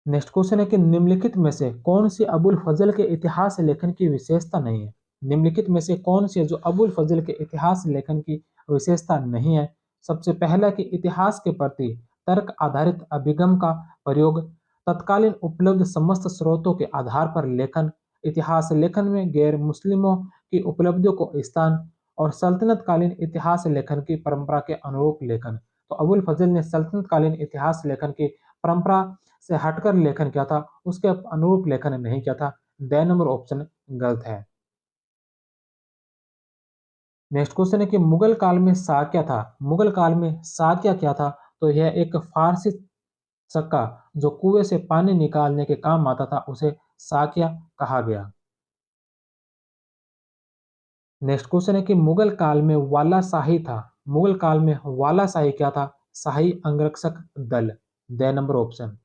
नेक्स्ट क्वेश्चन है कि निम्नलिखित में से कौन सी अबुल फजल के इतिहास लेखन की विशेषता नहीं है? निम्नलिखित में से कौन सी जो अबुल फजल के इतिहास लेखन की विशेषता नहीं है? सबसे पहला कि इतिहास के प्रति तर्क आधारित अभिगम का प्रयोग, तत्कालीन उपलब्ध समस्त स्रोतों के आधार पर लेखन, इतिहास लेखन में गैर मुस्लिमों की उपलब्धियों को स्थान, और सल्तनत कालीन इतिहास लेखन की परंपरा के अनुरूप लेखन। तो अबुल फजल ने सल्तनत कालीन इतिहास लेखन की परंपरा से हटकर लेखन किया था, उसके अनुरूप लेखन नहीं किया था। द नंबर ऑप्शन गलत है। नेक्स्ट क्वेश्चन है कि मुगल काल में सा क्या था? मुगल काल में सा क्या था? तो यह एक फारसी चक्का जो कुएं से पानी निकालने के काम आता था, उसे साक्या कहा गया। नेक्स्ट क्वेश्चन है कि मुगल काल में वाला शाही था। मुगल काल में वाला शाही क्या था? शाही अंगरक्षक दल। The number option.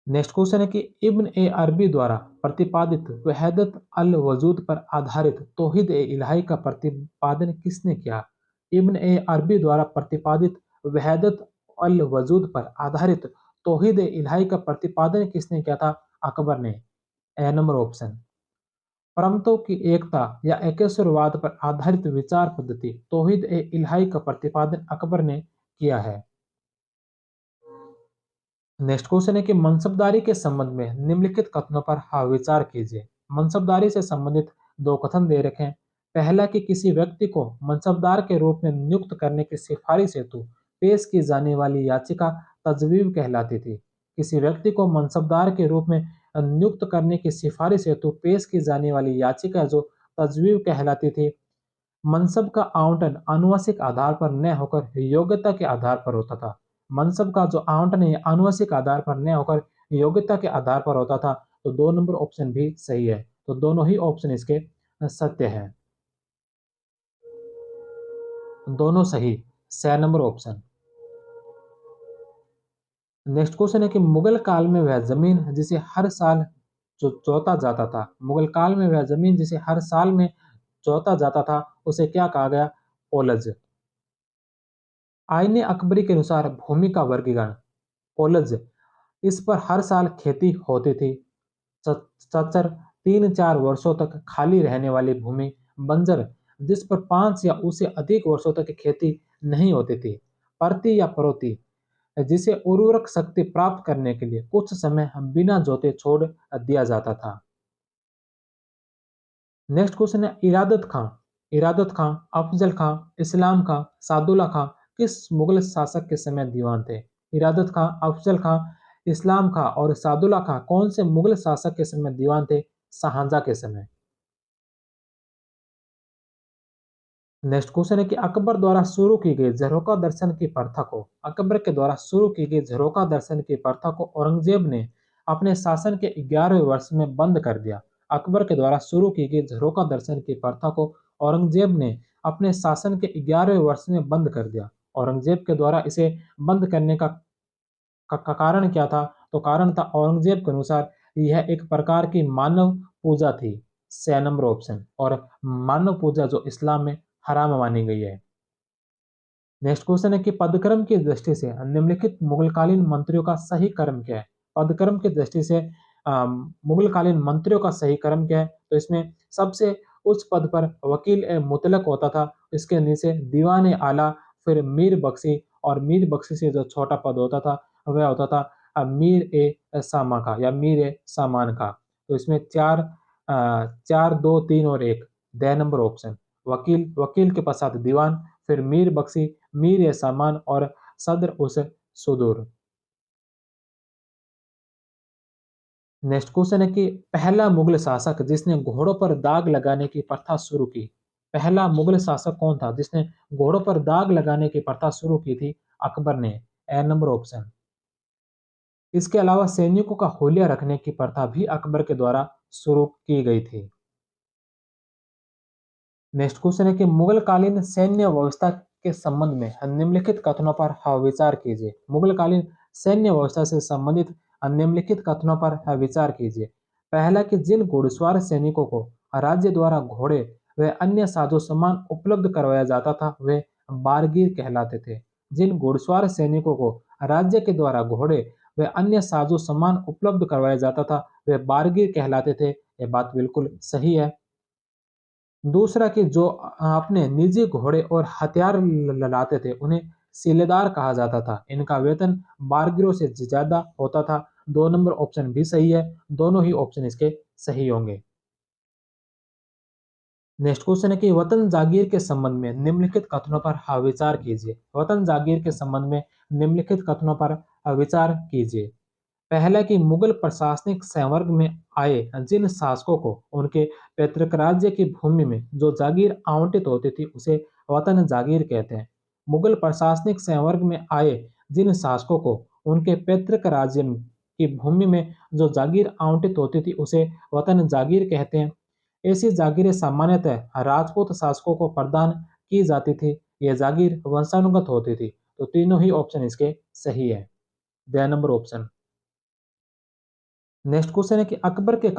Next question है कि इब्न ए अरबी द्वारा प्रतिपादित वहदत अल वजूद पर आधारित तौहीद ए इलाही का प्रतिपादन किसने किया? इब्न ए अरबी द्वारा प्रतिपादित वहदत अल वजूद पर आधारित तौहीद ए इलाही का प्रतिपादन किसने किया था? अकबर ने। ए नंबर ऑप्शन। परमतों की एकता या एकेश्वरवाद पर आधारित विचार पद्धति तौहीद ए इलाही का प्रतिपादन अकबर ने किया है। नेक्स्ट क्वेश्चन है कि मनसबदारी के संबंध में निम्नलिखित कथनों पर विचार कीजिए। मनसबदारी से संबंधित दो कथन दे रखे हैं। पहला कि किसी व्यक्ति को मनसबदार के रूप में नियुक्त करने की सिफारिश हेतु पेश की जाने वाली याचिका तजवीब कहलाती थी। किसी व्यक्ति को मनसबदार के रूप में नियुक्त करने की सिफारिश हेतु पेश की जाने वाली याचिका जो तजवीब कहलाती थी। मनसब का आवंटन आनुवंशिक आधार पर न होकर योग्यता के आधार पर होता था। मनसब का जो आवंटन है आनुवंशिक आधार पर न होकर योग्यता के आधार पर होता था। तो दो नंबर ऑप्शन भी सही है। तो दोनों ही ऑप्शन इसके सत्य हैं। दोनों सही। स नंबर ऑप्शन। नेक्स्ट क्वेश्चन है कि मुगल काल में वह जमीन जिसे हर साल जो जोता जाता था, मुगल काल में वह जमीन जिसे हर साल में जोता जाता था, उसे क्या कहा गया? ओलज। आईने अकबरी के अनुसार भूमि का वर्गीकरण ओलज। इस पर हर साल खेती होती थी। चचर 3-4 वर्षों तक खाली रहने वाली भूमि बंजर, जिस पर 5 या उससे अधिक वर्षों तक खेती नहीं होती थी। परती या परोती, जिसे उर्वरक शक्ति प्राप्त करने के लिए कुछ समय बिना जोते छोड़ दिया जाता था। नेक्स्ट क्वेश्चन है इरादत खां। इरादत खां, अफजल खां, इस्लाम खां, सादुल्ला खां किस मुगल शासक के समय दीवान थे? इरादत खां, अफजल खां, इस्लाम खां और सादुल्ला खां कौन से मुगल शासक के समय दीवान थे? शाहजहां के समय। नेक्स्ट क्वेश्चन है कि अकबर द्वारा शुरू की गई झरोका दर्शन की प्रथा को अकबर के द्वारा शुरू की गई झरोका दर्शन की प्रथा को औरंगजेब ने अपने शासन के 11वें वर्ष में बंद कर दिया। अकबर के द्वारा शुरू की गई झरोका दर्शन की प्रथा को औरंगजेब ने अपने शासन के 11वें वर्ष में बंद कर दिया। औरंगजेब के द्वारा इसे बंद करने का कारण क्या था? तो कारण था औरंगजेब के अनुसार यह एक प्रकार की मानव पूजा थी। स नंबर ऑप्शन। और मानव पूजा जो इस्लाम में हराम मानी गई है। नेक्स्ट क्वेश्चन है कि पदक्रम की दृष्टि से निम्नलिखित मुगलकालीन मंत्रियों का सही क्रम क्या है? पदक्रम की दृष्टि से मुगलकालीन मंत्रियों का सही क्रम क्या है? तो इसमें सबसे उच्च पद पर वकील ए मुतलक होता था। इसके नीचे दीवान ए आला, फिर मीर बख्शी, और मीर बख्शी से जो छोटा पद होता था वह होता था मीर ए सामा का या मीर ए सामान का। तो इसमें चार, दो, तीन और एक। The number option. वकील, वकील के पश्चात दीवान, फिर मीर बख्शी, मीर ए सामान और सदर उस सुदूर। नेक्स्ट क्वेश्चन है कि पहला मुगल शासक जिसने घोड़ों पर दाग लगाने की प्रथा शुरू की। पहला मुगल शासक कौन था जिसने घोड़ों पर दाग लगाने की प्रथा शुरू की थी? अकबर ने। ए नंबर ऑप्शन। इसके अलावा सैनिकों का होलिया रखने की प्रथा भी अकबर के द्वारा शुरू की गई थी। नेक्स्ट क्वेश्चन है कि मुगल कालीन सैन्य व्यवस्था के संबंध में निम्नलिखित कथनों पर विचार कीजिए। मुगल कालीन सैन्य व्यवस्था से संबंधित निम्नलिखित कथनों पर विचार कीजिए। पहला कि जिन घुड़सवार सैनिकों को राज्य द्वारा घोड़े व अन्य साजो सामान उपलब्ध करवाया जाता था वे बारगीर कहलाते थे। जिन घुड़सवार सैनिकों को राज्य के द्वारा घोड़े व अन्य साजो सामान उपलब्ध करवाया जाता था वे बारगीर कहलाते थे। यह बात बिल्कुल सही है। दूसरा कि जो अपने निजी घोड़े और हथियार लाते थे उन्हें सिलेदार कहा जाता था। इनका वेतन बारगिरों से ज्यादा होता था। 2 नंबर ऑप्शन भी सही है। दोनों ही ऑप्शन इसके सही होंगे। नेक्स्ट क्वेश्चन है कि वतन जागीर के संबंध में निम्नलिखित कथनों पर विचार कीजिए। वतन जागीर के संबंध में निम्नलिखित कथनों पर विचार कीजिए। पहला कि मुगल प्रशासनिक संवर्ग में आए जिन शासकों को उनके पैतृक राज्य की भूमि में जो जागीर आवंटित होती थी उसे वतन जागीर कहते हैं। मुगल प्रशासनिक संवर्ग में आए जिन शासकों को उनके पैतृक राज्य की भूमि में जो जागीर आवंटित होती थी उसे वतन जागीर कहते हैं। ऐसी जागीरें सामान्यतः राजपूत शासकों को प्रदान की जाती थी। यह जागीर वंशानुगत होती थी। तो तीनों ही ऑप्शन इसके सही है। The number option. Next question है कि अकबर के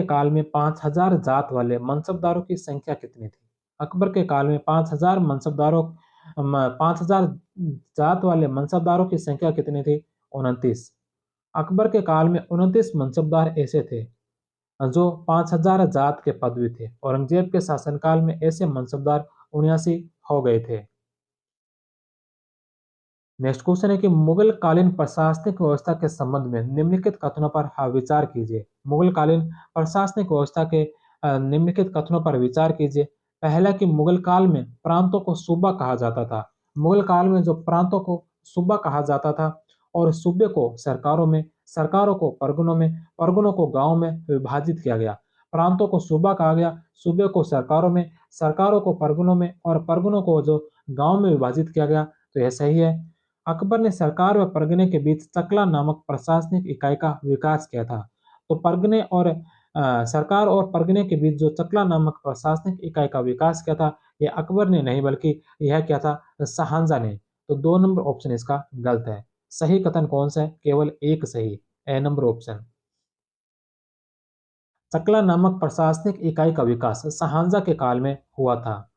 काल में 5000 जात वाले मनसबदारों की संख्या कितनी थी? अकबर के काल में 5000 जात वाले मनसबदारों की संख्या कितनी थी? 29। अकबर के काल में 29 मनसबदार ऐसे थे जो 5000 जात के पदवी थे। औरंगजेब के शासनकाल में ऐसे मनसबदार 79 हो गए थे। नेक्स्ट क्वेश्चन है कि मुगल कालीन प्रशासनिक व्यवस्था के संबंध में निम्नलिखित कथनों पर विचार कीजिए। मुगल कालीन प्रशासनिक व्यवस्था के निम्नलिखित कथनों पर विचार कीजिए। पहला कि मुगल काल में प्रांतों को सूबा कहा जाता था। मुगल काल में जो प्रांतों को सूबा कहा जाता था और सूबे को सरकारों में, सरकारों को परगनों में, परगनों को गांव में विभाजित किया गया। प्रांतों को सूबा कहा गया, सूबे को सरकारों में, सरकारों को परगनों में और परगनों को जो गांव में विभाजित किया गया। तो यह सही है। अकबर ने सरकार व परगने के बीच चकला नामक प्रशासनिक इकाई का विकास किया था। तो परगने और सरकार और परगने के बीच जो चकला नामक प्रशासनिक इकाई का विकास किया था, यह अकबर ने नहीं बल्कि यह किया था शाहजहां ने। तो 2 नंबर ऑप्शन इसका गलत है। सही कथन कौन सा है? केवल एक सही, ए नंबर ऑप्शन। चकला नामक प्रशासनिक इकाई का विकास शाहजहां के काल में हुआ था।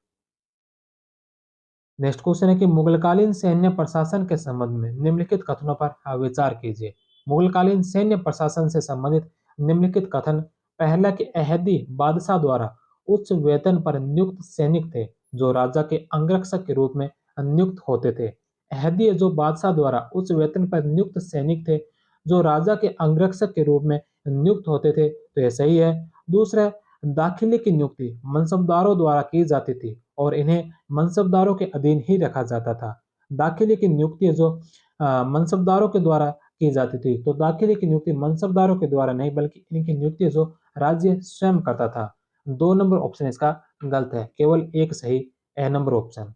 नेक्स्ट क्वेश्चन है कि मुगलकालीन सैन्य प्रशासन के संबंध में निम्नलिखित कथनों पर विचार कीजिए। मुगलकालीन सैन्य प्रशासन से संबंधित निम्नलिखित कथन। पहला कि अहदी बादशाह द्वारा उच्च वेतन पर नियुक्त सैनिक थे जो राजा के अंगरक्षक के रूप में नियुक्त होते थे। अहदी जो बादशाह द्वारा उच्च वेतन पर नियुक्त सैनिक थे जो राजा के अंगरक्षक के रूप में नियुक्त होते थे। तो यह सही है। दूसरा, दाखिले की नियुक्ति मनसबदारों द्वारा की जाती थी और इन्हें मनसबदारों के अधीन ही रखा जाता था। दाखिले की नियुक्ति जो मनसबदारों के द्वारा की जाती थी, तो दाखिले की नियुक्ति मनसबदारों के द्वारा नहीं बल्कि इनकी नियुक्ति जो राज्य स्वयं करता था। 2 नंबर ऑप्शन इसका गलत है, केवल एक सही, ए नंबर ऑप्शन।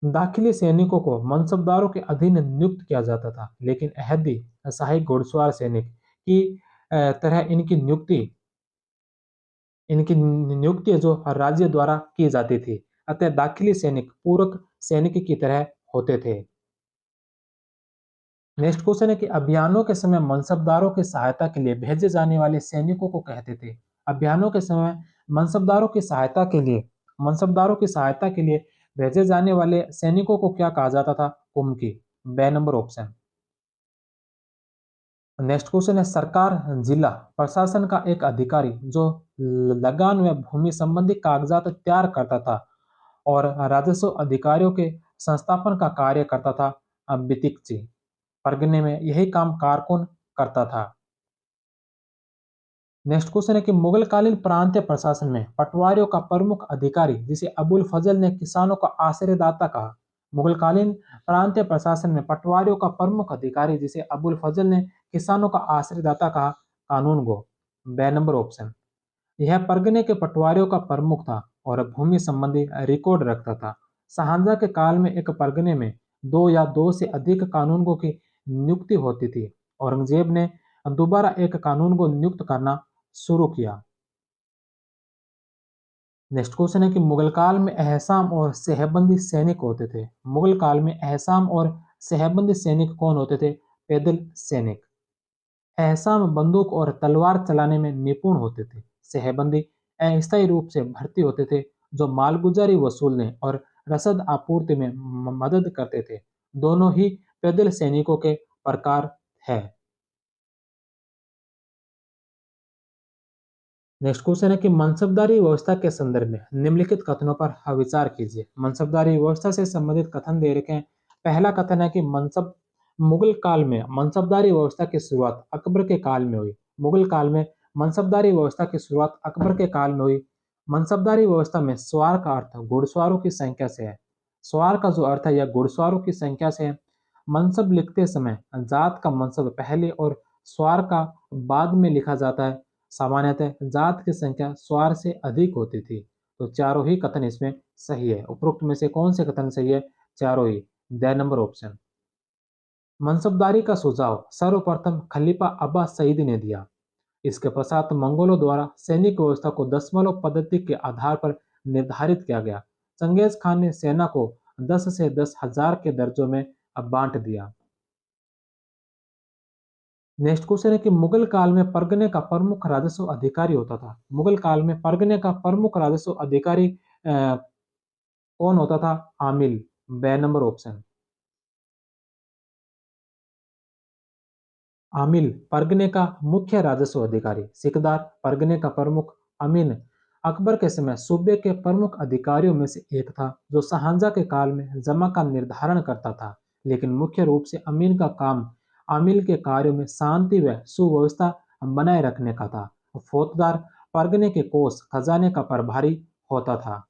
दाखिली सैनिकों को मनसबदारों के अधीन नियुक्त किया जाता था, लेकिन अहदी सहायक घुड़सवार सैनिक की तरह इनकी नियुक्ति जो राज्य द्वारा की जाती थी। अतः दाखिली सैनिक पूरक सैनिक की तरह होते थे। नेक्स्ट क्वेश्चन है कि अभियानों के समय मनसबदारों की सहायता के लिए भेजे जाने वाले सैनिकों को कहते थे। अभियानों के समय मनसबदारों की सहायता के लिए मनसबदारों की सहायता के लिए भेजे जाने वाले सैनिकों को क्या कहा जाता था? कुमकी, बे नंबर ऑप्शन। नेक्स्ट क्वेश्चन है सरकार जिला प्रशासन का एक अधिकारी जो लगान व भूमि संबंधी कागजात तैयार करता था और राजस्व अधिकारियों के संस्थापन का कार्य करता था। बितिकची परगने में यही काम कारकुन करता था। नेक्स्ट क्वेश्चन है कि मुगल कालीन प्रांतीय प्रशासन में पटवारियों का प्रमुख अधिकारी जिसे अबुल फजल ने किसानों का आश्रयदाता कहा। मुगल कालीन प्रांतीय प्रशासन में पटवारियों का प्रमुख अधिकारी जिसे अबुल फजल ने किसानों का आश्रयदाता कहा। कानून गो, बे नंबर ऑप्शन। यह परगने के पटवारियों का प्रमुख था और भूमि संबंधी रिकॉर्ड रखता था। शाहजहां के काल में एक परगने में 2 या 2 से अधिक कानूनगो की नियुक्ति होती थी। औरंगजेब ने दोबारा एक कानूनगो नियुक्त करना शुरू किया। नेक्स्ट क्वेश्चन है कि मुगल काल में अहसाम और सहबंदी सैनिक होते थे। मुगल काल में अहसाम और सहबंदी सैनिक कौन होते थे? पैदल सैनिक। अहसाम बंदूक और तलवार चलाने में निपुण होते थे। सहबंदी अस्थायी रूप से भर्ती होते थे जो मालगुजारी वसूलने और रसद आपूर्ति में मदद करते थे। दोनों ही पैदल सैनिकों के प्रकार है। नेक्स्ट क्वेश्चन है कि मनसबदारी व्यवस्था के संदर्भ में निम्नलिखित कथनों पर विचार कीजिए। मनसबदारी व्यवस्था से संबंधित कथन दे रखे हैं। पहला कथन है कि मुगल काल में मनसबदारी व्यवस्था की शुरुआत अकबर के काल में हुई। मुगल काल में मनसबदारी व्यवस्था की शुरुआत अकबर के काल में हुई। मनसबदारी व्यवस्था में सवार का अर्थ घुड़सवारों की संख्या से है। सवार का जो अर्थ है यह घुड़सवारों की संख्या से है। मनसब लिखते समय जात का मनसब पहले और स्वार का बाद में लिखा जाता है। सामान्यतः जात की संख्या स्वार से अधिक होती थी। तो चारों ही कथन इसमें सही है। उपरोक्त में से कौन से कथन सही है? चारों ही। D number option. मनसबदारी का सुझाव सर्वप्रथम खलीफा अब्बास सईद ने दिया। इसके पश्चात मंगोलों द्वारा सैनिक व्यवस्था को दशमलव पद्धति के आधार पर निर्धारित किया गया। चंगेज खान ने सेना को 10 से 10,000 के दर्जों में बांट दिया। नेक्स्ट क्वेश्चन है कि मुगल काल में परगने का प्रमुख राजस्व अधिकारी होता था। मुगल काल में परगने का प्रमुख राजस्व अधिकारी कौन होता था? आमिल। बे नंबर ऑप्शन। आमिल परगने का मुख्य राजस्व अधिकारी। सिकदार परगने का प्रमुख। अमीन अकबर के समय सूबे के प्रमुख अधिकारियों में से एक था, जो शाहजहां के काल में जमा का निर्धारण करता था। लेकिन मुख्य रूप से अमीन का काम आमिल के कार्यों में शांति व सुव्यवस्था बनाए रखने का था। फौजदार परगने के कोष खजाने का प्रभारी होता था।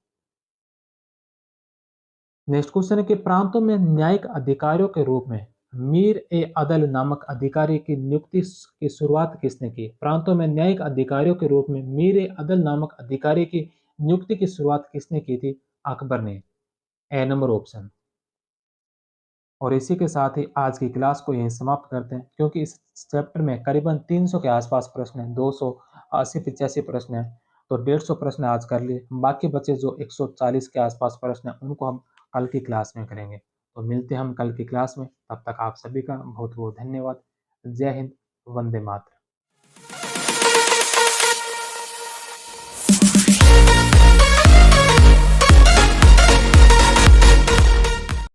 नेक्स्ट क्वेश्चन है कि प्रांतों में न्यायिक अधिकारियों के रूप में मीर ए अदल नामक अधिकारी की नियुक्ति की शुरुआत किसने की? प्रांतों में न्यायिक अधिकारियों के रूप में मीर ए अदल नामक अधिकारी की नियुक्ति की शुरुआत किसने की थी? अकबर ने। ए नंबर ऑप्शन। और इसी के साथ ही आज की क्लास को यहीं समाप्त करते हैं, क्योंकि इस चैप्टर में करीबन 300 के आसपास प्रश्न हैं, 280-85 प्रश्न हैं। तो 150 प्रश्न आज कर लिए, बाकी बचे जो 140 के आसपास प्रश्न हैं उनको हम कल की क्लास में करेंगे। तो मिलते हैं हम कल की क्लास में, तब तक आप सभी का बहुत बहुत धन्यवाद। जय हिंद, वंदे मातरम।